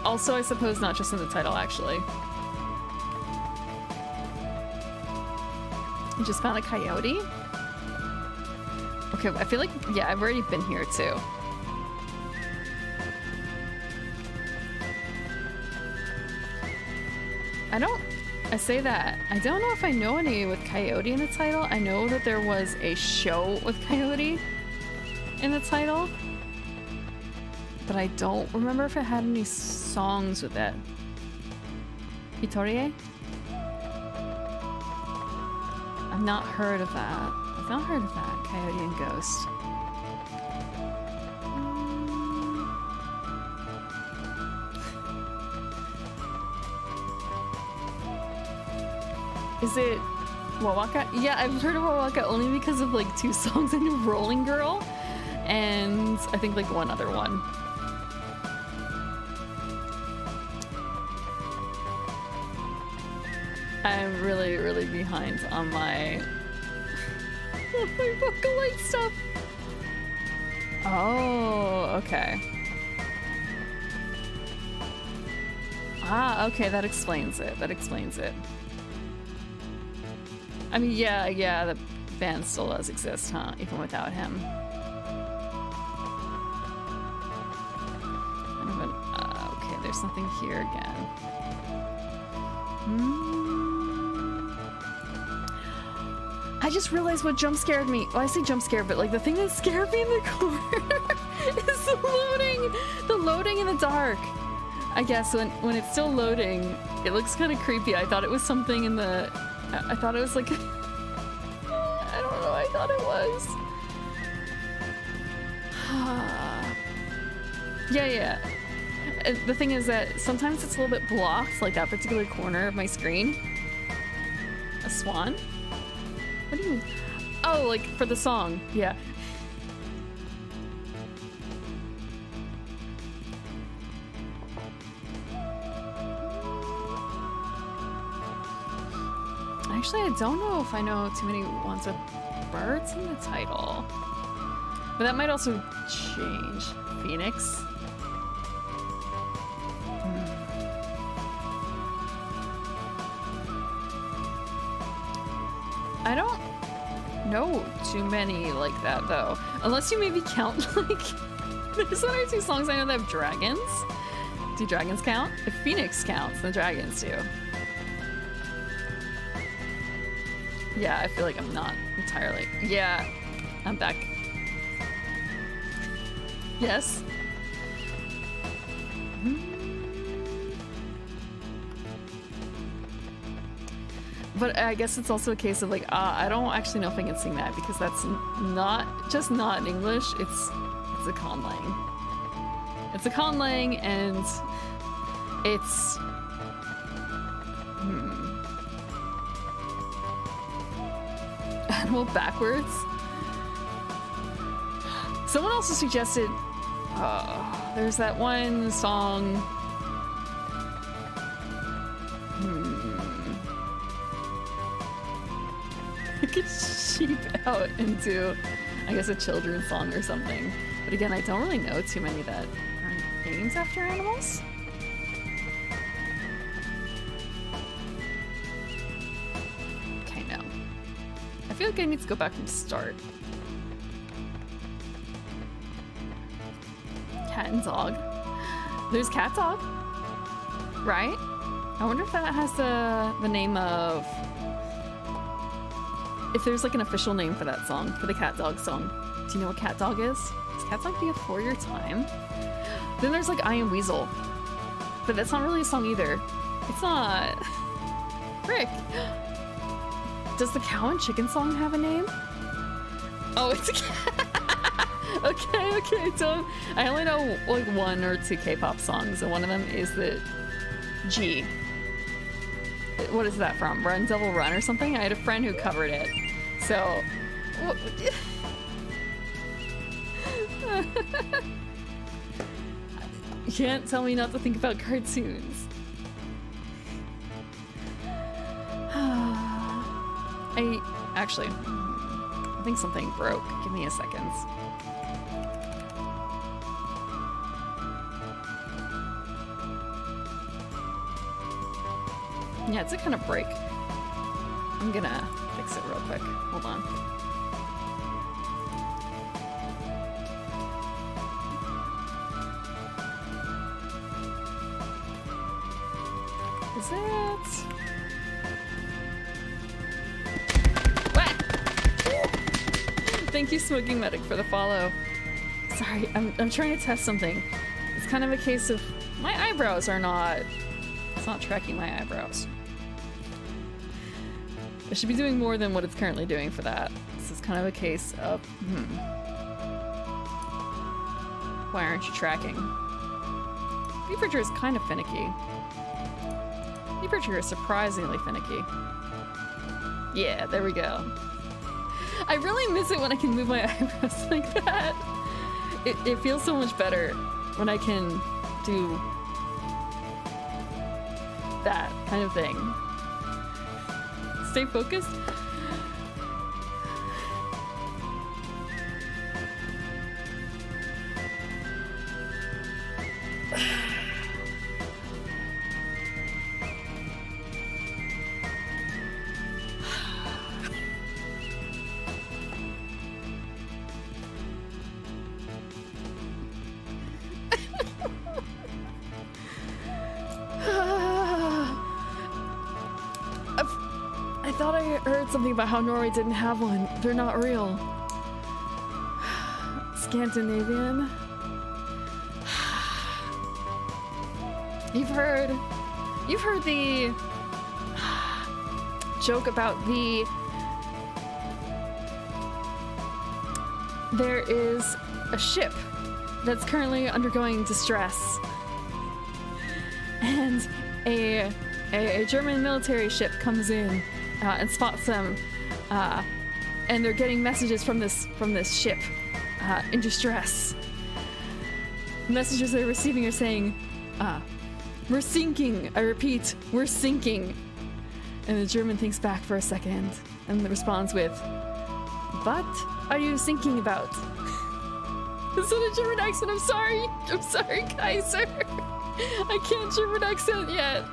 Also, I suppose not just in the title, actually. I just found a coyote. Okay, I feel like, yeah, I've already been here too. I say that. I don't know if I know any with coyote in the title. I know that there was a show with coyote in the title, but I don't remember if it had any songs with it. Itorie? I've not heard of that. I've not heard of that. Coyote and Ghost. Is it Wawaka? Yeah, I've heard of Wawaka only because of like 2 songs in Rolling Girl, and I think like one other one. I'm really, really behind on my Vocaloid stuff. Oh, okay. Ah, okay, that explains it. That explains it. I mean, yeah, the band still does exist, huh? Even without him. Okay, there's nothing here again. I just realized what jump scared me. Well, I say jump scared, but like the thing that scared me in the corner is the loading in the dark. I guess when it's still loading, it looks kind of creepy. I thought it was something in the... I thought it was like... I don't know, I thought it was. Yeah. And the thing is that sometimes it's a little bit blocked, like that particular corner of my screen. A swan? What do you mean? Oh, like for the song, yeah. Actually, I don't know if I know too many ones with birds in the title. But that might also change. Phoenix. I don't know too many like that, though. Unless you maybe count, like... There's 1 or 2 songs I know that have dragons. Do dragons count? If Phoenix counts, then dragons do. Yeah, I feel like I'm not entirely... Yeah, I'm back. Yes? But I guess it's also a case of like, I don't actually know if I can sing that because that's not in English. It's a conlang. It's a conlang, and it's... Animal backwards. Someone also suggested there's that one song. It could sheep out into, I guess, a children's song or something. But again, I don't really know too many that are named after animals. Okay, no. I feel like I need to go back and start. Cat and dog. There's cat dog, right? I wonder if that has the name of... If there's like an official name for that song, for the cat dog song. Do you know what cat dog is? Does cat dog be a For Your Time? Then there's like I Am Weasel. but that's not really a song either. It's not. Frick. Does the cow and chicken song have a name? Oh, it's a okay. So I only know like 1 or 2 K-pop songs, and one of them is the G. What is that from? Run Devil Run or something? I had a friend who covered it. So you can't tell me not to think about cartoons. I think something broke. Give me a second. Yeah, it's a kind of break. I'm gonna fix it real quick. Hold on. Is it? Thank you, Smoking Medic, for the follow. Sorry, I'm trying to test something. It's kind of a case of my eyebrows are not... It's not tracking my eyebrows. I should be doing more than what it's currently doing for that. This is kind of a case of... Why aren't you tracking? Beeperger is kind of finicky. Beeperger is surprisingly finicky. Yeah, there we go. I really miss it when I can move my eyebrows like that. It feels so much better when I can do that kind of thing. Stay focused. Something about how Norway didn't have one. They're not real. Scandinavian. You've heard the joke about there is a ship that's currently undergoing distress, and a German military ship comes in and spots them, and they're getting messages from this ship in distress. The messages they're receiving are saying, "We're sinking. I repeat, we're sinking." And the German thinks back for a second and responds with, "What are you thinking about?" It's not a German accent. I'm sorry, Kaiser. I can't German accent yet.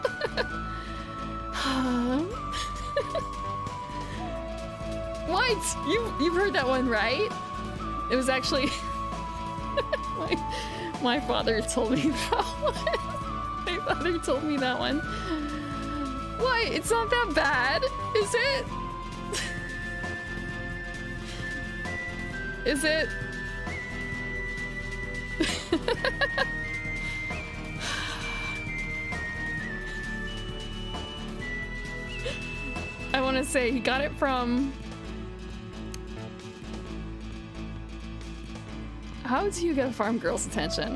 What? You've heard that one, right? It was actually my father told me that one. My father told me that one. Why? It's not that bad, is it? Is it? I want to say he got it from... How do you get a farm girl's attention?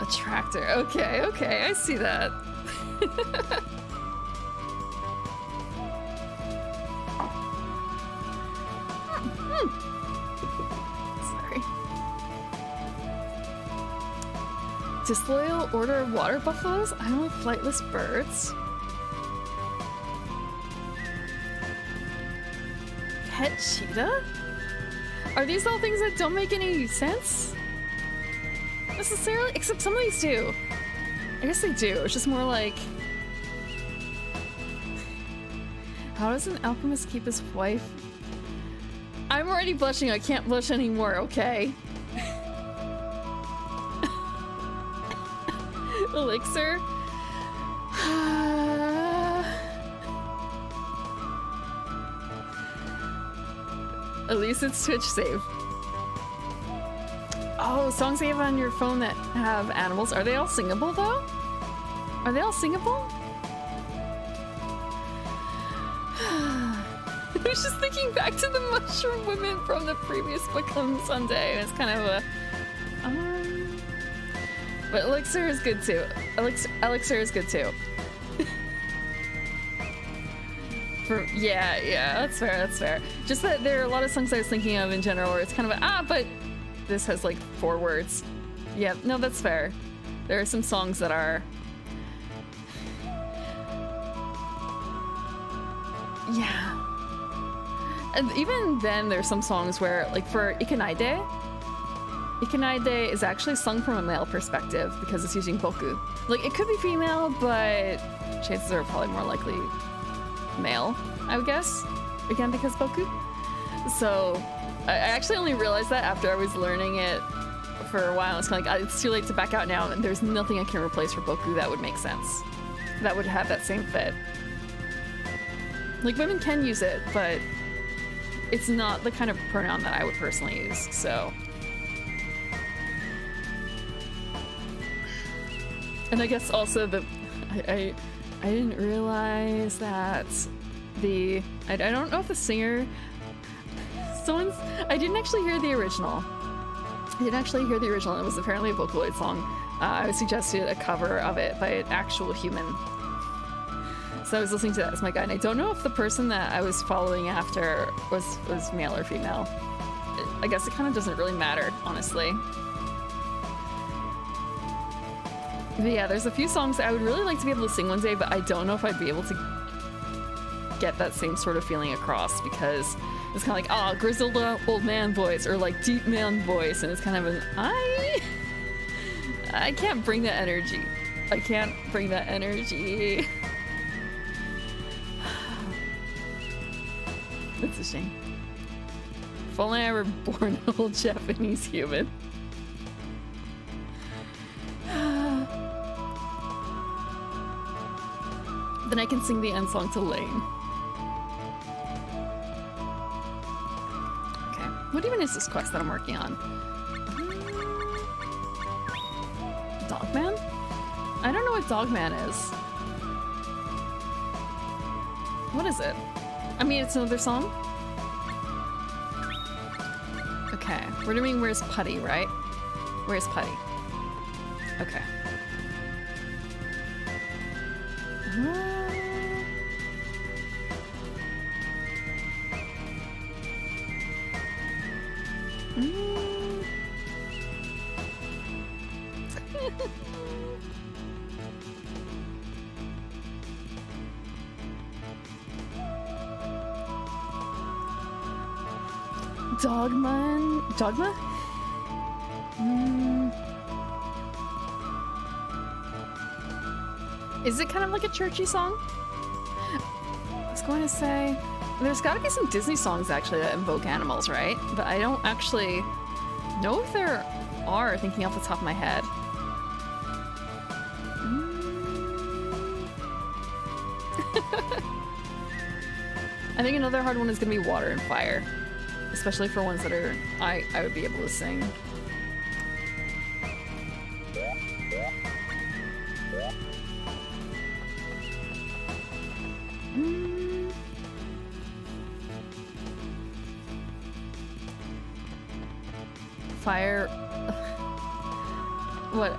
A tractor. Okay, I see that. Sorry. Disloyal order of water buffaloes? I don't know, flightless birds. Pet cheetah? Are these all things that don't make any sense? Necessarily? Except some of these do. I guess they do. It's just more like... How does an alchemist keep his wife? I'm already blushing. I can't blush anymore, okay? Elixir? At least it's Twitch safe. Oh, songs you have on your phone that have animals. Are they all singable though? Are they all singable? I was just thinking back to the mushroom women from the previous book on Sunday, and it's kind of a... But Elixir is good too. Elixir is good too. Yeah, that's fair. Just that there are a lot of songs I was thinking of in general where it's kind of but this has like 4 words. Yeah, no, that's fair. There are some songs that are... Yeah. And even then, there's some songs where, like for Ikenaide is actually sung from a male perspective because it's using boku. Like, it could be female, but chances are probably more likely male, I would guess. Again, because boku. So, I actually only realized that after I was learning it for a while. It's kind of like, it's too late to back out now, and there's nothing I can replace for boku that would make sense. That would have that same fit. Like, women can use it, but it's not the kind of pronoun that I would personally use, so. And I guess also I didn't realize that I don't know if the singer, I didn't actually hear the original. It was apparently a Vocaloid song. I was suggested a cover of it by an actual human. So I was listening to that as my guide, and I don't know if the person that I was following after was male or female. I guess it kind of doesn't really matter, honestly. But yeah, there's a few songs that I would really like to be able to sing one day, but I don't know if I'd be able to get that same sort of feeling across, because it's kind of like, grizzled old man voice, or like deep man voice, and it's kind of I can't bring that energy. I can't bring that energy. It's a shame. If only I were born an old Japanese human. Then I can sing the end song to Lane. Okay, what even is this quest that I'm working on? Dogman? I don't know what Dogman is. What is it? I mean, it's another song? Okay, we're doing Where's Putty, right? Where's Putty? Okay. Dogma? Is it kind of like a churchy song? I was going to say, there's got to be some Disney songs actually that invoke animals, right? But I don't actually know if there are, thinking off the top of my head. I think another hard one is going to be Water and Fire. Especially for ones that are I would be able to sing. Fire. What?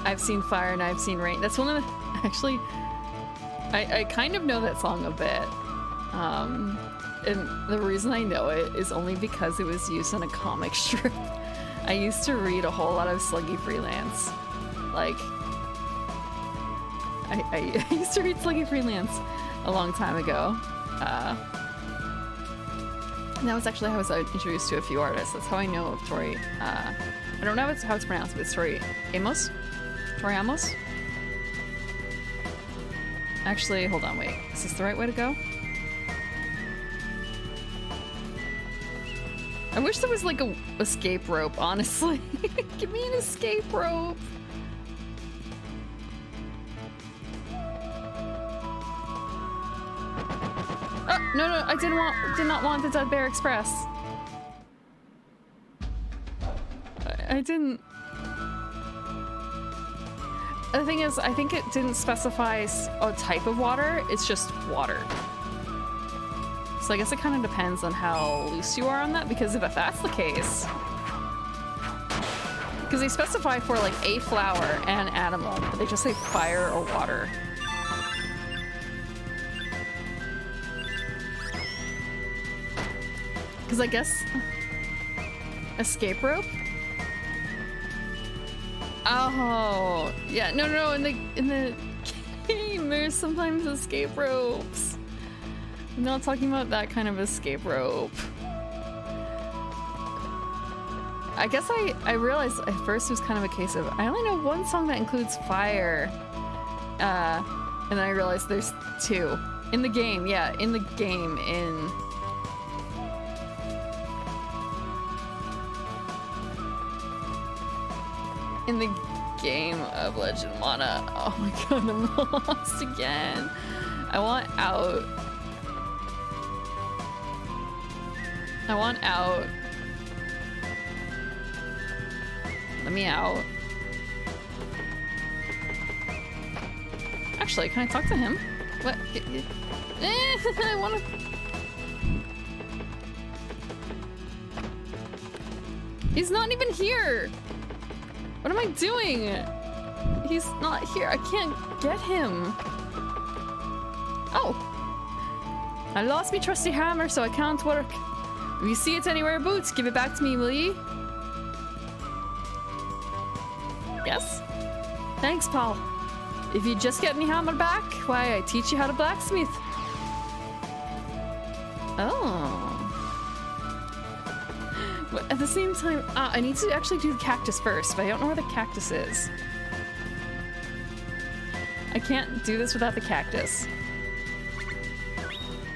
I've seen Fire and I've seen Rain. That's one of the, actually, I kind of know that song a bit. And the reason I know it is only because it was used in a comic strip. I used to read a whole lot of Sluggy Freelance. Like, I used to read Sluggy Freelance a long time ago. And that was actually how I was introduced to a few artists. That's how I know of Tori. I don't know how it's pronounced, but it's Tori Amos? Tori Amos? Actually, hold on, wait. Is this the right way to go? I wish there was like a escape rope, honestly. Give me an escape rope. Oh, no, I did not want the Dead Bear Express. I didn't... The thing is, I think it didn't specify a type of water, it's just water. So I guess it kind of depends on how loose you are on that, because if that's the case... Because they specify for like a flower and animal, but they just say fire or water. Because I guess... Escape rope? Oh, yeah, no, in the game, there's sometimes escape ropes. I'm not talking about that kind of escape rope. I guess I realized at first it was kind of a case of, I only know one song that includes fire. And then I realized there's two. In the game, yeah, in the game, in the game of Legend of Mana. Oh my god, I'm lost again. I want out. I want out. Let me out. Actually, can I talk to him? What? I wanna... He's not even here! What am I doing? He's not here. I can't get him. Oh. I lost me trusty hammer, so I can't work. If you see it anywhere, Boots, give it back to me, will ye? Yes? Thanks, pal. If you just get me hammer back, why, I teach you how to blacksmith. Oh. But at the same time, I need to actually do the cactus first, but I don't know where the cactus is. I can't do this without the cactus.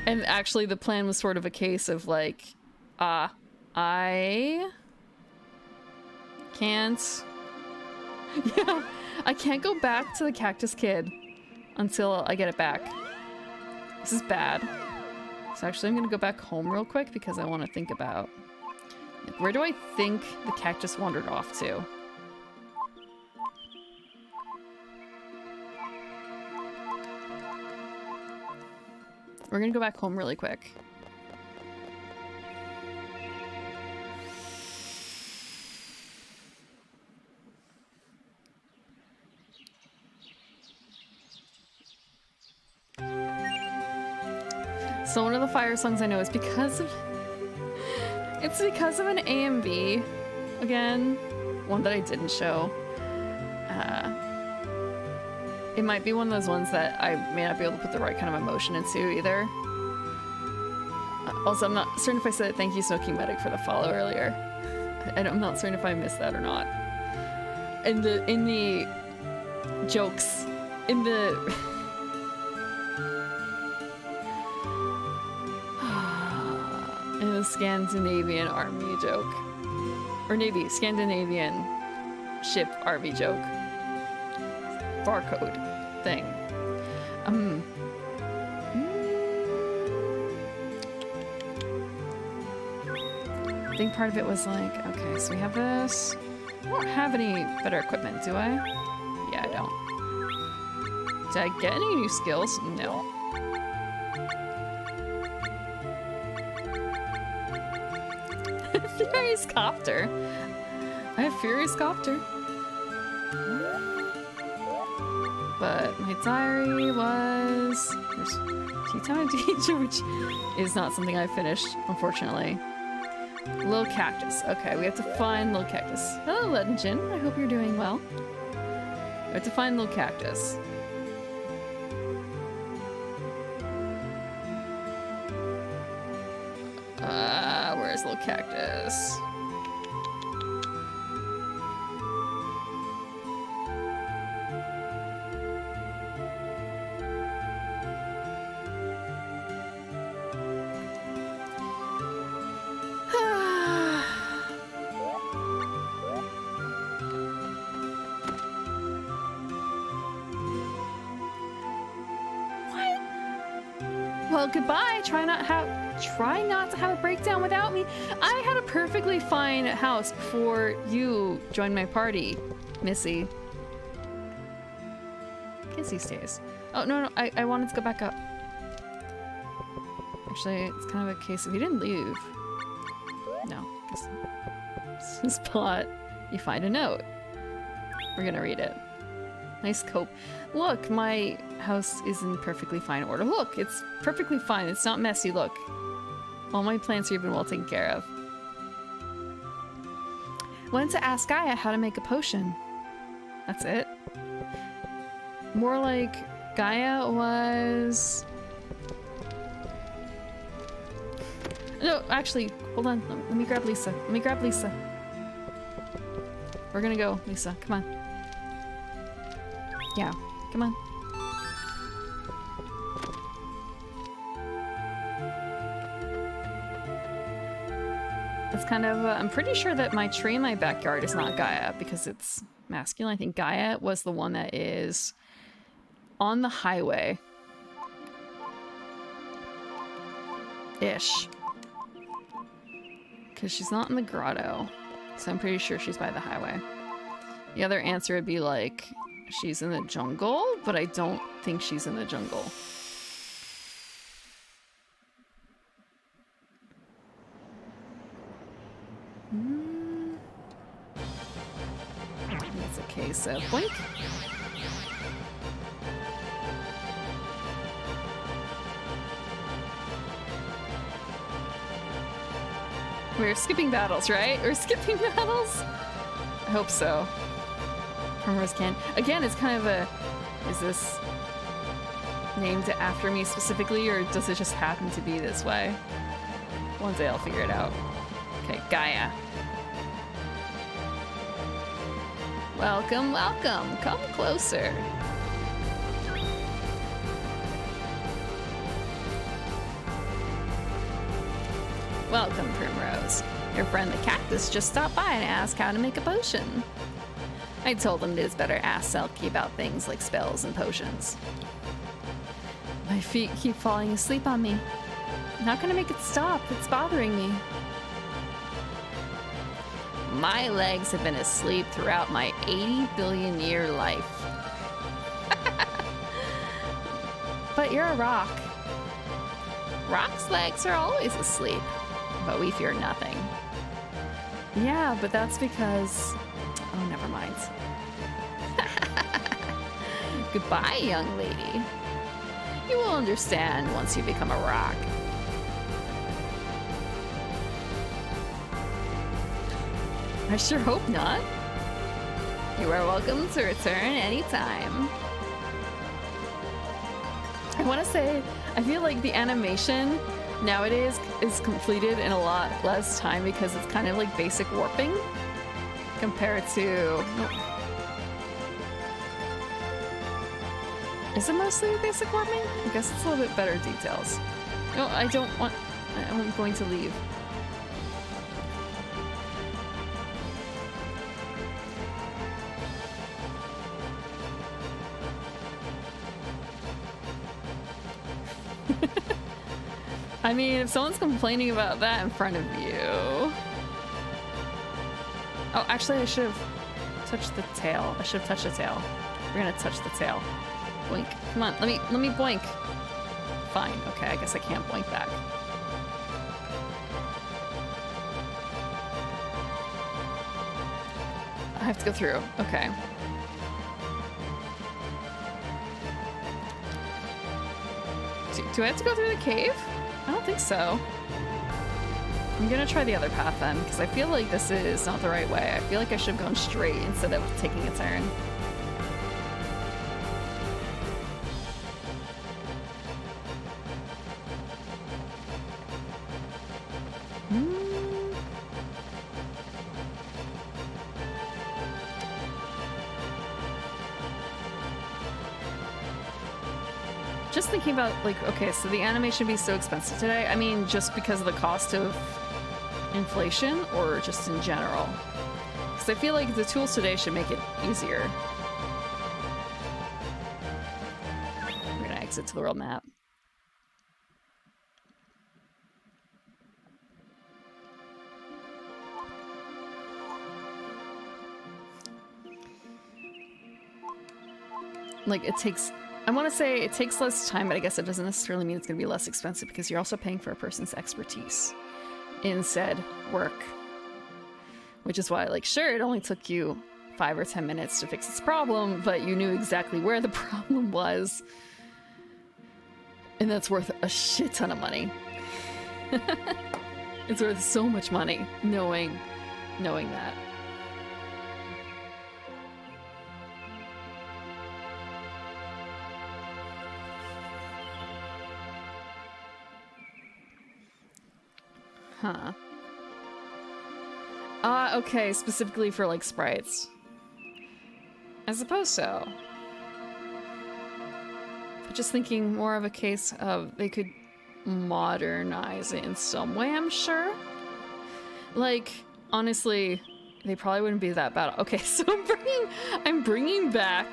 And actually, the plan was sort of a case of like, I can't... Yeah, I can't go back to the Cactus Kid until I get it back. This is bad. So actually I'm gonna go back home real quick because I want to think about, like, where do I think the cactus wandered off to? We're gonna go back home really quick. So one of the fire songs I know is because of... It's because of an A and B. Again, one that I didn't show. It might be one of those ones that I may not be able to put the right kind of emotion into either. Also, I'm not certain if I said thank you, Smoking Medic, for the follow earlier. I'm not certain if I missed that or not. In the jokes, in the Scandinavian army joke, or Scandinavian ship army joke, barcode thing. I think part of it was like, okay, so we have this. I don't have any better equipment, do I? Yeah, I don't. Did I get any new skills? No. Furious Copter. I have Furious Copter. But my diary was... There's Tea Time Teacher, which is not something I finished, unfortunately. Little Cactus. Okay, we have to find Little Cactus. Hello, Legend. I hope you're doing well. We have to find Little Cactus. Where's Little Cactus? Well, goodbye. Try not to have a breakdown without me. I had a perfectly fine house before you joined my party, Missy. Kissy stays. Oh, no, I wanted to go back up. Actually, it's kind of a case of you didn't leave. No, this spot, you find a note. We're gonna read it. Nice cope. Look, my house is in perfectly fine order. Look, it's perfectly fine. It's not messy. Look. All my plants are even well taken care of. Went to ask Gaia how to make a potion. That's it. More like Gaia was... No, actually, hold on. Let me grab Lisa. Let me grab Lisa. We're gonna go, Lisa. Come on. Yeah, come on. It's kind of, I'm pretty sure that my tree in my backyard is not Gaia because it's masculine. I think Gaia was the one that is on the highway. Ish. Because she's not in the grotto. So I'm pretty sure she's by the highway. The other answer would be like, she's in the jungle, but I don't think she's in the jungle. It's a case of boink. We're skipping battles, right? We're skipping battles? I hope so. Primrose Can. Again, it's kind of a... Is this named after me specifically, or does it just happen to be this way? One day I'll figure it out. Okay, Gaia. Welcome, welcome. Come closer. Welcome, Primrose. Your friend the cactus just stopped by and asked how to make a potion. I told him it is better ask Selkie about things like spells and potions. My feet keep falling asleep on me. How can I make it stop? It's bothering me. My legs have been asleep throughout my 80 billion year life. But you're a rock. Rock's legs are always asleep, but we fear nothing. Yeah, but that's because... Oh, never mind. Goodbye, young lady. You will understand once you become a rock. I sure hope not. You are welcome to return anytime. I want to say, I feel like the animation nowadays is completed in a lot less time because it's kind of like basic warping compared to... Is it mostly basic warping? I guess it's a little bit better details. No, I don't want... I'm going to leave. I mean, if someone's complaining about that in front of you... Oh, actually, I should have touched the tail. I should have touched the tail. We're gonna touch the tail. Boink. Come on, let me boink. Fine. Okay, I guess I can't boink back. I have to go through. Okay. Do I have to go through the cave? I don't think so. I'm gonna try the other path then, because I feel like this is not the right way. I feel like I should have gone straight instead of taking a turn. Just thinking about, like, okay, so the animation be so expensive today. I mean, just because of the cost of inflation, or just in general? Because I feel like the tools today should make it easier. We're gonna exit to the world map. like it takes, I want to say it takes less time, but I guess it doesn't necessarily mean it's going to be less expensive because you're also paying for a person's expertise in said work. Which is why, like, sure, it only took you 5 or 10 minutes to fix this problem, but you knew exactly where the problem was. And that's worth a shit ton of money. It's worth so much money knowing that. Huh. Okay, specifically for, like, sprites. I suppose so. But just thinking more of a case of they could modernize it in some way, I'm sure. Like, honestly, they probably wouldn't be that bad. Okay, so I'm bringing back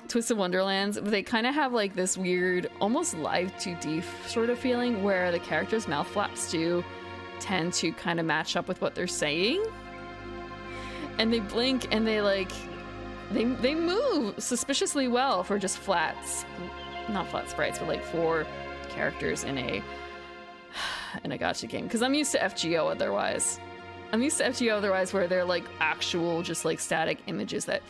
Twisted Wonderlands. They kind of have like this weird, almost live 2D sort of feeling where the characters' mouth flaps do tend to kind of match up with what they're saying. And they blink and they like, they move suspiciously well for just not flat sprites, but like for characters in a gacha game. Because I'm used to FGO otherwise. Where they're like actual just like static images that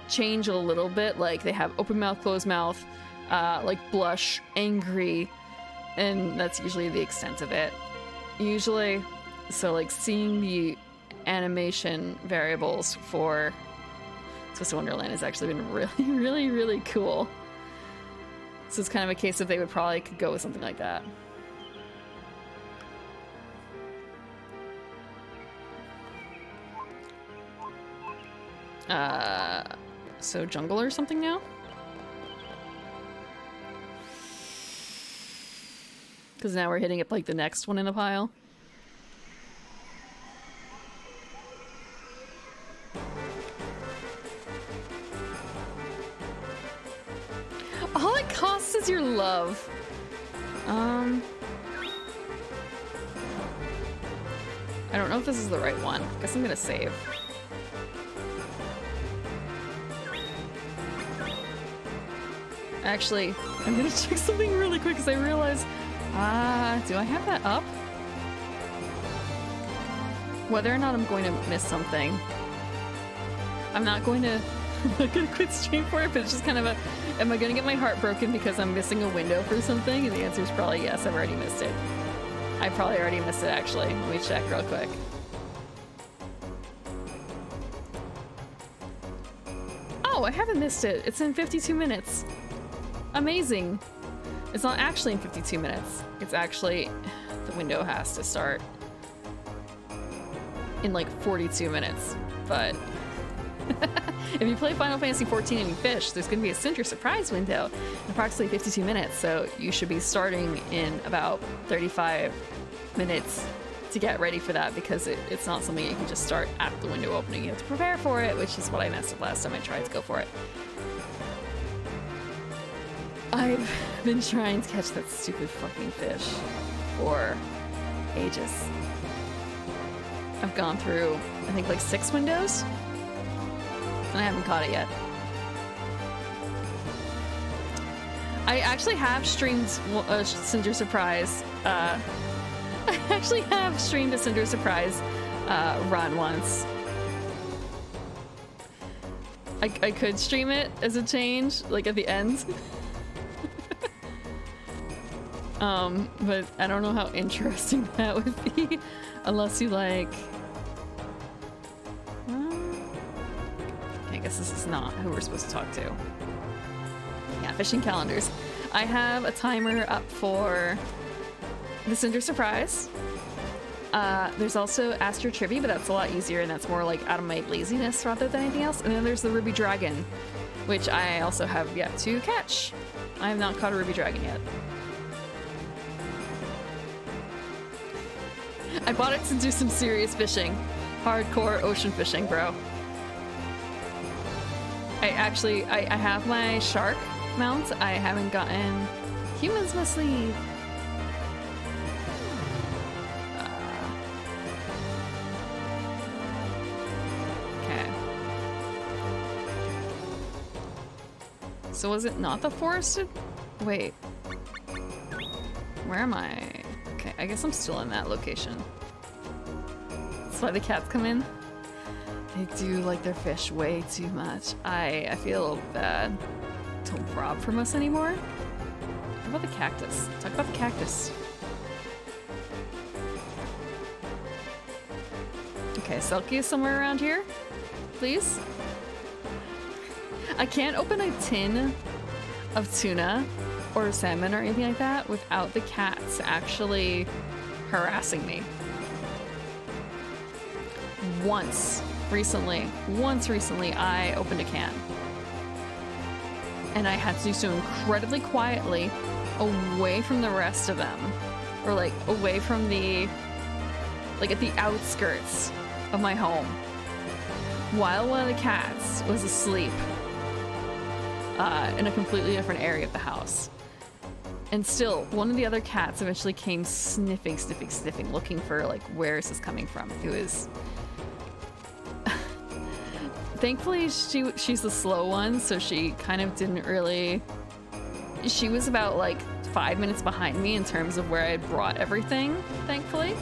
change a little bit. Like they have open mouth, closed mouth, like blush, angry, and that's usually the extent of it. Usually, so like seeing the animation variables for Twisted Wonderland has actually been really, really cool. So it's kind of a case of they would probably could go with something like that. So jungle or something now? Because now we're hitting it like the next one in the pile. All it costs is your love. I don't know if this is the right one. Guess I'm gonna save. Actually, I'm gonna check something really quick because I realized, do I have that up? Whether or not I'm going to miss something. I'm not gonna quit stream for it, but it's just kind of a, am I gonna get my heart broken because I'm missing a window for something? And the answer is probably yes, I've already missed it. I probably already missed it actually. Let me check real quick. Oh, I haven't missed it. It's in 52 minutes. Amazing. It's not actually in 52 minutes. It's actually, the window has to start in like 42 minutes. But if you play Final Fantasy XIV and you fish, there's going to be a Cinder surprise window in approximately 52 minutes. So you should be starting in about 35 minutes to get ready for that, because it's not something you can just start at the window opening. You have to prepare for it, which is what I messed up last time I tried to go for it. I've been trying to catch that stupid fucking fish for ages. I've gone through, I think, like 6 windows, and I haven't caught it yet. I actually have streamed Cinder Surprise. I actually have streamed a Cinder Surprise run once. I could stream it as a change, like at the end. But I don't know how interesting that would be, unless you like... I guess this is not who we're supposed to talk to. Yeah, fishing calendars. I have a timer up for the Cinder Surprise. There's also Astro Trivia, but that's a lot easier, and that's more like out of my laziness rather than anything else. And then there's the Ruby Dragon, which I also have yet to catch. I have not caught a Ruby Dragon yet. I bought it to do some serious fishing. Hardcore ocean fishing, bro. I have my shark mount. I haven't gotten humans must leave. Okay. So was it not the forested? Wait. Where am I? Okay, I guess I'm still in that location. That's why the cats come in. They do like their fish way too much. I feel bad. Don't rob from us anymore. What about the cactus? Talk about the cactus. Okay, Selkie is somewhere around here. Please. I can't open a tin of tuna or salmon or anything like that without the cats actually harassing me. Once recently, I opened a can. And I had to do so incredibly quietly, away from the rest of them. Or like, away from the, like at the outskirts of my home. While one of the cats was asleep in a completely different area of the house. And still, one of the other cats eventually came sniffing, looking for like, where is this coming from? It was... Thankfully, she's the slow one, so she kind of didn't really... She was about like 5 minutes behind me in terms of where I had brought everything, thankfully.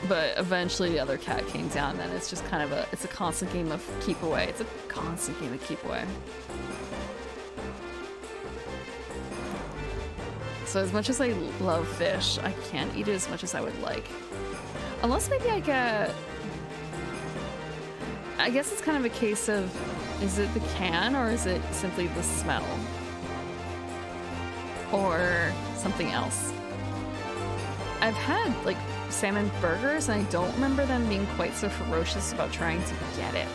But eventually the other cat came down, and it's just kind of it's a constant game of keep away. It's a constant game of keep away. So as much as I love fish, I can't eat it as much as I would like. Unless maybe I get... I guess it's kind of a case of, is it the can or is it simply the smell? Or something else? I've had like salmon burgers and I don't remember them being quite so ferocious about trying to get it.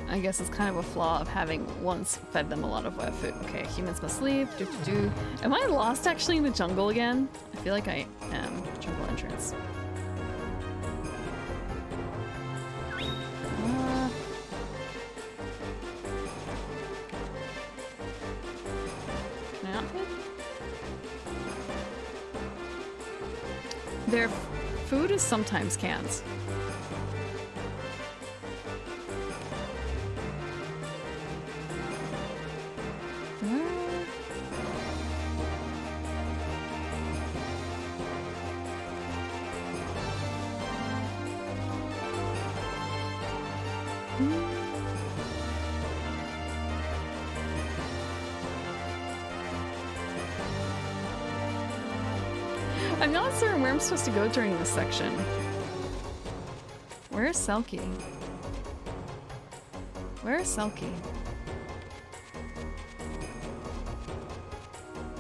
I guess it's kind of a flaw of having once fed them a lot of wet food. Okay, humans must leave. Am I lost actually in the jungle again? I feel like I am. Jungle entrance. Can I not hit? Their food is sometimes cans. I'm not certain where I'm supposed to go during this section. Where is Selkie? Where is Selkie?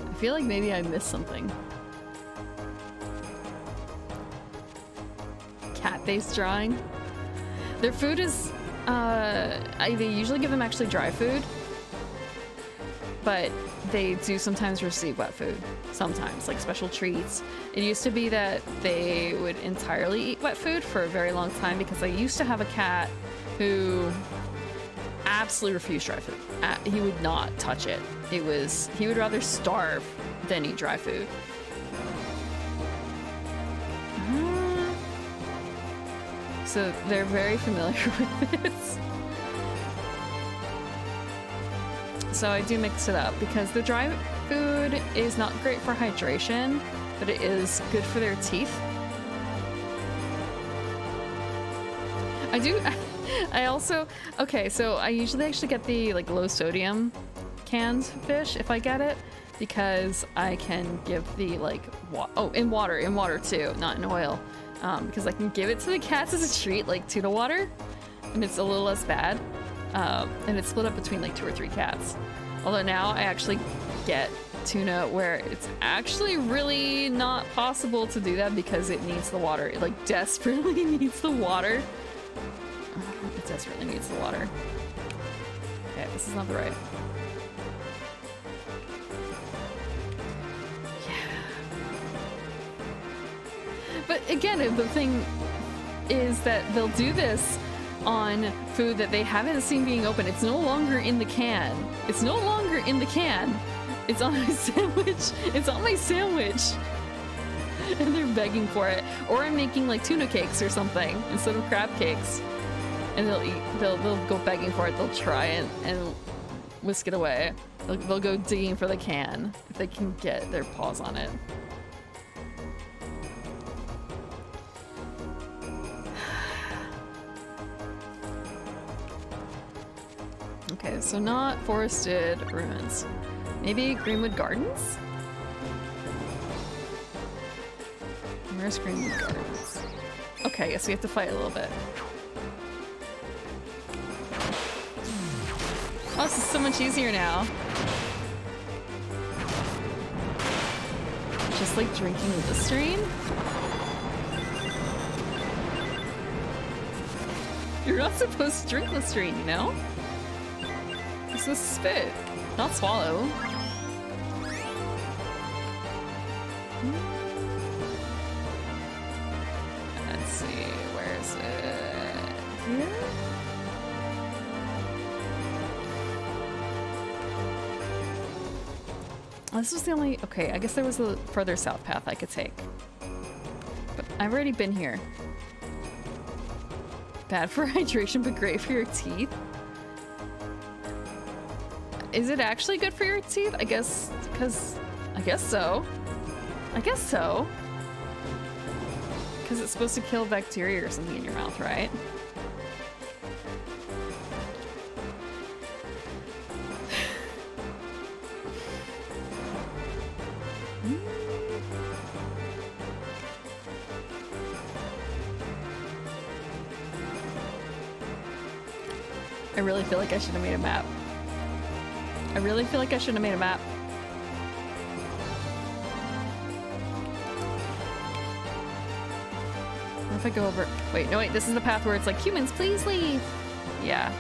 I feel like maybe I missed something. Cat-based drawing. Their food is, they usually give them actually dry food, but they do sometimes receive wet food. Sometimes, like special treats. It used to be that they would entirely eat wet food for a very long time because I used to have a cat who absolutely refused dry food. He would not touch it. He would rather starve than eat dry food. So they're very familiar with this. So I do mix it up because the dry food is not great for hydration, but it is good for their teeth. I also, okay, so I usually actually get the like low sodium canned fish if I get it, because I can give the like, in water too, not in oil. Because I can give it to the cats as a treat, like tuna water, and it's a little less bad. And it's split up between like 2 or 3 cats. Although now I actually get tuna where it's actually really not possible to do that because it needs the water. It like desperately needs the water. It desperately needs the water. Okay, this is not the right. But again, the thing is that they'll do this on food that they haven't seen being open. It's no longer in the can. It's no longer in the can. It's on my sandwich. It's on my sandwich. And they're begging for it. Or I'm making like tuna cakes or something instead of crab cakes. And they'll go begging for it. They'll try and whisk it away. They'll go digging for the can if they can get their paws on it. Okay, so not forested ruins. Maybe Greenwood Gardens? Where's Greenwood Gardens? Okay, I guess we have to fight a little bit. Oh, this is so much easier now. Just like drinking Listerine? You're not supposed to drink Listerine, you know? You're supposed to spit, not swallow. Let's see, where is it? Here? Oh, this was the only... Okay, I guess there was a further south path I could take. But I've already been here. Bad for hydration, but great for your teeth. Is it actually good for your teeth? I guess, because... I guess so. I guess so. Because it's supposed to kill bacteria or something in your mouth, right? I really feel like I should have made a map. I really feel like I should have made a map. What if I go over... Wait, no, wait, this is the path where it's like, humans, please leave! Yeah.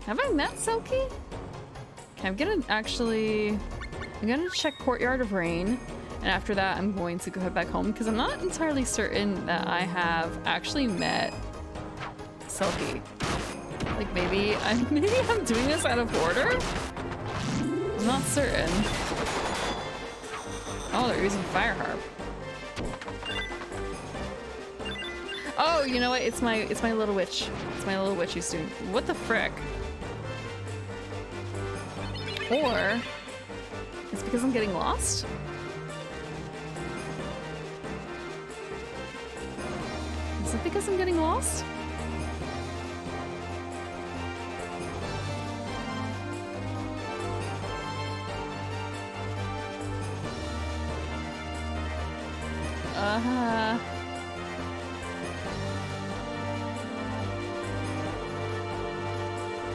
Have I met Selkie? Okay, I'm gonna actually... I'm gonna check Courtyard of Rain. And after that, I'm going to go head back home because I'm not entirely certain that I have actually met Selkie. Like maybe I'm doing this out of order? I'm not certain. Oh, they're using Fire Harp. Oh, you know what? It's my little witch. It's my little witch who's doing... What the frick? Or it's because I'm getting lost? Is it because I'm getting lost?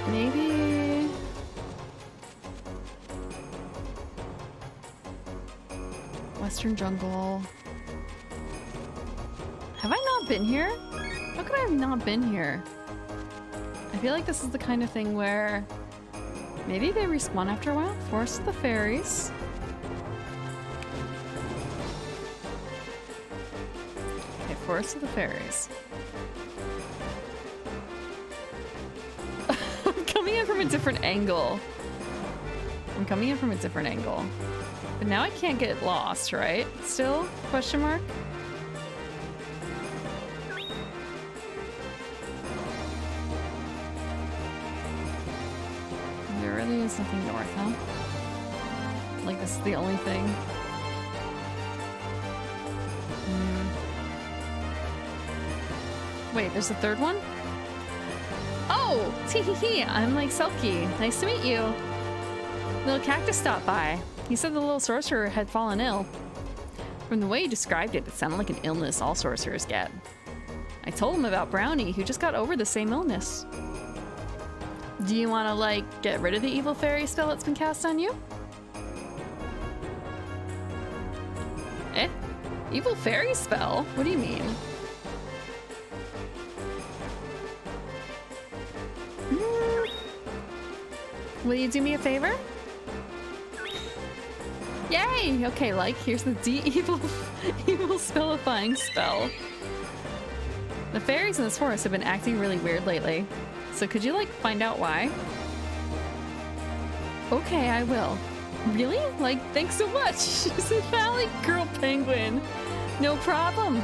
Maybe... Western Jungle. Have I not been here? How could I have not been here? I feel like this is the kind of thing where maybe they respawn after a while. Forest of the Fairies. Okay, Forest of the Fairies. I'm coming in from a different angle. I'm coming in from a different angle. But now I can't get lost, right? Still? Question mark? There really is nothing north, huh? Like this is the only thing? Wait, there's a third one? Oh! Tee-hee-hee! I'm like Selkie. Nice to meet you. Little Cactus stopped by. He said the little sorcerer had fallen ill. From the way he described it, it sounded like an illness all sorcerers get. I told him about Brownie, who just got over the same illness. Do you want to, like, get rid of the evil fairy spell that's been cast on you? Eh? Evil fairy spell? What do you mean? Will you do me a favor? Yay! Okay, like, here's the evil spellifying spell. The fairies in this forest have been acting really weird lately. So could you, like, find out why? Okay, I will. Really? Like, thanks so much. She's a Valley Girl Penguin. No problem.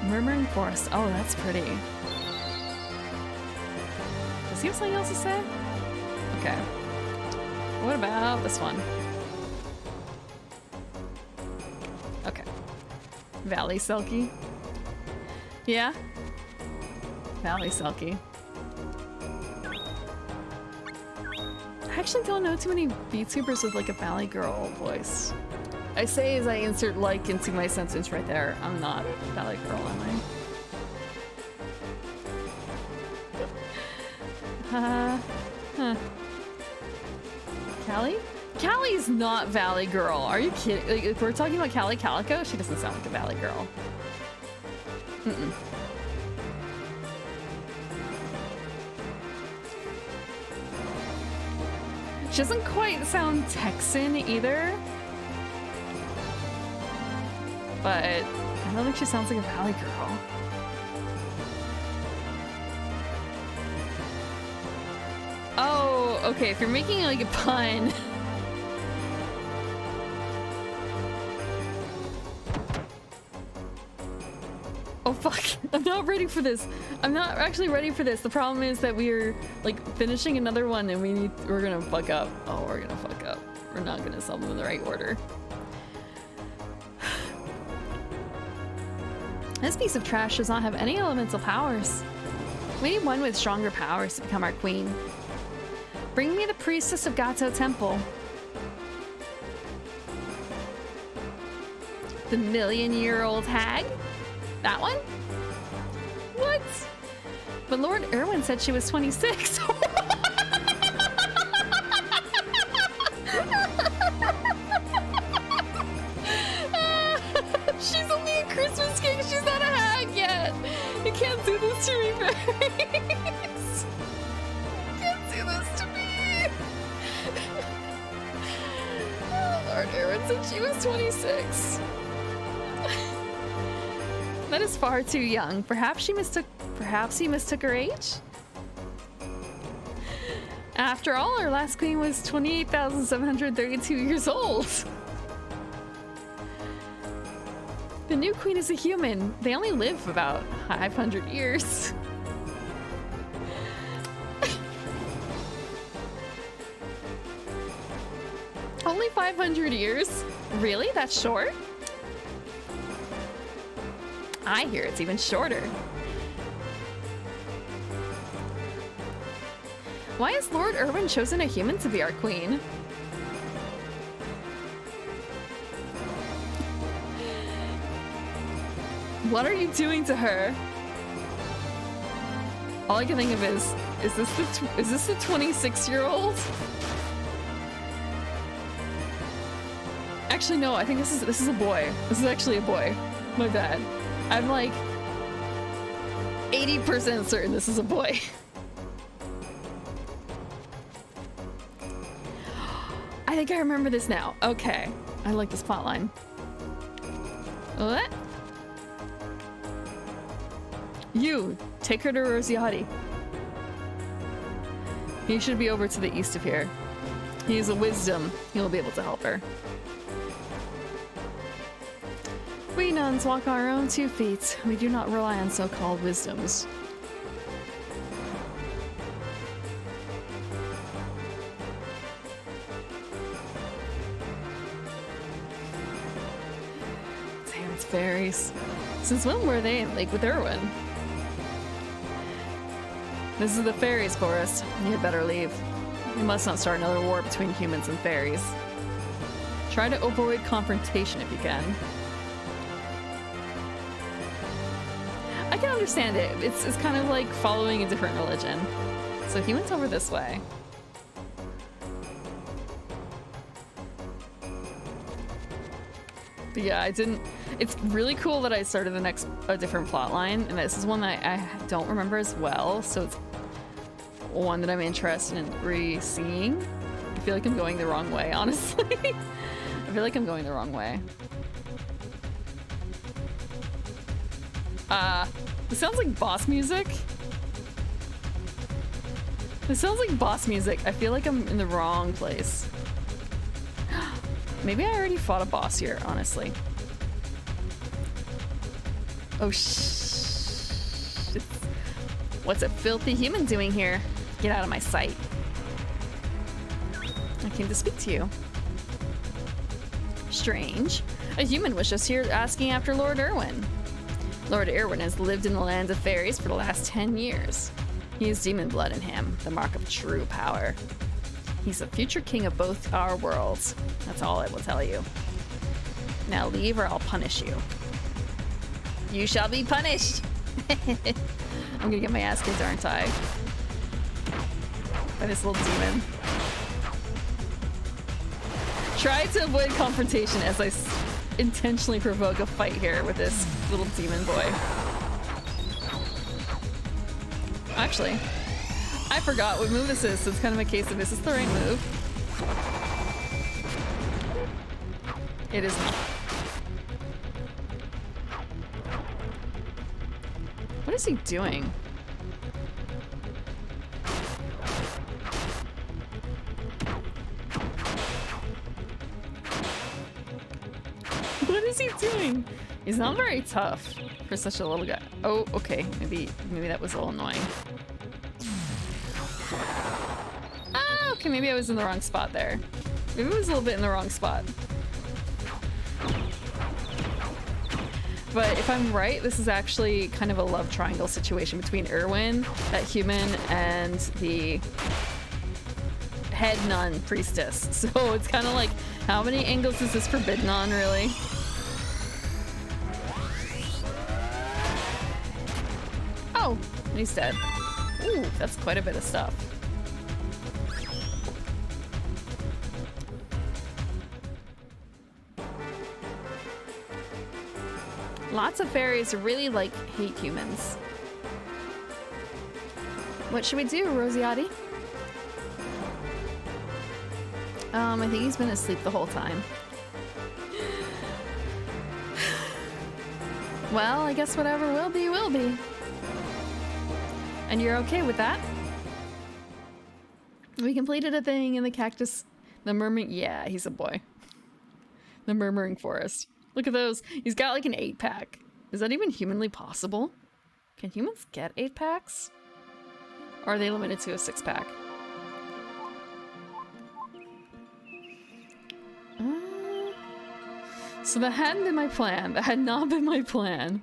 Murmuring Forest. Oh, that's pretty. Does he have something else to say? Okay. What about this one? Okay. Valley Selkie. Yeah? Valley Selkie. I actually don't know too many VTubers with like a Valley Girl voice. I say as I insert like into my sentence right there. I'm not Valley Girl, am I? Huh. Callie? Callie's not Valley Girl. Are you kidding? Like, if we're talking about Callie Calico, she doesn't sound like a Valley Girl. Mm-mm. She doesn't quite sound Texan either. But I don't think she sounds like a Valley Girl. Oh, okay, if you're making like a pun. Oh fuck, I'm not ready for this. I'm not actually ready for this. The problem is that we're like finishing another one and we're gonna fuck up. Oh, we're gonna fuck up. We're not gonna sell them in the right order. This piece of trash does not have any elemental powers. We need one with stronger powers to become our queen. Bring me the priestess of Gato Temple. The million-year-old hag? That one? What? But Lord Irwin said she was 26. She's only a Christmas king. She's not a hag yet. You can't do this to me, fairies. You can't do this to me. Oh, Lord Irwin said she was 26. That is far too young. Perhaps he mistook her age? After all, our last queen was 28,732 years old. The new queen is a human. They only live about 500 years. Only 500 years? Really? That's short? I hear it's even shorter. Why has Lord Irwin chosen a human to be our queen? What are you doing to her? All I can think of is this the 26-year-old? Actually, no. I think this is a boy. This is actually a boy. My bad. I'm like 80% certain this is a boy. I think I remember this now. Okay. I like this plotline. What? You, take her to Rosiati. He should be over to the east of here. He is a wisdom. He'll be able to help her. We nuns walk our own 2 feet. We do not rely on so-called wisdoms. Damn, it's fairies. Since when were they in Lake with Irwin? This is the fairies forest. You had better leave. You must not start another war between humans and fairies. Try to avoid confrontation if you can. I can understand it. It's kind of like following a different religion. So he went over this way. But yeah, I didn't... It's really cool that I started a different plot line, and this is one that I don't remember as well, so it's one that I'm interested in re-seeing. I feel like I'm going the wrong way, honestly. I feel like I'm going the wrong way. This sounds like boss music. This sounds like boss music. I feel like I'm in the wrong place. Maybe I already fought a boss here, honestly. Oh, what's a filthy human doing here? Get out of my sight. I came to speak to you. Strange. A human was just here asking after Lord Irwin. Lord Irwin has lived in the land of fairies for the last 10 years. He has demon blood in him, the mark of true power. He's the future king of both our worlds. That's all I will tell you. Now leave or I'll punish you. You shall be punished! I'm gonna get my ass kicked, aren't I? By this little demon. Try to avoid confrontation as I intentionally provoke a fight here with this little demon boy. Actually, I forgot what move this is, so it's kind of a case of is this the right move? It is not. What is he doing? What is he doing? He's not very tough for such a little guy. Oh, okay. Maybe that was a little annoying. Ah, okay. Maybe I was in the wrong spot there. Maybe I was a little bit in the wrong spot. But if I'm right, this is actually kind of a love triangle situation between Irwin, that human, and the head nun priestess. So it's kind of like, how many angles is this forbidden on, really? Oh, he's dead. Ooh, that's quite a bit of stuff. Lots of fairies really hate humans. What should we do, Rosietti? I think he's been asleep the whole time. Well, I guess whatever will be, will be. And you're okay with that? We completed a thing in the cactus. The murmuring... Yeah, he's a boy. The murmuring forest. Look at those. He's got like an 8-pack. Is that even humanly possible? Can humans get 8-packs? Or are they limited to a 6-pack? So that hadn't been my plan. That had not been my plan.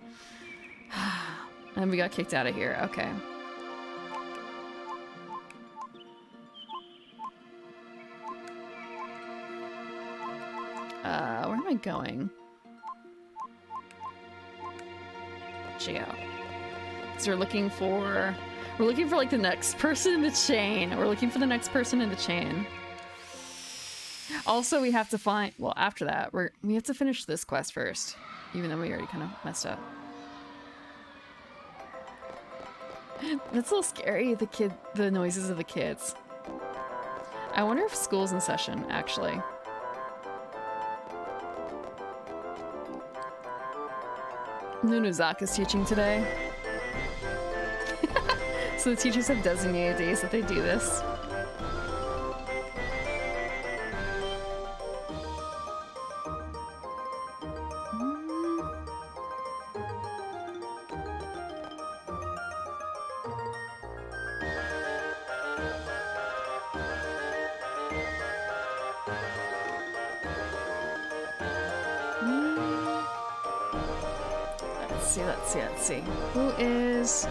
And we got kicked out of here. Okay. Where am I going? Geo. So we're looking for like the next person in the chain. We're looking for the next person in the chain. Also, we have to find, well, after that, we have to finish this quest first, even though we already kind of messed up. That's a little scary, the noises of the kids. I wonder if school's in session, actually. Nunozaka's teaching today. So the teachers have designated days that they do this. Let's see. Who is...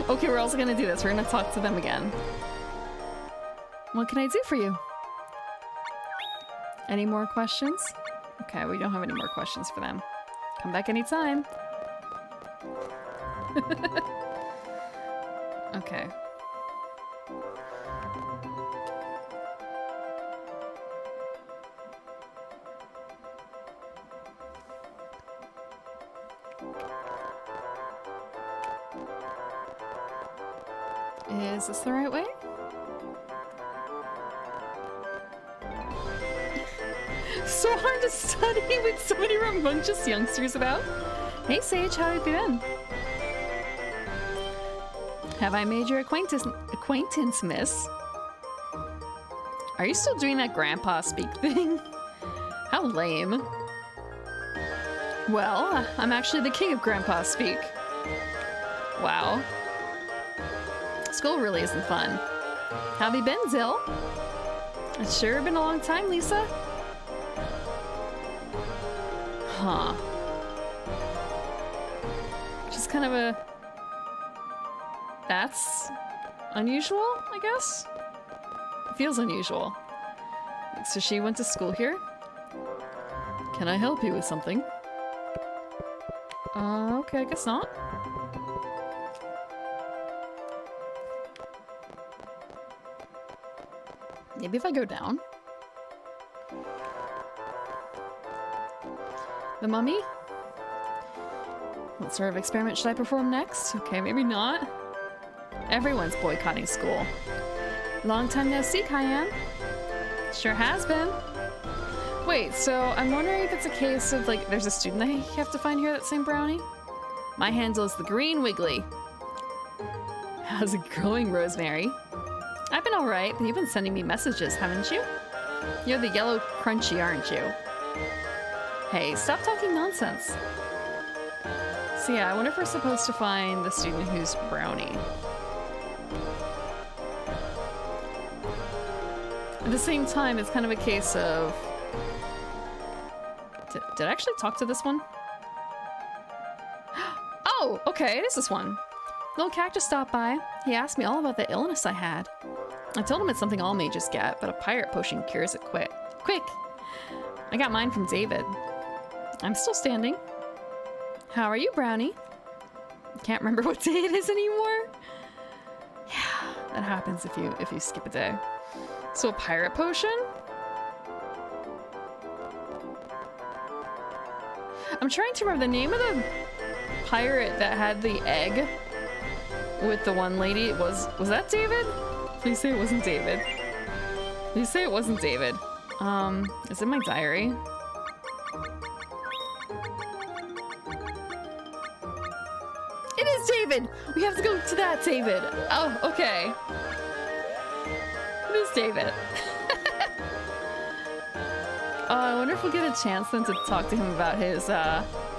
Okay, we're also gonna do this. We're gonna talk to them again. What can I do for you? Any more questions? Okay, we don't have any more questions for them. Come back anytime. Okay. Is this the right way? So hard to study with so many rambunctious youngsters about. Hey Sage, how have you been? Have I made your acquaintance, miss? Are you still doing that grandpa speak thing? How lame. Well, I'm actually the king of grandpa speak. Wow. School really isn't fun. How have you been, Zill? It's sure been a long time, Lisa. Huh. Just kind of a... That's unusual, I guess? It feels unusual. So she went to school here? Can I help you with something? Okay, I guess not. Maybe if I go down? The mummy? What sort of experiment should I perform next? Okay, maybe not. Everyone's boycotting school. Long time no see, Cayenne. Sure has been. Wait, so I'm wondering if it's a case of, like, there's a student I have to find here that's named Brownie? My handle is the Green Wiggly. How's it going, Rosemary? I've been alright, but you've been sending me messages, haven't you? You're the yellow crunchy, aren't you? Hey, stop talking nonsense. So yeah, I wonder if we're supposed to find the student who's Brownie. At the same time, it's kind of a case of... Did I actually talk to this one? Oh, okay, it is this one. Little Cactus stopped by. He asked me all about the illness I had. I told him it's something all mages get, but a pirate potion cures it quick. I got mine from David. I'm still standing. How are you, Brownie? Can't remember what day it is anymore. Yeah, that happens if you skip a day. So a pirate potion? I'm trying to remember the name of the pirate that had the egg with the one lady. Was that David? Please say it wasn't David. Please say it wasn't David. Is it my diary? It is David! We have to go to that David. Oh, okay. It is David. Oh, I wonder if we'll get a chance then to talk to him about his,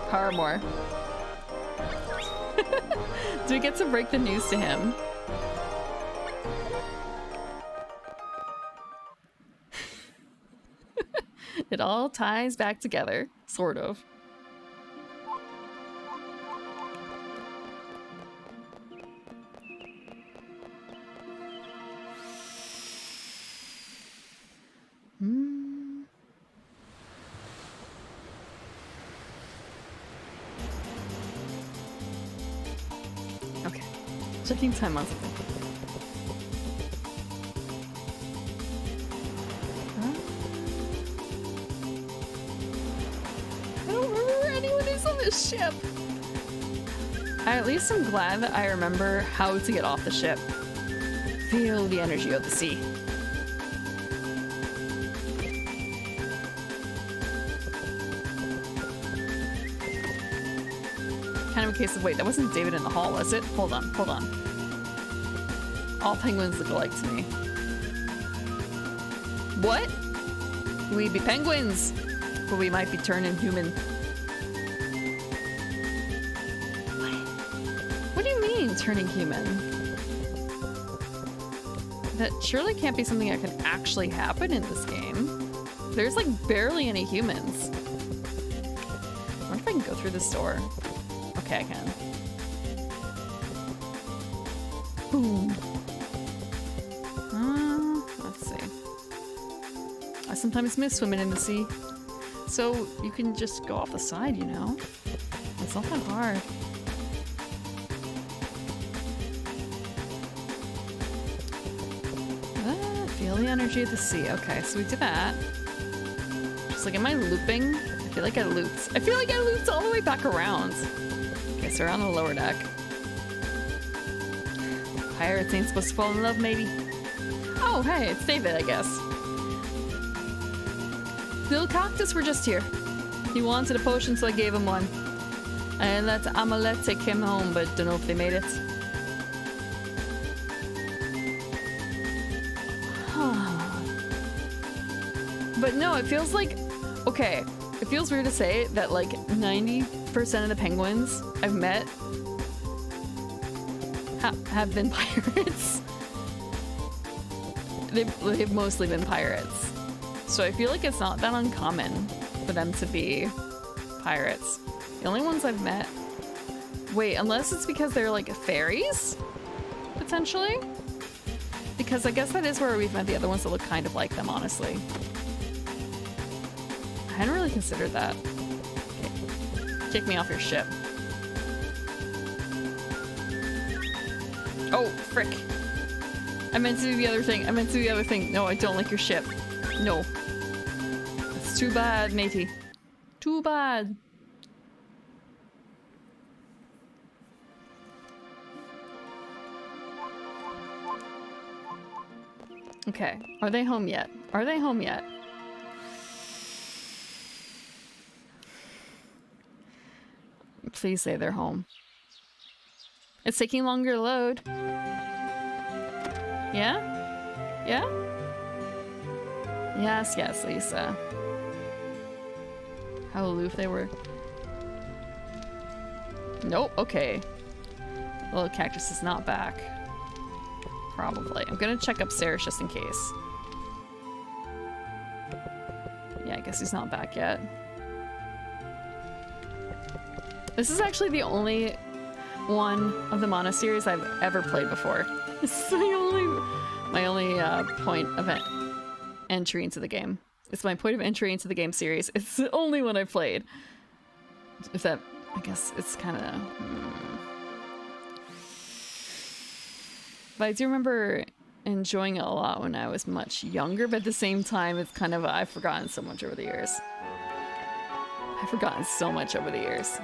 Paramore. Do we get to break the news to him? It all ties back together, sort of. Okay, checking time on something. I don't remember where anyone is on this ship. At least I'm glad that I remember how to get off the ship. Feel the energy of the sea. Kind of a case of, wait, that wasn't David in the hall, was it? Hold on. All penguins look alike to me. What? We'd be penguins, but we might be turning human. What do you mean, turning human? That surely can't be something that can actually happen in this game. There's like barely any humans. I wonder if I can go through this door. Okay, I can. Boom. Let's see. I sometimes miss swimming in the sea. So you can just go off the side, you know? It's not that hard. Feel the energy of the sea. Okay, so we did that. Just like, am I looping? I feel like I looped. I feel like I looped all the way back around. Okay, so we're on the lower deck. Pirates ain't supposed to fall in love, maybe? Oh, hey, it's David, I guess. Little Cactus were just here. He wanted a potion, so I gave him one. And let Amalette take him home, but don't know if they made it. But no, it feels like... Okay, it feels weird to say that like 90% of the penguins I've met have been pirates. They've mostly been pirates. So I feel like it's not that uncommon for them to be pirates. The only ones I've met... Wait, unless it's because they're like fairies? Potentially? Because I guess that is where we've met the other ones that look kind of like them, honestly. I hadn't really considered that. Okay. Take me off your ship. Oh, frick. I meant to do the other thing. I meant to do the other thing. No, I don't like your ship. No. It's too bad, matey. Too bad. Okay. Are they home yet? Are they home yet? Please say they're home. It's taking longer to load. Yeah? Yeah? Yes, yes, Lisa. How aloof they were. Nope, okay. The little cactus is not back. Probably. I'm gonna check upstairs just in case. Yeah, I guess he's not back yet. This is actually the only one of the Mana series I've ever played before. This is my only point of entry into the game. It's my point of entry into the game series. It's the only one I've played. If that, I guess it's kind of... But I do remember enjoying it a lot when I was much younger, but at the same time, it's kind of... I've forgotten so much over the years. I've forgotten so much over the years.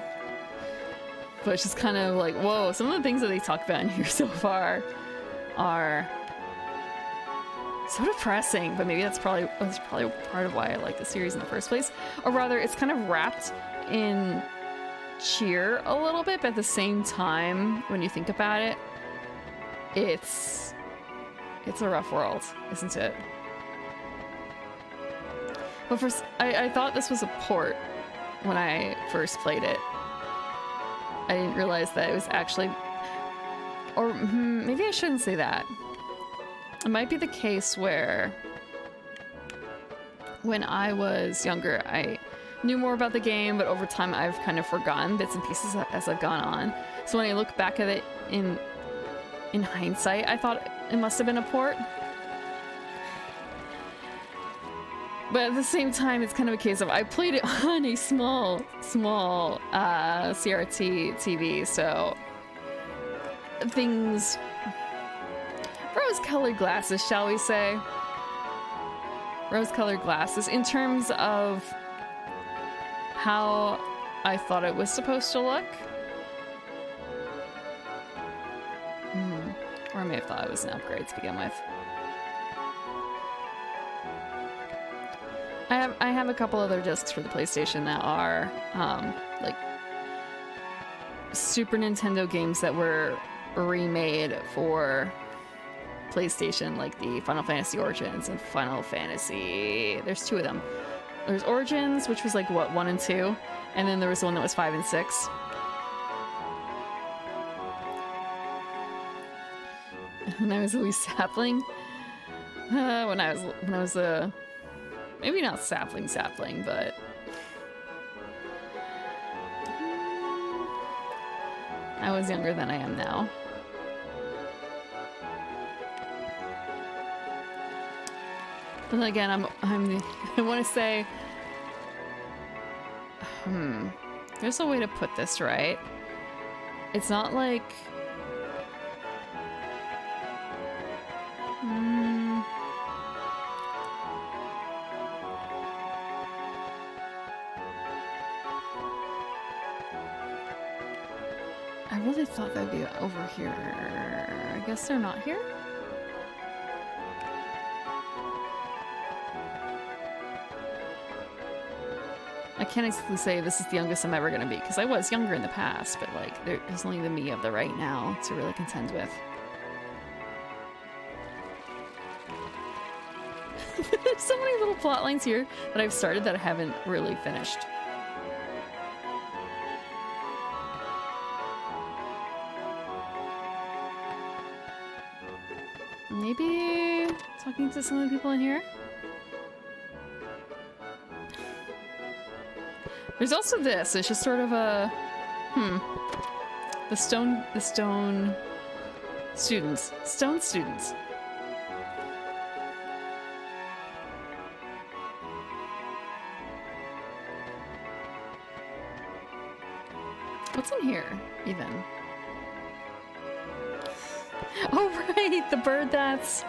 But it's just kind of like, whoa, some of the things that they talk about in here so far are so depressing, but maybe that's probably part of why I like the series in the first place. Or rather, it's kind of wrapped in cheer a little bit, but at the same time, when you think about it, it's a rough world, isn't it? But first, I thought this was a port when I first played it. I didn't realize that it was actually... Or maybe I shouldn't say that. It might be the case where when I was younger, I knew more about the game, but over time I've kind of forgotten bits and pieces as I've gone on. So when I look back at it in hindsight, I thought it must have been a port. But at the same time, it's kind of a case of I played it on a small CRT TV, so things... Rose-colored glasses, shall we say? Rose-colored glasses in terms of how I thought it was supposed to look. Or I may have thought it was an upgrade to begin with. I have a couple other discs for the PlayStation that are like Super Nintendo games that were remade for PlayStation, like the Final Fantasy Origins and Final Fantasy... There's two of them. There's Origins, which was like, what, 1 and 2? And then there was the one that was 5 and 6. When I was a wee sapling. When I was a... maybe not sapling, but... I was younger than I am now. But then again, I want to say... There's a way to put this right. It's not like... I really thought they'd be over here. I guess they're not here? I can't exactly say this is the youngest I'm ever gonna be, because I was younger in the past, but like, there's only the me of the right now to really contend with. There's so many little plot lines here that I've started that I haven't really finished. Maybe talking to some of the people in here? There's also this. It's just sort of a... The stone students. Stone students. What's in here, even? Oh, right! The bird that's...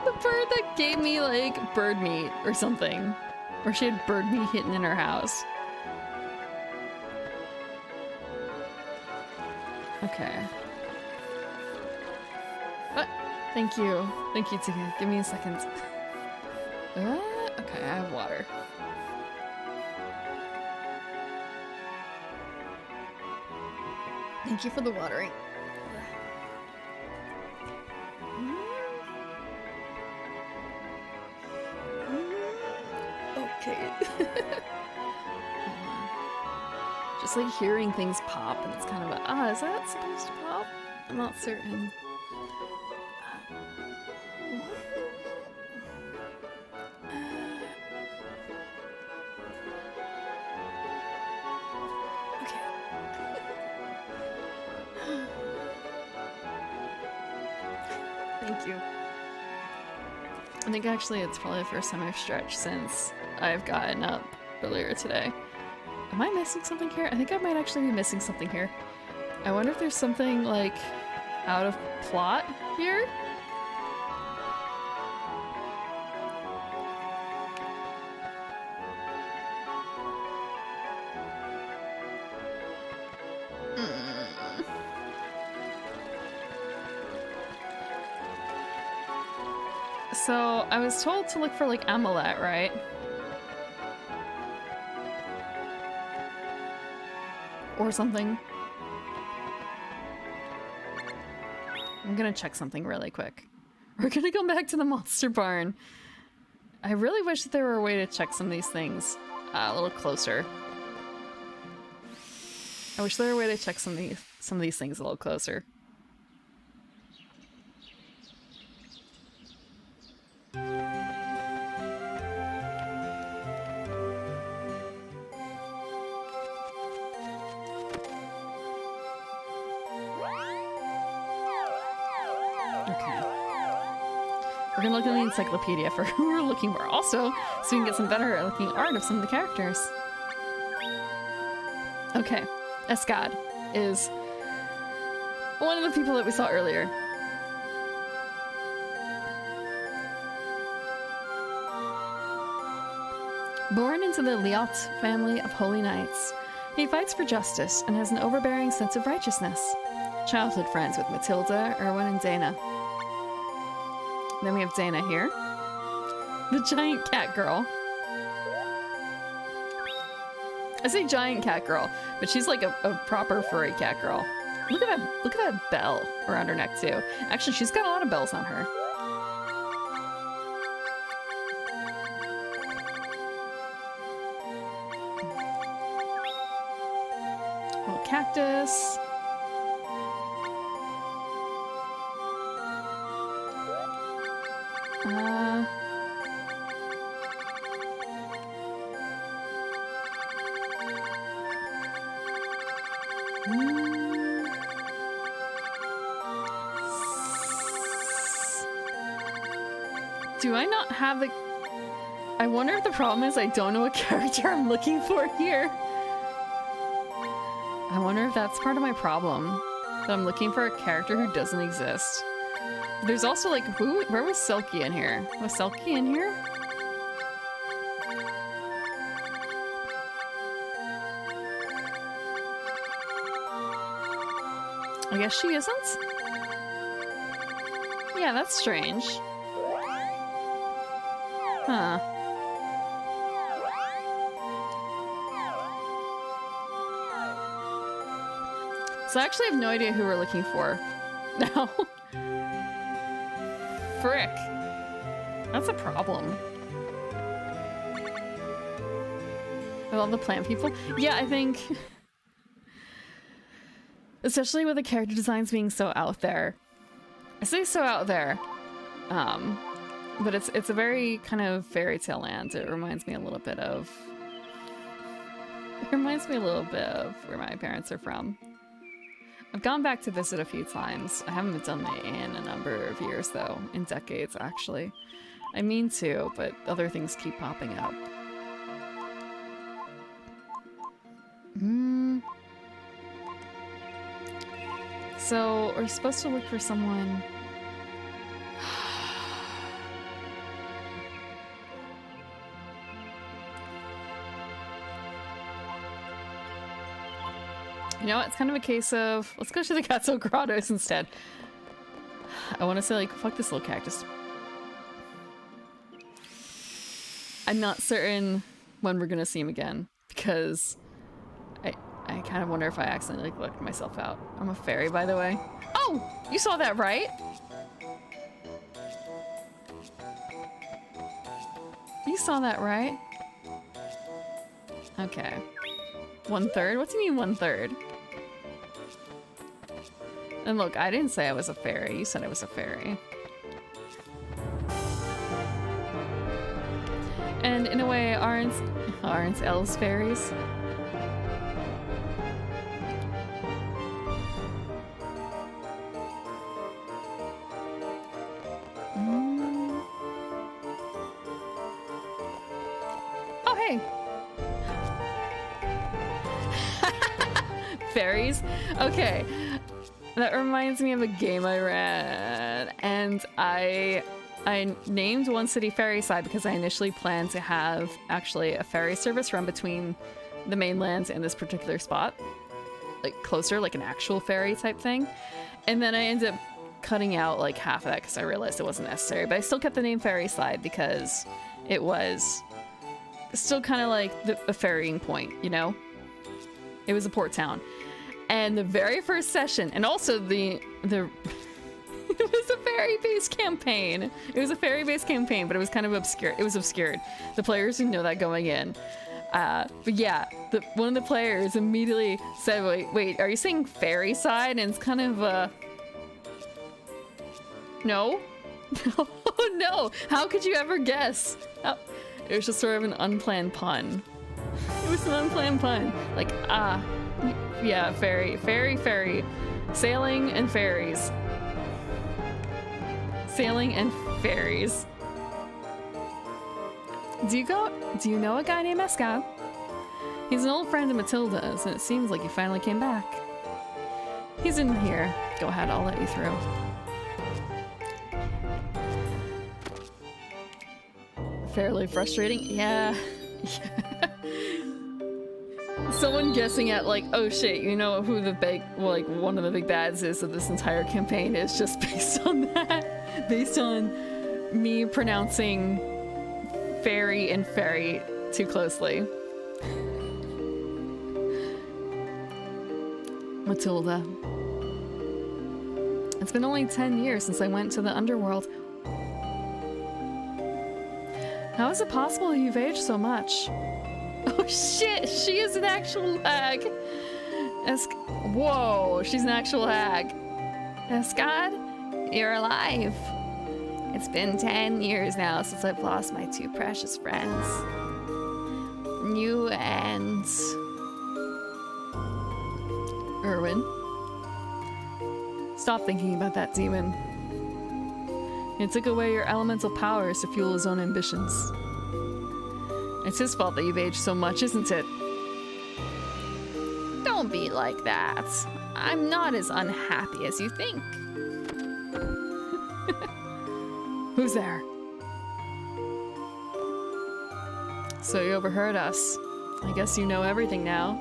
The bird that gave me, like, bird meat or something. Or she had bird meat hidden in her house. Okay. Thank you. Thank you, Tika. Give me a second. Okay, I have water. Thank you for the watering. Okay. Just like hearing things pop, and it's kind of a, is that supposed to pop? I'm not certain. Okay. Thank you. I think actually it's probably the first time I've stretched since I've gotten up earlier today. Am I missing something here? I think I might actually be missing something here. I wonder if there's something, like, out of plot here? So, I was told to look for, like, Amulet, right? Or something. I'm gonna check something really quick. We're gonna go back to the monster barn. I really wish that there were a way to check some of these things a little closer. I wish there were a way to check some of these things a little closer. We're gonna look in the encyclopedia for who we're looking for also, so we can get some better looking art of some of the characters. Okay, Escad is one of the people that we saw earlier. Born into the Liot family of holy knights, he fights for justice and has an overbearing sense of righteousness. Childhood friends with Matilda, Erwin, and Dana. Then we have Dana here. The giant cat girl. I say giant cat girl, but she's like a proper furry cat girl. Look at that bell around her neck too. Actually, she's got a lot of bells on her. Little cactus. Do I not have the... I wonder if the problem is I don't know what character I'm looking for here. I wonder if that's part of my problem. That I'm looking for a character who doesn't exist. There's also like, where was Selkie in here? Was Selkie in here? I guess she isn't? Yeah, that's strange. Huh. So I actually have no idea who we're looking for now. Frick. That's a problem. With all the plant people? Yeah, I think... Especially with the character designs being so out there. I say so out there. But it's a very kind of fairy tale land. It reminds me a little bit of... It reminds me a little bit of where my parents are from. I've gone back to visit a few times. I haven't done it in a number of years, though. In decades, actually. I mean to, but other things keep popping up. So, we're supposed to look for someone... You know what? It's kind of a case of, let's go to the Katso Grottos instead. I want to say, like, fuck this little cactus. I'm not certain when we're gonna see him again, because I kind of wonder if I accidentally, like, looked myself out. I'm a fairy, by the way. Oh! You saw that, right? You saw that, right? Okay. 1/3? What do you mean 1/3? And look, I didn't say I was a fairy. You said I was a fairy. And in a way, aren't elves fairies? Oh, hey! Fairies? Okay. That reminds me of a game I ran, and I named one city Ferryside because I initially planned to have actually a ferry service run between the mainland and this particular spot, like closer, like an actual ferry type thing. And then I ended up cutting out like half of that because I realized it wasn't necessary, but I still kept the name Ferryside because it was still kind of like a ferrying point, you know? It was a port town. And the very first session, and also the it was a fairy-based campaign. It was a fairy-based campaign, but it was kind of obscure. It was obscured. The players didn't know that going in. But yeah, one of the players immediately said, wait, are you saying fairy side? And it's kind of, no? Oh no, how could you ever guess? Oh, it was just sort of an unplanned pun. It was an unplanned pun. Like, yeah, ferry. Sailing and ferries. Sailing and ferries. Do you know a guy named Escad? He's an old friend of Matilda's, and it seems like he finally came back. He's in here. Go ahead, I'll let you through. Fairly frustrating. Yeah. Someone guessing at like, oh shit, you know who the big, well, like one of the big bads is of this entire campaign is just based on that. Based on me pronouncing fairy and fairy too closely. Matilda. It's been only 10 years since I went to the underworld. How is it possible you've aged so much? Oh shit, she is an actual hag. Whoa, she's an actual hag. Escad, you're alive. It's been 10 years now since I've lost my two precious friends. You and... Erwin. Stop thinking about that demon. It took away your elemental powers to fuel his own ambitions. It's his fault that you've aged so much, isn't it? Don't be like that. I'm not as unhappy as you think. Who's there? So you overheard us. I guess you know everything now.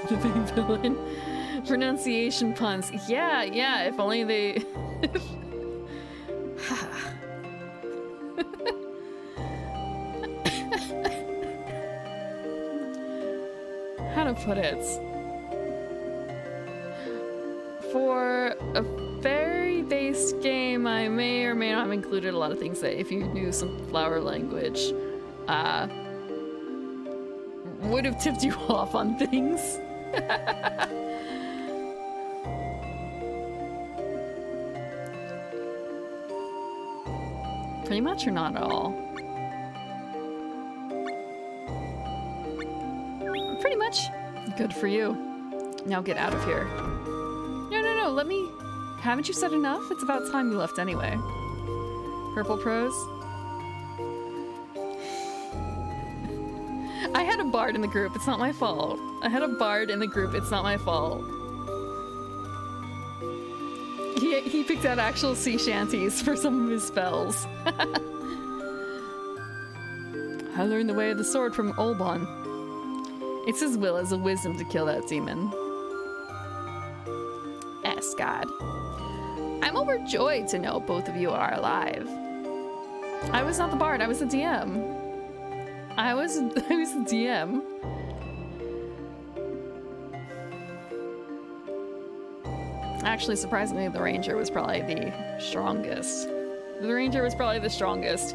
The big villain. Pronunciation puns. Yeah, if only they... Had a put it? For a fairy-based game, I may or may not have included a lot of things that if you knew some flower language, would have tipped you off on things. Pretty much or not at all? Pretty much. Good for you. Now get out of here. No, let me... Haven't you said enough? It's about time you left anyway. Purple prose? I had a bard in the group, it's not my fault. I had a bard in the group, it's not my fault. He picked out actual sea shanties for some of his spells. I learned the way of the sword from Olbon. It's his will as a wisdom to kill that demon. God. I'm overjoyed to know both of you are alive. I was not the bard, I was the DM. I was the DM. Actually, surprisingly, the ranger was probably the strongest. The ranger was probably the strongest.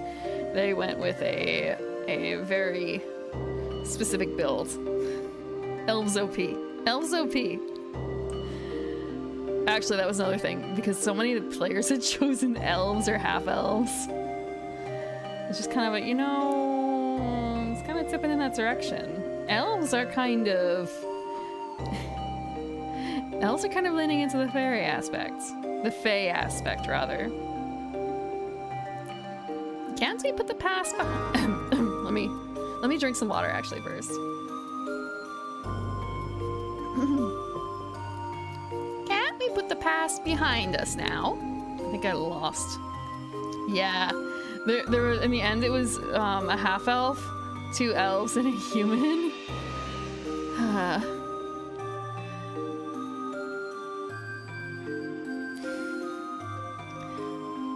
They went with a very specific build. Elves OP. Elves OP. Actually, that was another thing, because so many players had chosen elves or half-elves. It's just kind of like, you know, it's kind of tipping in that direction. Elves are kind of leaning into the fairy aspect. The fae aspect, rather. Can't we put the past behind... let me drink some water, actually, first. Put the past behind us now. I think I lost. Yeah, there were, in the end it was a half elf, 2 elves, and a human.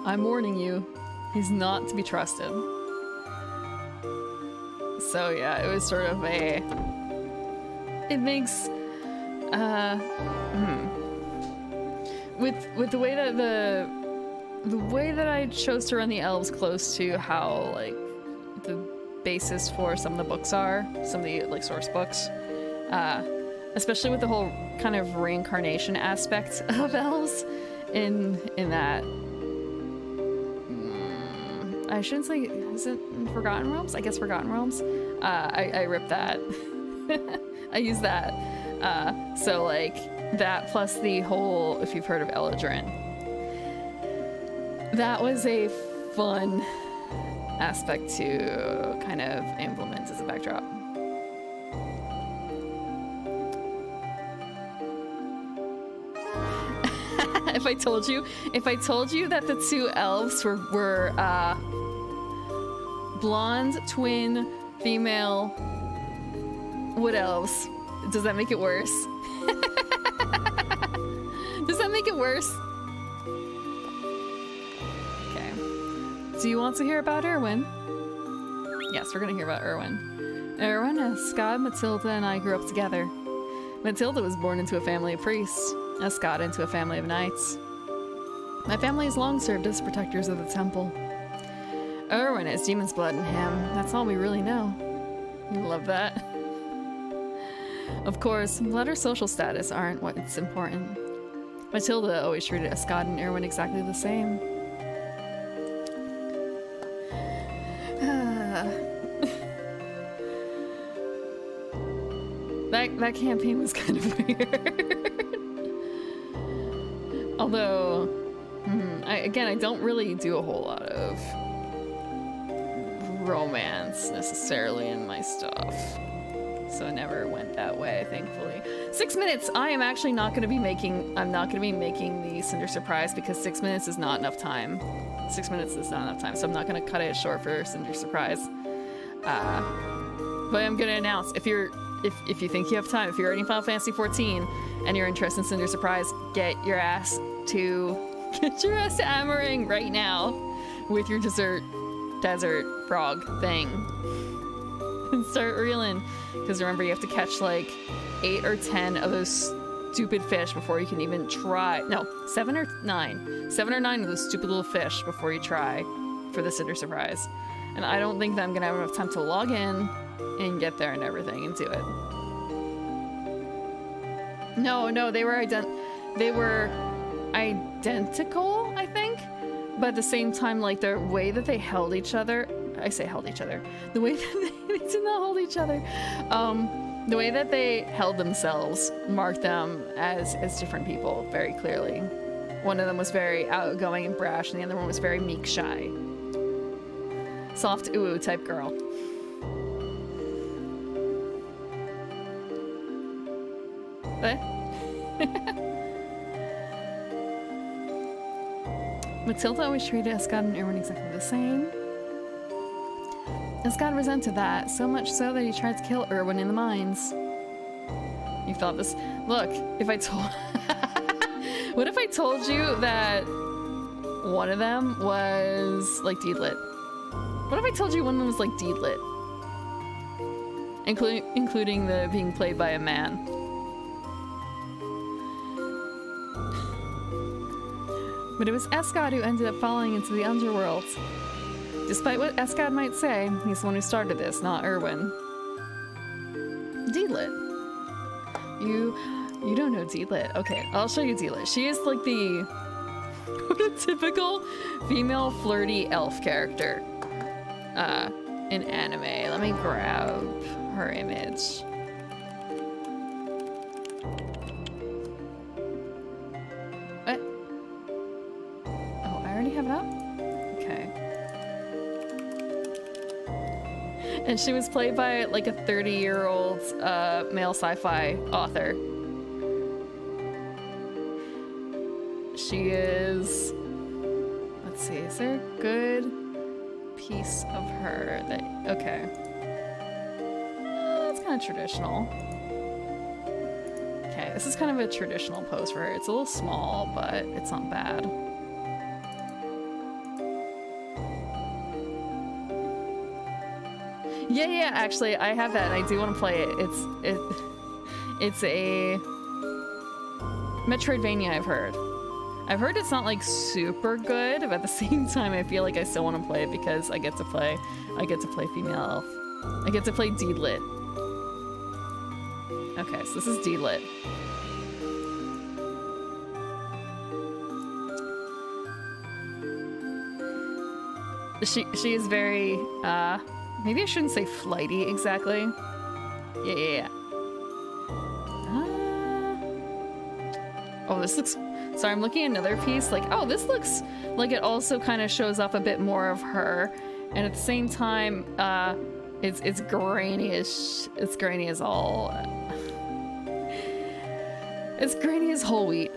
I'm warning you, he's not to be trusted. So yeah, it was sort of a... It makes... With the way that the way that I chose to run the elves close to how, like, the basis for some of the books are, some of the, like, source books, especially with the whole kind of reincarnation aspect of elves in that... I shouldn't say... Is it in Forgotten Realms? I guess Forgotten Realms. I ripped that. I used that. So, like, that plus the whole... If you've heard of Eladrin. That was a fun aspect to kind of implement as a backdrop. If I told you that the 2 elves were blonde, twin, female wood elves, does that make it worse? Does that make it worse? Okay. Do you want to hear about Erwin? Yes, we're gonna hear about Erwin. Erwin, Scott, Matilda, and I grew up together. Matilda was born into a family of priests, Scott into a family of knights. My family has long served as protectors of the temple. Erwin has demon's blood in him. That's all we really know. You love that. Of course, blood or social status aren't what's important. Matilda always treated Scott and Erwin exactly the same. That campaign was kind of weird. Although, I don't really do a whole lot of romance necessarily in my stuff. So it never went that way, thankfully. 6 minutes! I am actually not going to be making... I'm not going to be making the Cinder Surprise because 6 minutes is not enough time. 6 minutes is not enough time, so I'm not going to cut it short for Cinder Surprise. But I'm going to announce, if you think you have time, if you're already in Final Fantasy XIV and you're interested in Cinder Surprise, get your ass to Amaring right now with your desert frog thing. And start reeling. Because remember, you have to catch, like, 8 or 10 of those stupid fish before you can even try. No, 7 or 9. 7 or 9 of those stupid little fish before you try for the Cinder Surprise. And I don't think that I'm gonna have enough time to log in and get there and everything and do it. No, they were identical, I think. But at the same time, like, the way that they held each other, I say held each other, the way that they did not hold each other, the way that they held themselves marked them as different people very clearly. One of them was very outgoing and brash, and the other one was very meek, shy. Soft ooh type girl. What? Matilda always treated Escad and Erwin exactly the same. Escad resented that, so much so that he tried to kill Erwin in the mines. You thought this... Look, if I told... What if I told you that one of them was, like, Deedlit? What if I told you one of them was, like, Deedlit? Including the being played by a man. But it was Escad who ended up falling into the underworld. Despite what Escad might say, he's the one who started this, not Erwin. Deedlit. You don't know Deedlit. Okay, I'll show you Deedlit. She is like the typical female flirty elf character in anime. Let me grab her image. What? Oh, I already have it up? Okay. And she was played by like a 30-year-old male sci-fi author. She is... Let's see, is there a good piece of her that... Okay. That's kind of traditional. Okay, this is kind of a traditional pose for her. It's a little small, but it's not bad. Yeah, actually, I have that, and I do want to play it. It's a Metroidvania, I've heard. I've heard it's not, like, super good, but at the same time, I feel like I still want to play it because I get to play female elf. I get to play Deedlit. Okay, so this is Deedlit. She is very, maybe I shouldn't say flighty exactly. Yeah. Oh, this looks... Sorry, I'm looking at another piece, like, oh, this looks like it also kind of shows off a bit more of her, and at the same time, it's grainy-ish. It's grainy as all... it's grainy as whole wheat.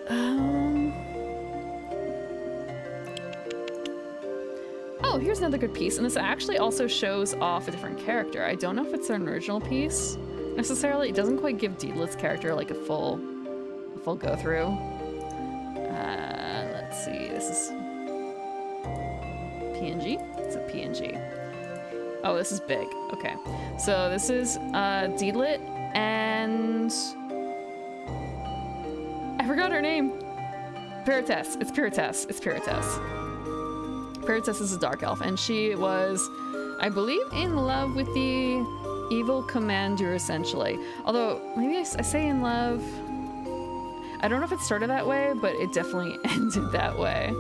Oh, here's another good piece, and this actually also shows off a different character. I don't know if it's an original piece, necessarily. It doesn't quite give Deedlit's character, like, a full go-through. Let's see, this is PNG? It's a PNG. Oh, this is big. Okay. So this is Deedlit and... I forgot her name. Puritas. It's Puritas. It's Puritas. Puritas is a dark elf, and she was, I believe, in love with the evil commander, essentially. Although, maybe I say in love... I don't know if it started that way, but it definitely ended that way.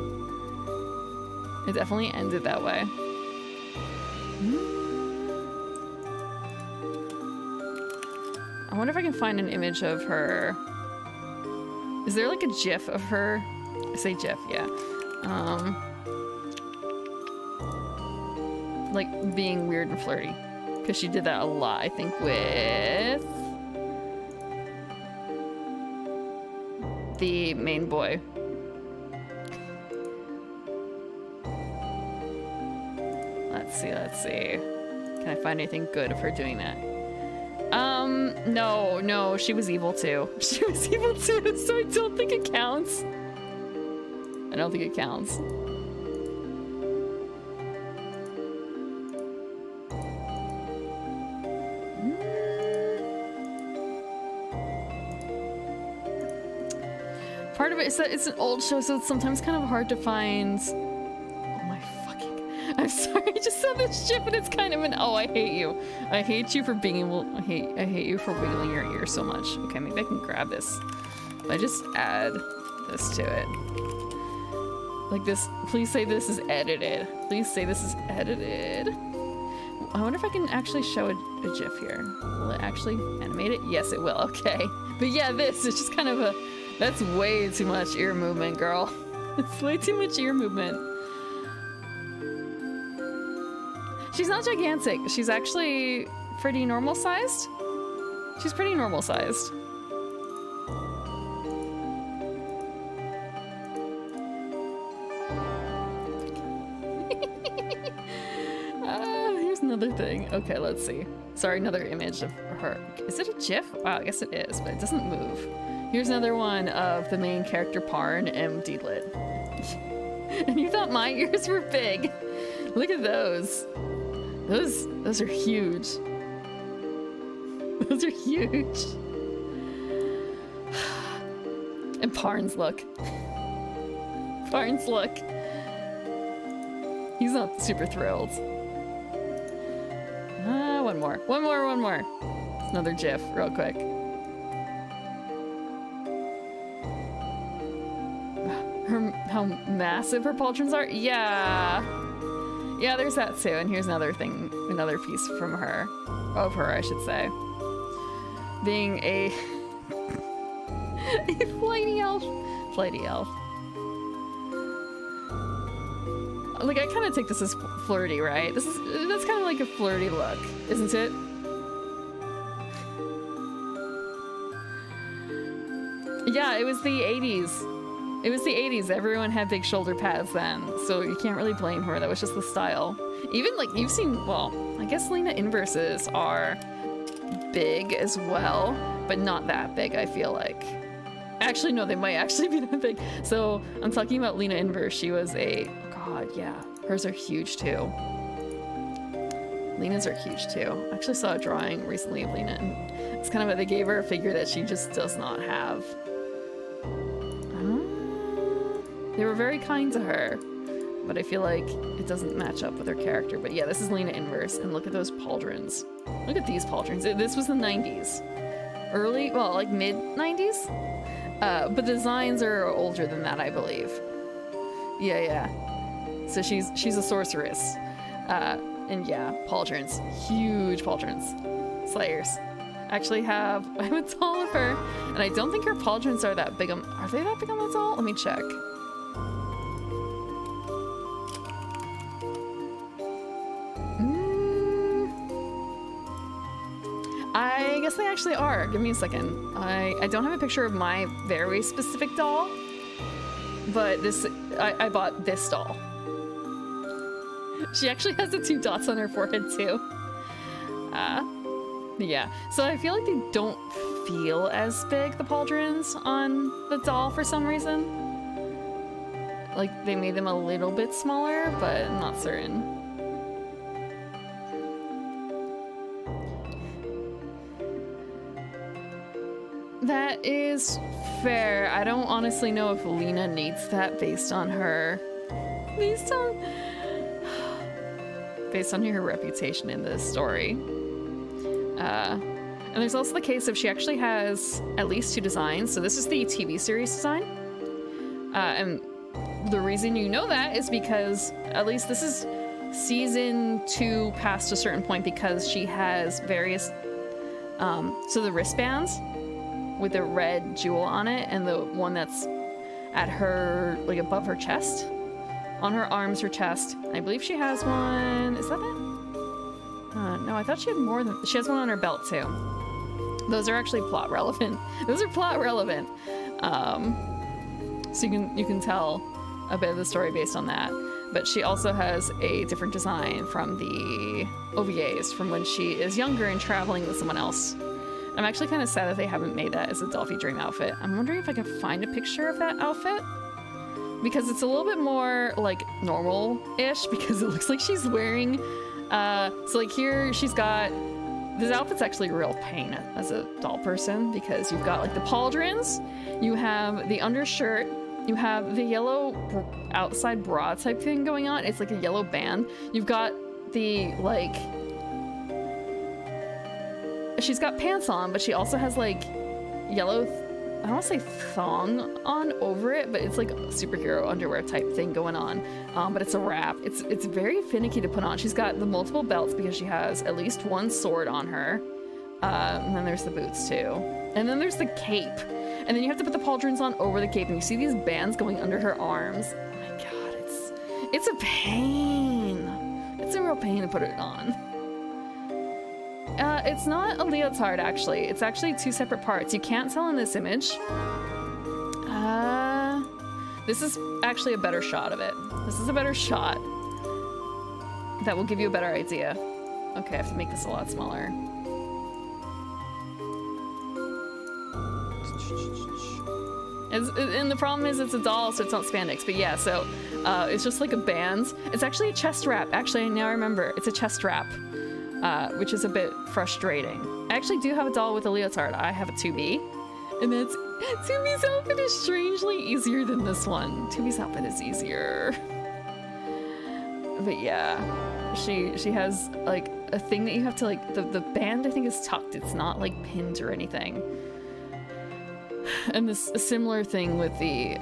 It definitely ended that way. I wonder if I can find an image of her. Is there like a GIF of her? I say GIF, yeah. Like being weird and flirty. Because she did that a lot, I think, with... the main boy. Let's see. Can I find anything good of her doing that? No, she was evil too. She was evil too, so I don't think it counts. I don't think it counts. Part of it is that it's an old show, so it's sometimes kind of hard to find. Oh my fucking! I'm sorry, I just saw this ship and it's kind of an. Oh, I hate you. I hate you for being able. I hate you for wiggling your ear so much. Okay, maybe I can grab this. If I just add this to it. Like this. Please say this is edited. Please say this is edited. I wonder if I can actually show a GIF here. Will it actually animate it? Yes, it will. Okay. But yeah, this is just kind of a. That's way too much ear movement, girl. It's way too much ear movement. She's not gigantic. She's actually pretty normal sized. She's pretty normal sized. Here's another thing. Okay, let's see. Sorry, another image of her. Is it a GIF? Wow, I guess it is, but it doesn't move. Here's another one of the main character Parn and Deedlit. And you thought my ears were big. Look at those. Those are huge. Those are huge. And Parn's look. Parn's look. He's not super thrilled. One more. It's another GIF, real quick. How massive her pauldrons are? Yeah. Yeah, there's that too. And here's another thing, another piece from her. Of her, I should say. Being a... a flighty elf. Flighty elf. Like, I kind of take this as flirty, right? That's kind of like a flirty look, isn't it? Yeah, it was the 80s. It was the 80s. Everyone had big shoulder pads then, so you can't really blame her. That was just the style. Even, like, you've seen, well, I guess Lena Inverses are big as well, but not that big, I feel like. Actually, no, they might actually be that big. So, I'm talking about Lena Inverse. She was a... God, yeah. Hers are huge, too. Lena's are huge, too. I actually saw a drawing recently of Lena, and it's kind of, they gave her a figure that she just does not have. They were very kind to her, but I feel like it doesn't match up with her character. But yeah, this is Lena Inverse, and look at those pauldrons. Look at these pauldrons. This was the 90s. Early, well, like mid-90s? But the designs are older than that, I believe. Yeah. So she's a sorceress. And yeah, pauldrons. Huge pauldrons. Slayers. Actually I have a doll of her, and I don't think her pauldrons are that big. Are they that big on the doll? Let me check. I guess they actually are. Give me a second. I don't have a picture of my very specific doll, but this I bought this doll. She actually has the 2 dots on her forehead too. Yeah. So I feel like they don't feel as big, the pauldrons on the doll for some reason. Like they made them a little bit smaller, but I'm not certain. That is fair. I don't honestly know if Lena needs that based on her reputation in this story. And there's also the case of she actually has at least 2 designs. So this is the TV series design. And the reason you know that is because at least this is season 2 past a certain point, because she has various, so the wristbands with the red jewel on it, and the one that's at her, like above her chest, on her arms, her chest. I believe she has one. Is that it? No, I thought she had more than. She has one on her belt too. Those are actually plot relevant. Those are plot relevant. So you can tell a bit of the story based on that. But she also has a different design from the OVAs from when she is younger and traveling with someone else. I'm actually kind of sad that they haven't made that as a Delphi Dream outfit. I'm wondering if I can find a picture of that outfit, because it's a little bit more like normal-ish, because it looks like she's wearing, so like here she's got this outfit's actually a real pain as a doll person because you've got like the pauldrons, you have the undershirt, you have the yellow outside bra type thing going on. It's like a yellow band. You've got the like, she's got pants on, but she also has like yellow, I don't want to say thong on over it, but it's like a superhero underwear type thing going on. But it's a wrap. It's very finicky to put on. She's got the multiple belts because she has at least one sword on her. And then there's the boots too. And then there's the cape. And then you have to put the pauldrons on over the cape, and you see these bands going under her arms. Oh my god, it's a pain. It's a real pain to put it on. It's not a leotard, actually. It's actually two separate parts. You can't tell in this image. This is actually a better shot of it. This is a better shot. That will give you a better idea. Okay, I have to make this a lot smaller. And the problem is it's a doll, so it's not spandex. But yeah, so it's just like a band. It's actually a chest wrap. Actually, now I remember. It's a chest wrap. Which is a bit frustrating. I actually do have a doll with a leotard. I have a 2B. And that's 2B's outfit is strangely easier than this one. 2B's outfit is easier. But yeah, she has like a thing that you have to like, the band I think is tucked. It's not like pinned or anything. And this a similar thing with the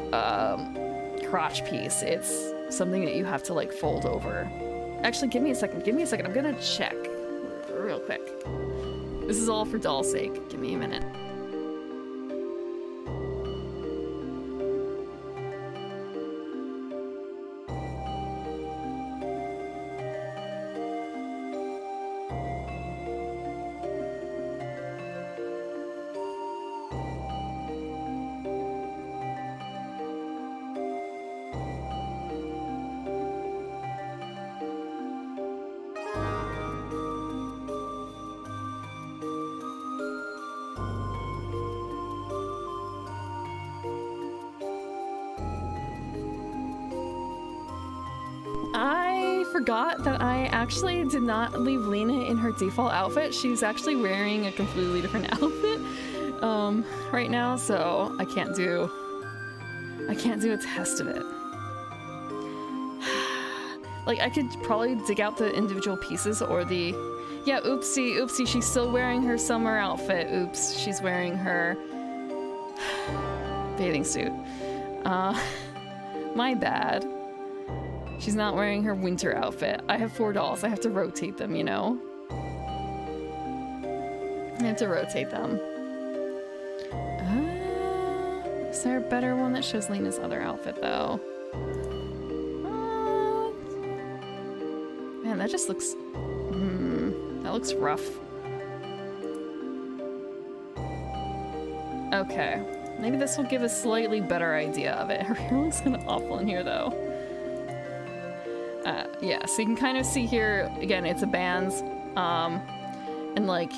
crotch piece. It's something that you have to like fold over. Actually, give me a second. I'm gonna check real quick. This is all for doll's sake. Give me a minute. Forgot that I actually did not leave Lena in her default outfit. She's actually wearing a completely different outfit right now, so I can't do a test of it. Like I could probably dig out the individual pieces or the yeah, oopsie, she's still wearing her summer outfit. Oops, she's wearing her bathing suit. My bad. She's not wearing her winter outfit. I have 4 dolls. I have to rotate them, you know? I have to rotate them. Is there a better one that shows Lena's other outfit, though? Man, that just looks... that looks rough. Okay. Maybe this will give a slightly better idea of it. Her hair looks kind of awful in here, though. Yeah, so you can kind of see here, again, it's a band, and like,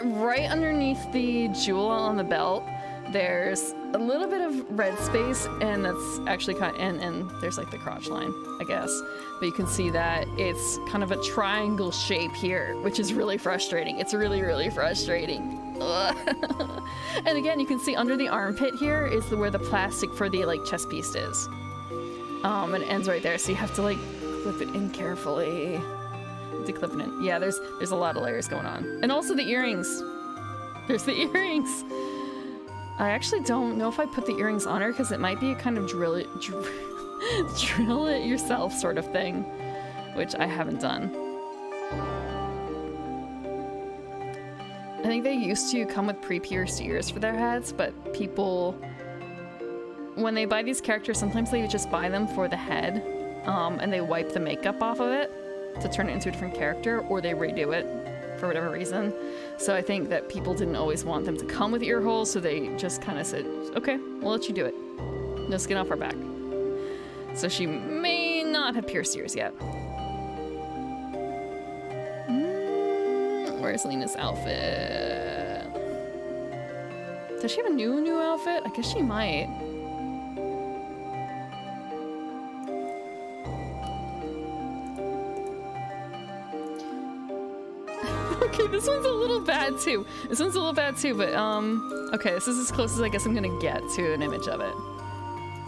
right underneath the jewel on the belt, there's a little bit of red space, and that's actually kind of, and there's like the crotch line, I guess, but you can see that it's kind of a triangle shape here, which is really frustrating. It's really, really frustrating. And again, you can see under the armpit here is where the plastic for the like chest piece is. And it ends right there, so you have to like clip it in carefully. Clip it in. Yeah, there's a lot of layers going on. And also the earrings. There's the earrings. I actually don't know if I put the earrings on her because it might be a kind of drill it yourself sort of thing, which I haven't done. I think they used to come with pre-pierced ears for their heads, but people, when they buy these characters, sometimes they just buy them for the head. And they wipe the makeup off of it to turn it into a different character, or they redo it for whatever reason. So I think that people didn't always want them to come with ear holes, so they just kind of said, okay, we'll let you do it. No skin off our back. So she may not have pierced ears yet. Where's Lena's outfit? Does she have a new outfit? I guess she might. This one's a little bad too. This one's a little bad too, but okay, this is as close as I guess I'm gonna get to an image of it.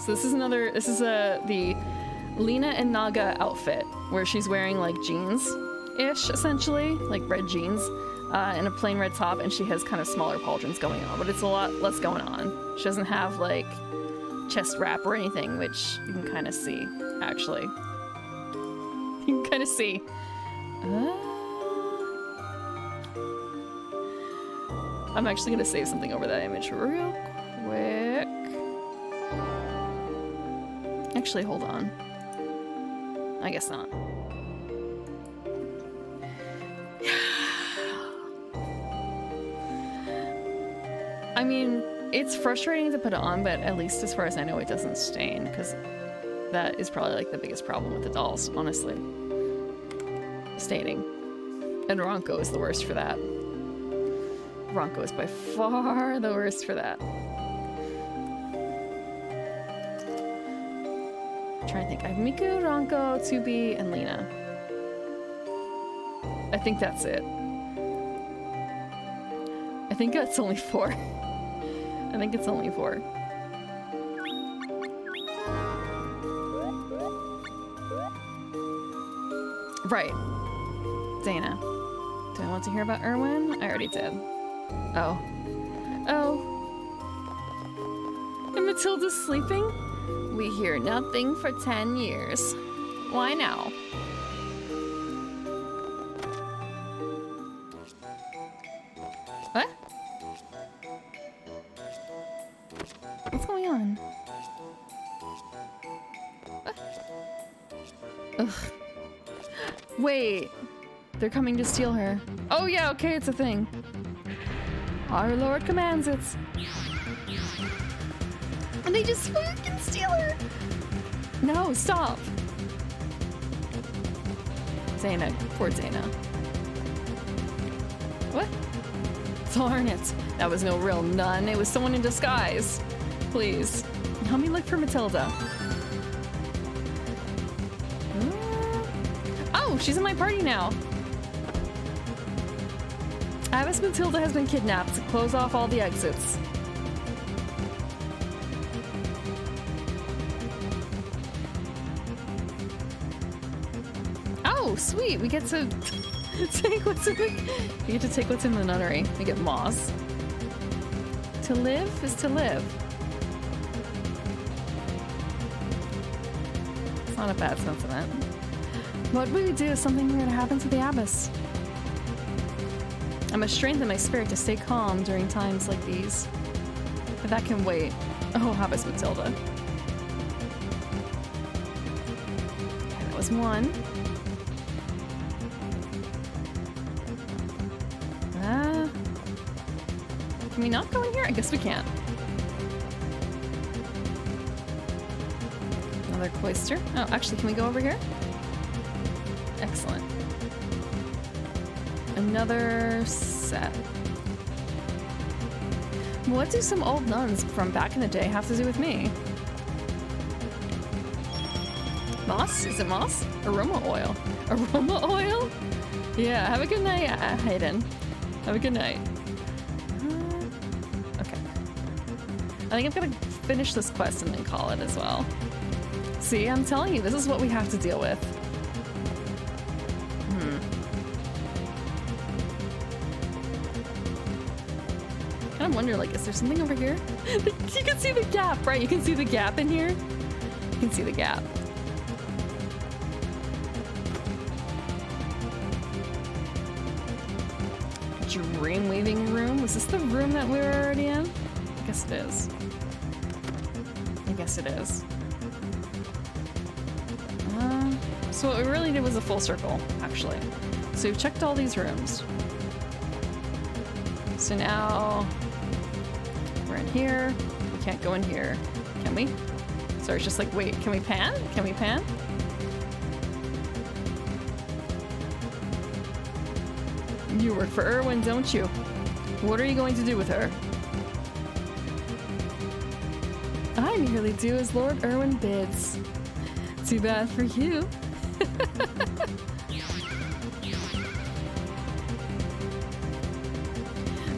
So this is the Lena and Naga outfit, where she's wearing like jeans-ish, essentially, like red jeans, and a plain red top, and she has kind of smaller pauldrons going on, but it's a lot less going on. She doesn't have like chest wrap or anything, which you can kind of see, actually. You can kind of see. I'm actually gonna save something over that image real quick. Actually, hold on. I guess not. I mean, it's frustrating to put it on, but at least as far as I know, it doesn't stain, because that is probably like the biggest problem with the dolls, honestly. Staining. And Ronco is the worst for that. Ronco is by far the worst for that. I'm trying to think. I have Miku, Ronco, 2B, and Lena. I think that's it. I think that's only 4. I think it's only 4. Right. Dana. Do I want to hear about Erwin? I already did. Oh. Oh. And Matilda's sleeping? We hear nothing for 10 years. Why now? What? What's going on? What? Ugh. Wait. They're coming to steal her. Oh yeah, okay, it's a thing. Our Lord commands it. And they just fucking steal her! No, stop! Zaina, poor Zaina. What? Darn it. That was no real nun, it was someone in disguise. Please, help me look for Matilda. Oh, she's in my party now. Abbess Matilda has been kidnapped. Close off all the exits. Oh, sweet. We get to take what's in the... We get to take what's in the nunnery. We get moss. To live is to live. It's not a bad sentiment. What would we do if something were to happen to the Abbess? I must strengthen my spirit to stay calm during times like these. But that can wait. Oh, Abbess Matilda. Okay, that was one. Can we not go in here? I guess we can't. Another cloister. Oh, actually, can we go over here? Excellent. Another set. What do some old nuns from back in the day have to do with me? Moss? Is it moss? Aroma oil. Aroma oil? Yeah, have a good night, Hayden. Have a good night. Okay. I think I'm gonna finish this quest and then call it as well. See, I'm telling you, this is what we have to deal with. I wonder, like, is there something over here? You can see the gap, right? You can see the gap in here. You can see the gap. Dream weaving room? Was this the room that we were already in? I guess it is. I guess it is. So what we really did was a full circle, actually. So we've checked all these rooms. So now we're in here. We can't go in here. Can we? Sorry, it's just like, wait, can we pan? Can we pan? You work for Erwin, don't you? What are you going to do with her? I merely do as Lord Erwin bids. Too bad for you.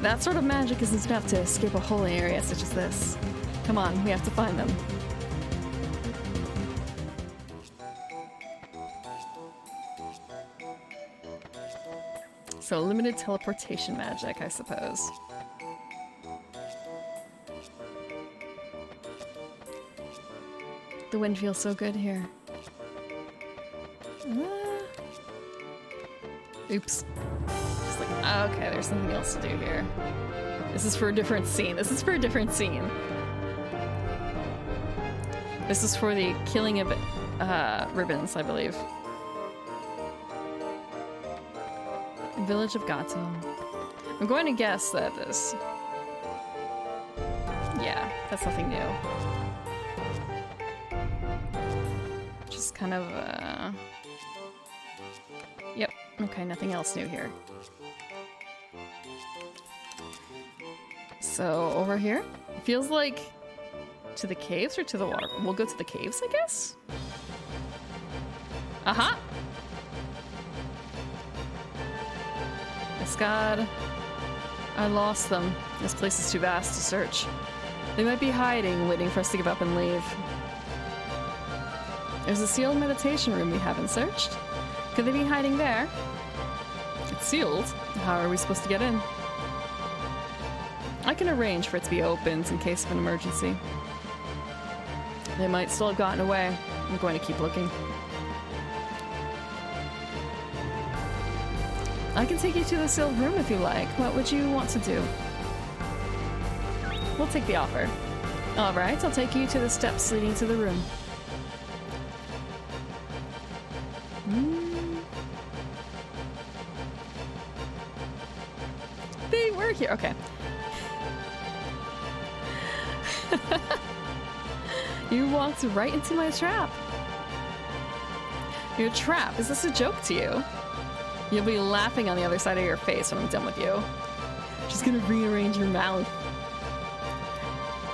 That sort of magic isn't enough to escape a holy area such as this. Come on, we have to find them. So limited teleportation magic, I suppose. The wind feels so good here. Oops. Just like, okay, there's something else to do here. This is for a different scene. This is for a different scene. This is for the killing of ribbons, I believe. Village of Gato. I'm going to guess that this... Yeah, that's nothing new. Just kind of, Yep, okay, nothing else new here. So, over here? It feels like... To the caves or to the water? We'll go to the caves, I guess? Aha! God, I lost them. This place is too vast to search. They might be hiding, waiting for us to give up and leave. There's a sealed meditation room we haven't searched. Could they be hiding there? It's sealed. How are we supposed to get in? I can arrange for it to be opened in case of an emergency. They might still have gotten away. I'm going to keep looking. I can take you to the sealed room if you like. What would you want to do? We'll take the offer. Alright, I'll take you to the steps leading to the room. They were here. Okay. You walked right into my trap. Your trap? Is this a joke to you? You'll be laughing on the other side of your face when I'm done with you. Just gonna rearrange your mouth.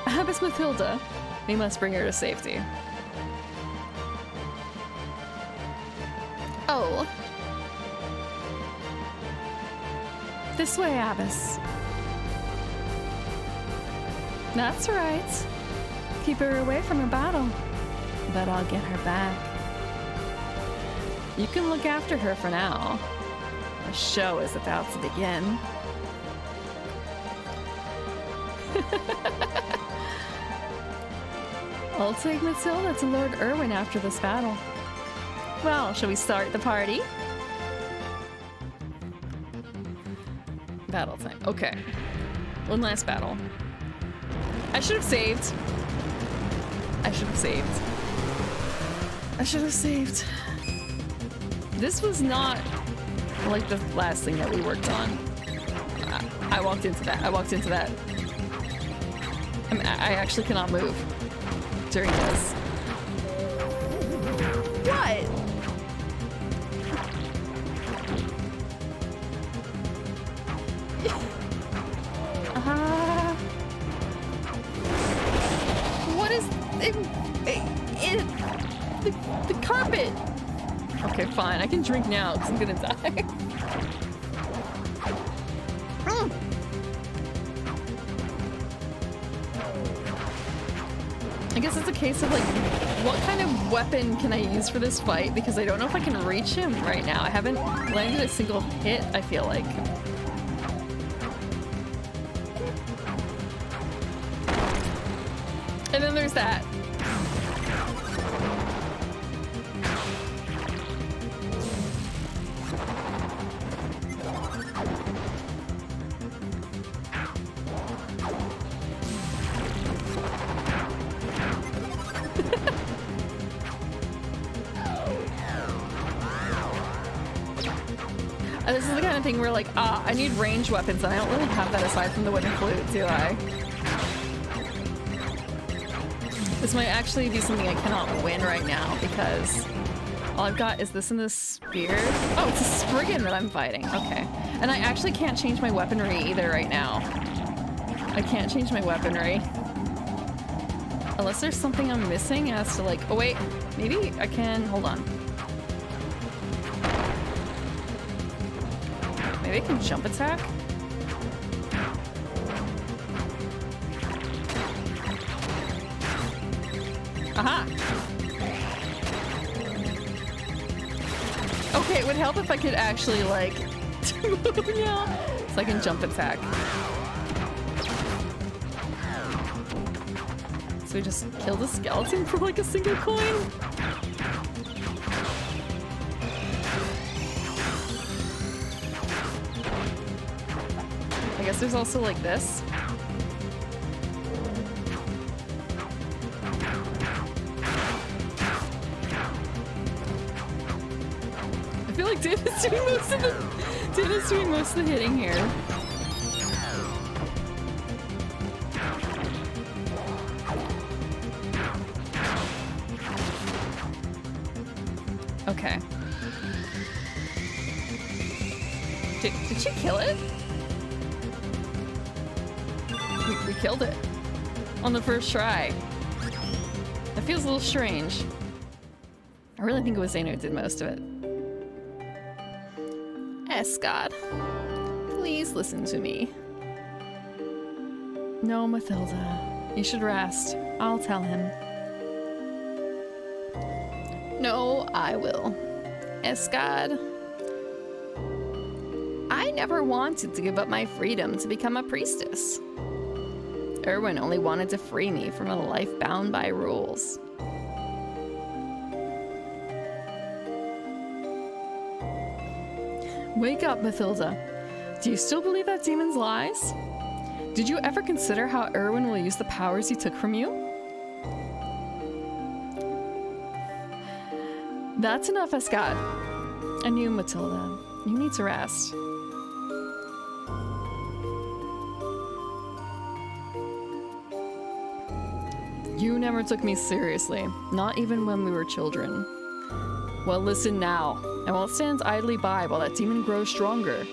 Abbess Mathilda. We must bring her to safety. Oh. This way, Abbess. That's right. Keep her away from a battle. But I'll get her back. You can look after her for now. The show is about to begin. I'll take Matilda to Lord Irwin after this battle. Well, shall we start the party? Battle time. Okay. One last battle. I should have saved. I should have saved. I should have saved. This was not like the last thing that we worked on. I walked into that. I walked into that. I actually cannot move during this. What? What is the carpet? Okay, fine. I can drink now because I'm gonna die. I guess it's a case of like, what kind of weapon can I use for this fight? Because I don't know if I can reach him right now. I haven't landed a single hit, I feel like. And then there's that. This is the kind of thing where like, I need range weapons and I don't really have that aside from the wooden flute, do I? This might actually be something I cannot win right now because all I've got is this and this spear. Oh, it's a Spriggan that I'm fighting. Okay. And I actually can't change my weaponry either right now. I can't change my weaponry. Unless there's something I'm missing as to like, oh wait, maybe I can, hold on. Maybe I can jump attack? Aha! Okay, it would help if I could actually, like, move now. So I can jump attack. So we just killed a skeleton for, like, a single coin? I guess there's also, like, this. I feel like Dana's doing most of the hitting here. Okay. Did she kill it? We killed it. On the first try. That feels a little strange. I really think it was Zeno who did most of it. Escad, please listen to me. No, Mathilda. You should rest. I'll tell him. No, I will. Escad, I never wanted to give up my freedom to become a priestess. Erwin only wanted to free me from a life bound by rules. Wake up, Mathilda. Do you still believe that demon's lies? Did you ever consider how Erwin will use the powers he took from you? That's enough, Escad. And you, Matilda, you need to rest. You never took me seriously, not even when we were children. Well, listen now. I won't stand idly by while that demon grows stronger.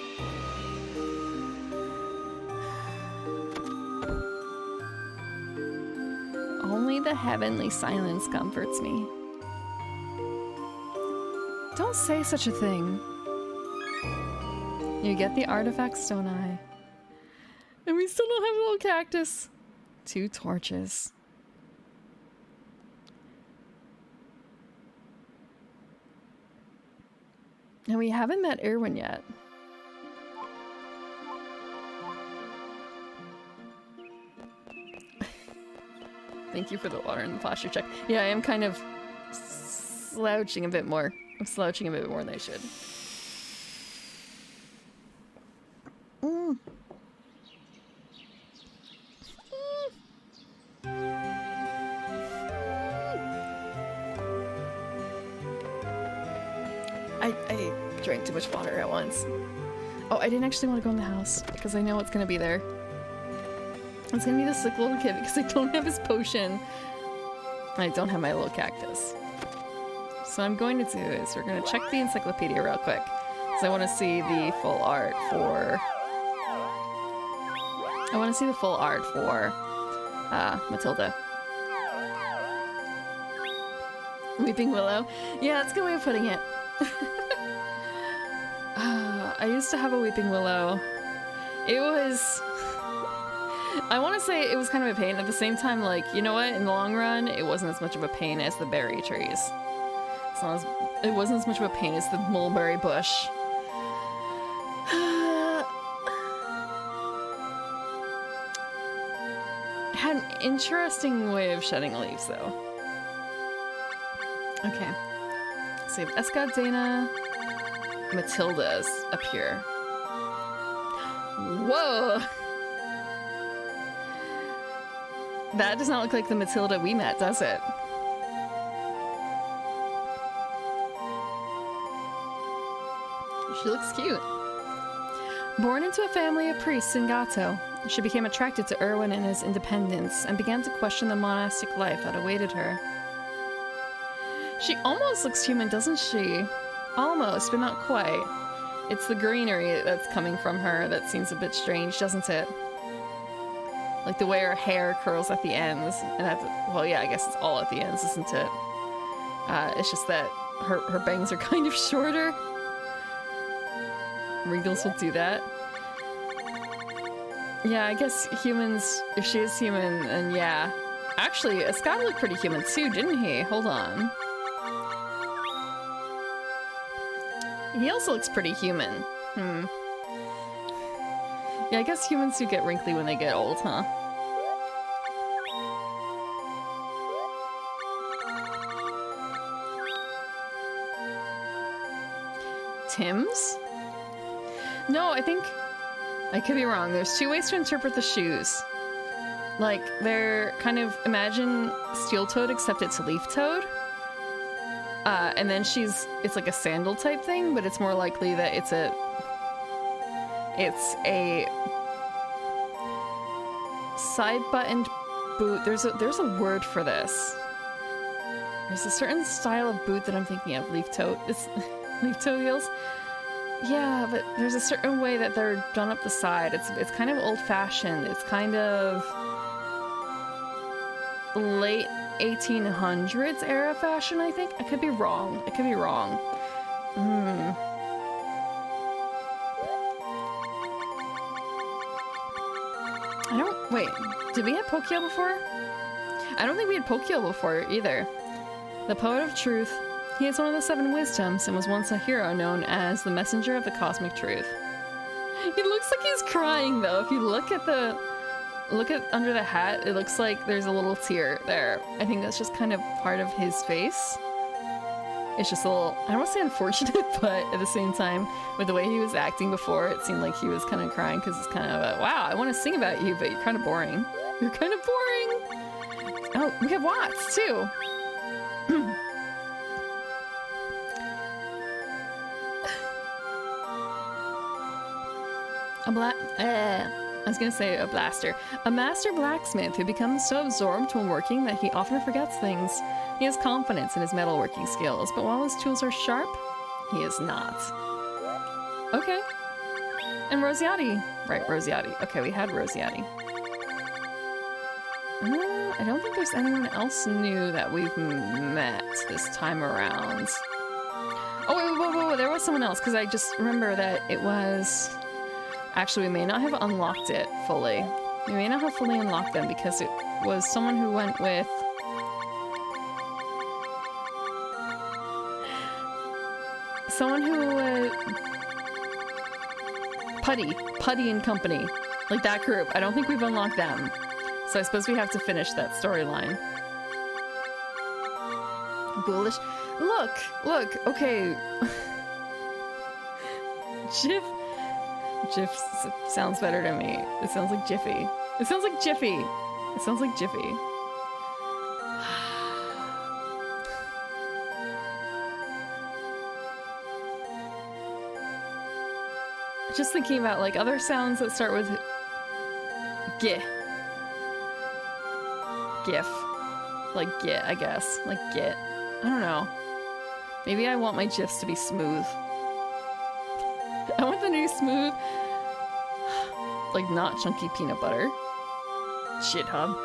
Only the heavenly silence comforts me. Don't say such a thing. You get the artifacts, don't I? And we still don't have a little cactus. 2 torches. And we haven't met Erwin yet. Thank you for the water and the posture check. Yeah, I am kind of slouching a bit more. I'm slouching a bit more than I should. I drank too much water at once. Oh, I didn't actually want to go in the house because I know what's gonna be there. It's gonna be this like little kid because I don't have his potion. I don't have my little cactus. So I'm going to do is we're gonna check the encyclopedia real quick because I want to see the full art for. I want to see the full art for Matilda. Weeping Willow. Yeah, that's a good way of putting it. I used to have a Weeping Willow. It was... I want to say it was kind of a pain. At the same time, like, you know what? In the long run, it wasn't as much of a pain as the berry trees. It wasn't as much of a pain as the mulberry bush. Had an interesting way of shedding leaves, though. Okay. Save Escad, Dana, Matilda's up here. Whoa! That does not look like the Matilda we met, does it? She looks cute. Born into a family of priests in Gato, she became attracted to Erwin and his independence and began to question the monastic life that awaited her. She almost looks human, doesn't she? Almost, but not quite. It's the greenery that's coming from her that seems a bit strange, doesn't it? Like the way her hair curls at the ends. And well, yeah, I guess it's all at the ends, isn't it? It's just that her bangs are kind of shorter. Wrinkles will do that. Yeah, I guess humans, if she is human, then yeah. Actually, Scott looked pretty human too, didn't he? Hold on. He also looks pretty human. Yeah, I guess humans do get wrinkly when they get old, huh? Tim's? No, I think... I could be wrong. There's two ways to interpret the shoes. Like, they're kind of... Imagine Steel Toad, except it's Leaf Toad. And then it's like a sandal type thing, but it's more likely that it's a side-buttoned boot. There's a word for this. There's a certain style of boot that I'm thinking of. Leaf Toad. It's Leaf Toad heels. Yeah, but there's a certain way that they're done up the side. It's kind of old-fashioned. It's kind of late 1800s era fashion, I think. I could be wrong. I could be wrong. Wait, did we have Pokio before? I don't think we had Pokio before either. The Poet of Truth. He is one of the 7 wisdoms and was once a hero known as the Messenger of the Cosmic Truth. He looks like he's crying though. If you look at under the hat, it looks like there's a little tear there. I think that's just kind of part of his face. It's just a little, I don't want to say unfortunate, but at the same time, with the way he was acting before, it seemed like he was kind of crying because it's kind of a, wow, I want to sing about you, but you're kind of boring. You're kind of boring. Oh, we have Watts too. I was gonna say a blaster. A master blacksmith who becomes so absorbed when working that he often forgets things. He has confidence in his metalworking skills, but while his tools are sharp, he is not. Okay. And Rosciati. Right, Rosciati. Okay, we had Rosciati. I don't think there's anyone else new that we've met this time around. Oh, wait, there was someone else, because I just remember that it was... Actually, we may not have unlocked it fully. We may not have fully unlocked them because it was someone who went with... Someone who... Putty and Company. Like that group. I don't think we've unlocked them. So I suppose we have to finish that storyline. Ghoulish. Look, okay. Jif sounds better to me. It sounds like Jiffy. It sounds like Jiffy. It sounds like Jiffy. Just thinking about like other sounds that start with gih. GIF. Like git, I guess. Like git. I don't know. Maybe I want my GIFs to be smooth. I want the new smooth, like not chunky peanut butter. Shithub.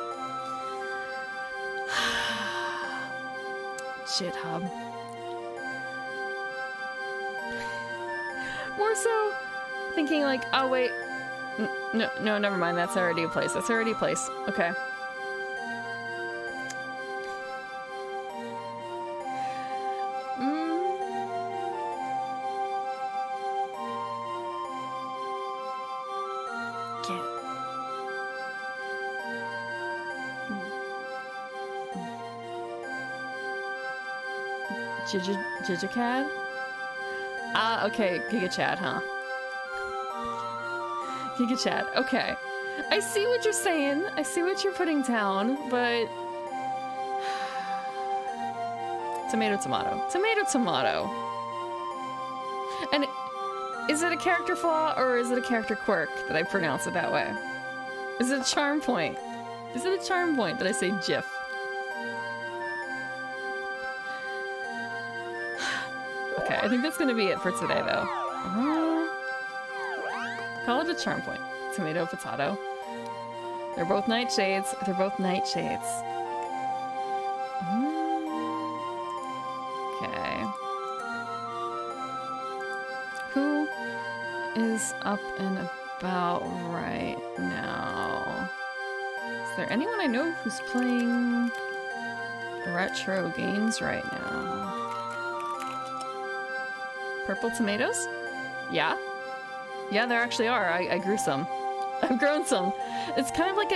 Shithub. More so thinking like, oh wait, no, never mind. That's already a place. That's already a place. Okay. Gigacad? Ah, okay, Gigachad, huh? Gigachad, okay. I see what you're saying. I see what you're putting down, but... Tomato, tomato. Tomato, tomato. And is it a character flaw or is it a character quirk that I pronounce it that way? Is it a charm point? Is it a charm point that I say GIF? Okay, I think that's gonna be it for today, though. Call it a charm point. Tomato, potato. They're both nightshades. They're both nightshades. Okay. Who is up and about right now? there anyone I know who's playing retro games right now? Purple tomatoes? Yeah. Yeah, there actually are. I grew some. I've grown some. It's kind of like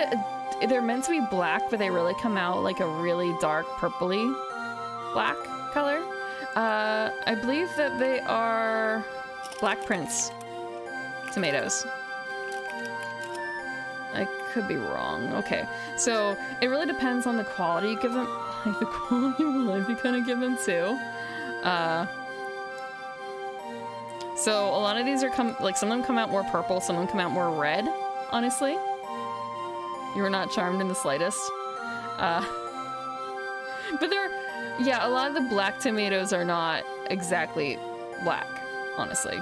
they're meant to be black, but they really come out like a really dark purpley black color. I believe that they are Black Prince tomatoes. I could be wrong. Okay, so it really depends on the quality you give them, like the quality of life you kind of give them too. So a lot of these are like some of them come out more purple, some of them come out more red. Honestly, you were not charmed in the slightest. But yeah, a lot of the black tomatoes are not exactly black, honestly.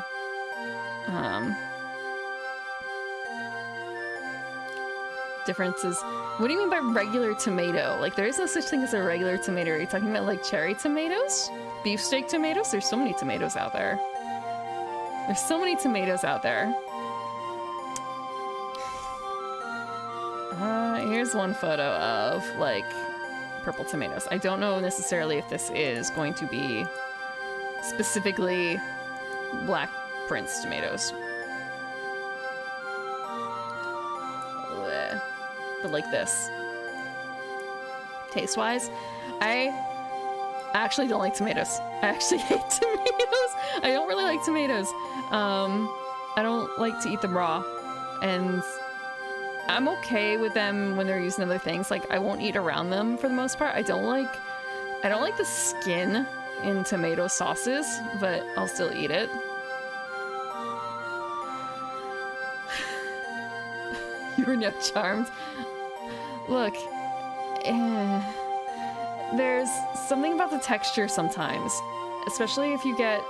Differences. What do you mean by regular tomato? Like, there is no such thing as a regular tomato. Are you talking about like cherry tomatoes? Beefsteak tomatoes? There's so many tomatoes out there. There's so many tomatoes out there. Here's one photo of like purple tomatoes. I don't know necessarily if this is going to be specifically Black Prince tomatoes. But like this. Taste-wise, I actually don't like tomatoes. I actually hate tomatoes. I don't really like tomatoes. I don't like to eat them raw. And I'm okay with them when they're used in other things. Like, I won't eat around them for the most part. I don't like the skin in tomato sauces, but I'll still eat it. You were no charmed. Look, there's something about the texture sometimes, especially if you get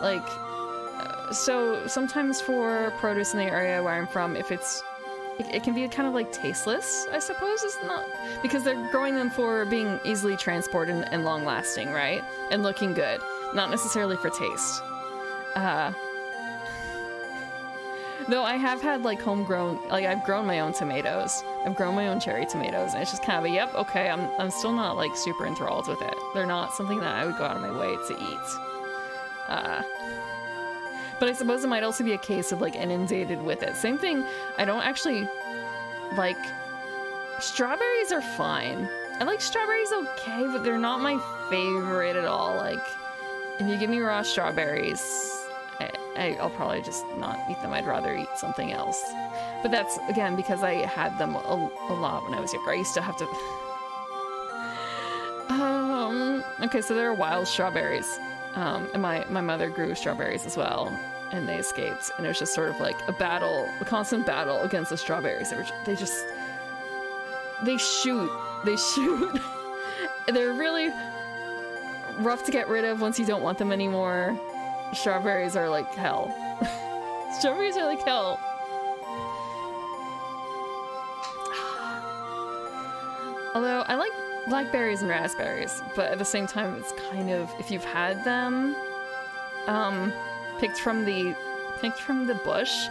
like, so sometimes for produce in the area where I'm from, if it can be kind of like tasteless, I suppose. It's not, because they're growing them for being easily transported and long lasting, right? And looking good, not necessarily for taste. Though I have had like homegrown, like I've grown my own tomatoes. I've grown my own cherry tomatoes, and it's just kind of a, yep, okay, I'm still not like super enthralled with it. They're not something that I would go out of my way to eat. But I suppose it might also be a case of like inundated with it. Same thing, I don't actually like, strawberries are fine. I like strawberries okay, but they're not my favorite at all. Like, if you give me raw strawberries, I'll probably just not eat them. I'd rather eat something else. But that's, again, because I had them a lot when I was younger. I used to have to... okay, so there are wild strawberries. And my mother grew strawberries as well, and they escaped. And it was just sort of like a constant battle against the strawberries. They shoot. They're really rough to get rid of once you don't want them anymore. Strawberries are like hell. Strawberries are like hell. Although I like blackberries and raspberries, but at the same time, it's kind of, if you've had them picked from the bush,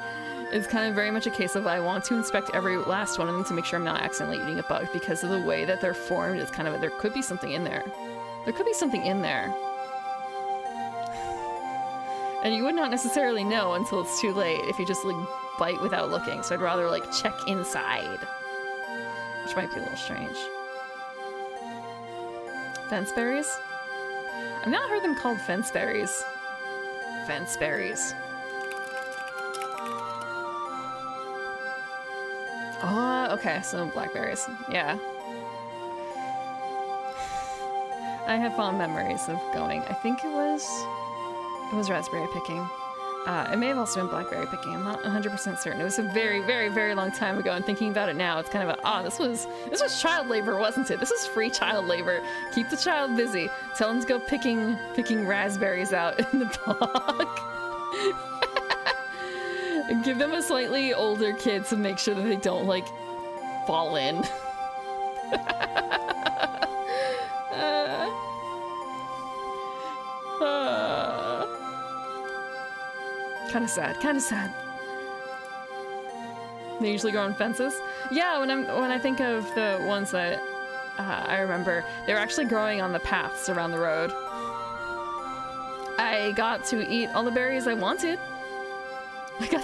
it's kind of very much a case of I want to inspect every last one of them to make sure I'm not accidentally eating a bug, because of the way that they're formed. It's kind of, there could be something in there. There could be something in there. And you would not necessarily know until it's too late if you just like bite without looking. So I'd rather like check inside, which might be a little strange. Fence berries? I've not heard them called fence berries. Fence berries. Oh, okay, so blackberries. Yeah. I have fond memories of going. I think it was raspberry picking. It may have also been blackberry picking. I'm not 100% certain. It was a very, very, very long time ago, and thinking about it now, it's kind of a, this was child labor, wasn't it? This is free child labor. Keep the child busy. Tell him to go picking raspberries out in the park. And give them a slightly older kid to make sure that they don't, like, fall in. Kind of sad, kind of sad. They usually grow on fences. Yeah, when I think of the ones that I remember, they were actually growing on the paths around the road. I got to eat all the berries I wanted. But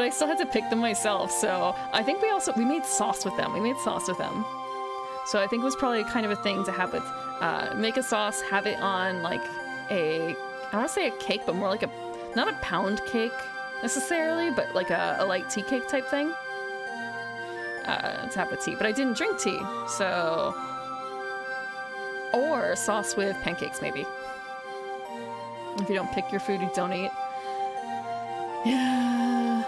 I still had to pick them myself, so I think we made sauce with them. So I think it was probably kind of a thing to have it, make a sauce, have it on like I don't want to say a cake, but more like not a pound cake necessarily, but like a light tea cake type thing. To have with tea, but I didn't drink tea, so... Or sauce with pancakes, maybe. If you don't pick your food, you don't eat. Yeah.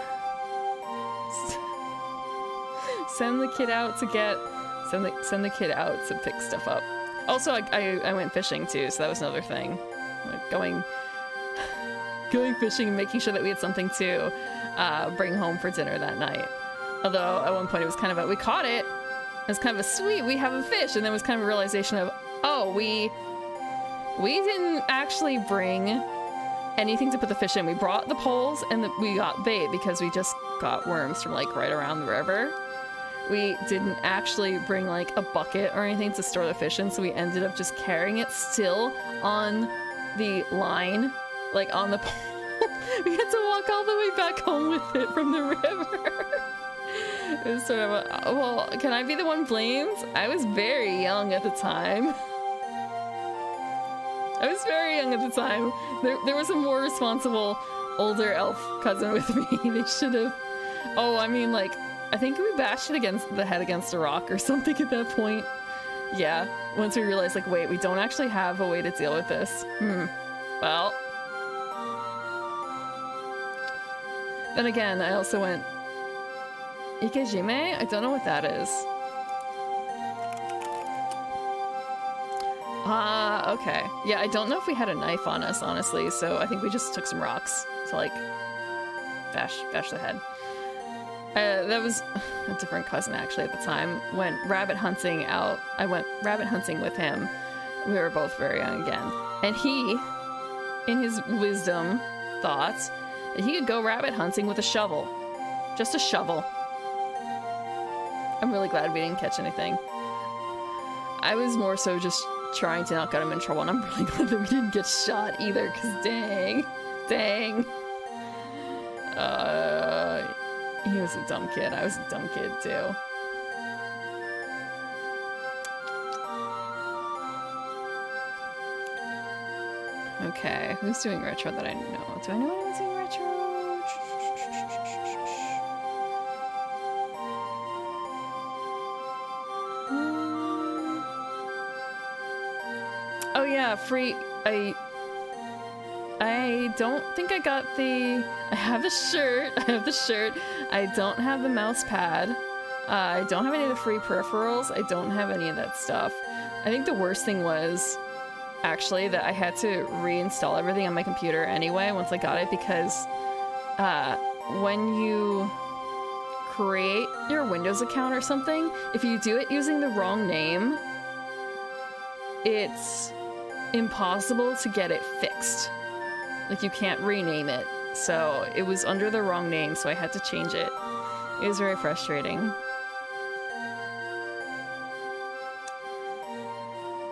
Send the kid out to pick stuff up. Also, I went fishing too, so that was another thing. Like going fishing and making sure that we had something to bring home for dinner that night. Although at one point it was kind of we caught it. It was kind of a sweet, we have a fish, and then it was kind of a realization of, oh, we didn't actually bring anything to put the fish in. We brought the poles and we got bait because we just got worms from like right around the river. We didn't actually bring like a bucket or anything to store the fish in, so we ended up just carrying it still on the line, like on the pole. We had to walk all the way back home with it from the river. It was sort of well, can I be the one blamed? I was very young at the time. There was a more responsible older elf cousin with me. They should have... Oh, I mean, like, I think we bashed it against the head against a rock or something at that point. Yeah, once we realized, like, wait, we don't actually have a way to deal with this. Well. Then again, I also went... Ikejime? I don't know what that is. Ah, okay. Yeah, I don't know if we had a knife on us, honestly, so I think we just took some rocks to, like, bash the head. That was a different cousin, actually, at the time. Went rabbit hunting out. I went rabbit hunting with him. We were both very young again. And he, in his wisdom, thought that he could go rabbit hunting with a shovel. Just a shovel. I'm really glad we didn't catch anything. I was more so just trying to not get him in trouble, and I'm really glad that we didn't get shot either, because dang. He was a dumb kid. I was a dumb kid, too. Okay, who's doing retro that I know? Do I know anyone's doing retro? Oh yeah, free. I don't think I got the... I have the shirt. I don't have the mouse pad. I don't have any of the free peripherals. I don't have any of that stuff. I think the worst thing was actually that I had to reinstall everything on my computer anyway once I got it, because when you create your Windows account or something, if you do it using the wrong name, it's impossible to get it fixed. Like, you can't rename it. So it was under the wrong name, so I had to change it. It was very frustrating.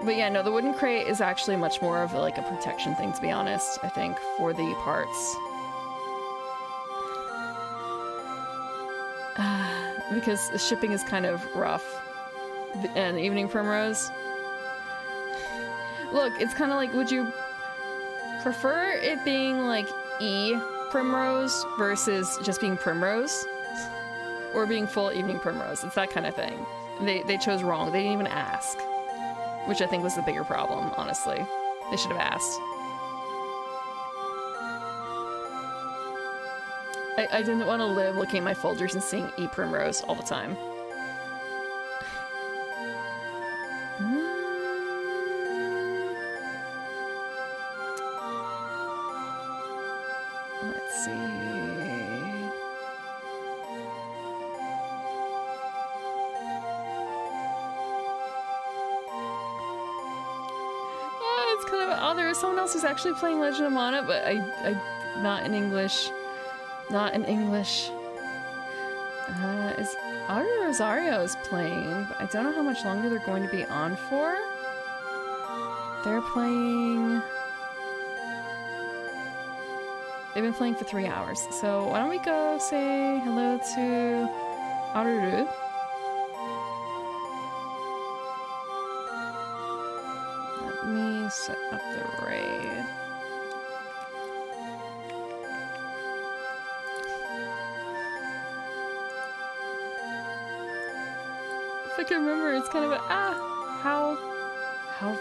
But yeah, no, the wooden crate is actually much more of like a protection thing, to be honest, I think, for the parts. Because shipping is kind of rough. And Evening Primrose. Look, it's kind of like, would you prefer it being like E Primrose versus just being Primrose? Or being full Evening Primrose? It's that kind of thing. They chose wrong. They didn't even ask. Which I think was the bigger problem, honestly. They should have asked. I didn't want to live looking at my folders and seeing E Primrose all the time. Let's see. It's kind of... Oh, there is someone else who's actually playing Legend of Mana, but I not in English. Not in English. Is Aru Rosario's playing, but I don't know how much longer they're going to be on for. They're playing... They've been playing for 3 hours, so why don't we go say hello to Aruru. Let me set up the raid. If I can remember, it's kind of a how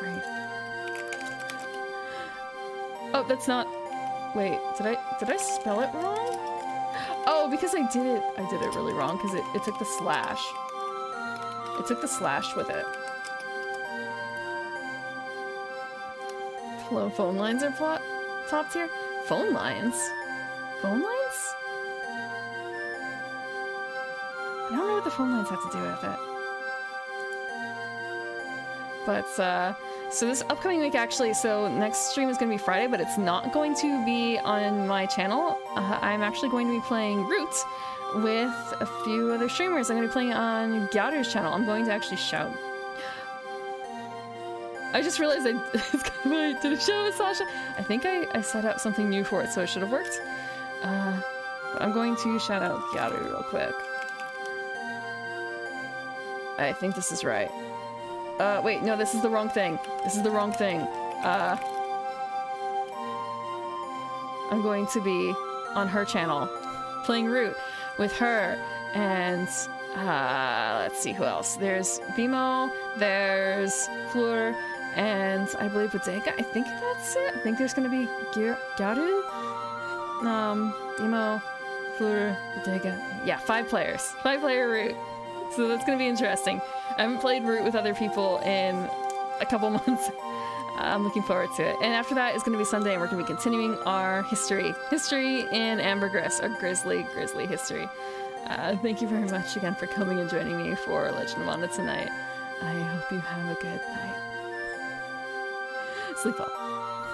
raid. Oh, that's not. Wait, did I spell it wrong? Oh, because I did it really wrong because it took the slash. It took the slash with it. Hello, phone lines are top tier. Phone lines? Phone lines? I don't know what the phone lines have to do with it. But, so this upcoming week actually, so next stream is going to be Friday, but it's not going to be on my channel. I'm actually going to be playing Root with a few other streamers. I'm going to be playing on Gyaru's channel. I'm going to actually shout. I just realized did a show with Sasha? I think I set up something new for it, so it should have worked. But I'm going to shout out Gyaru real quick. I think this is right. Wait, no, this is the wrong thing. This is the wrong thing. I'm going to be on her channel, playing Root with her, and, let's see who else. There's Bimo, there's Fleur, and I believe Bodega. I think that's it. I think there's gonna be Gyaru, Bimo, Fleur, Bodega. Yeah, 5 players. 5-player Root. So that's gonna be interesting. I haven't played Root with other people in a couple months. I'm looking forward to it. And after that is going to be Sunday, and we're going to be continuing our history in Ambergris, our grisly history. Thank you very much again for coming and joining me for Legend of Mana tonight. I hope you have a good night. Sleep well.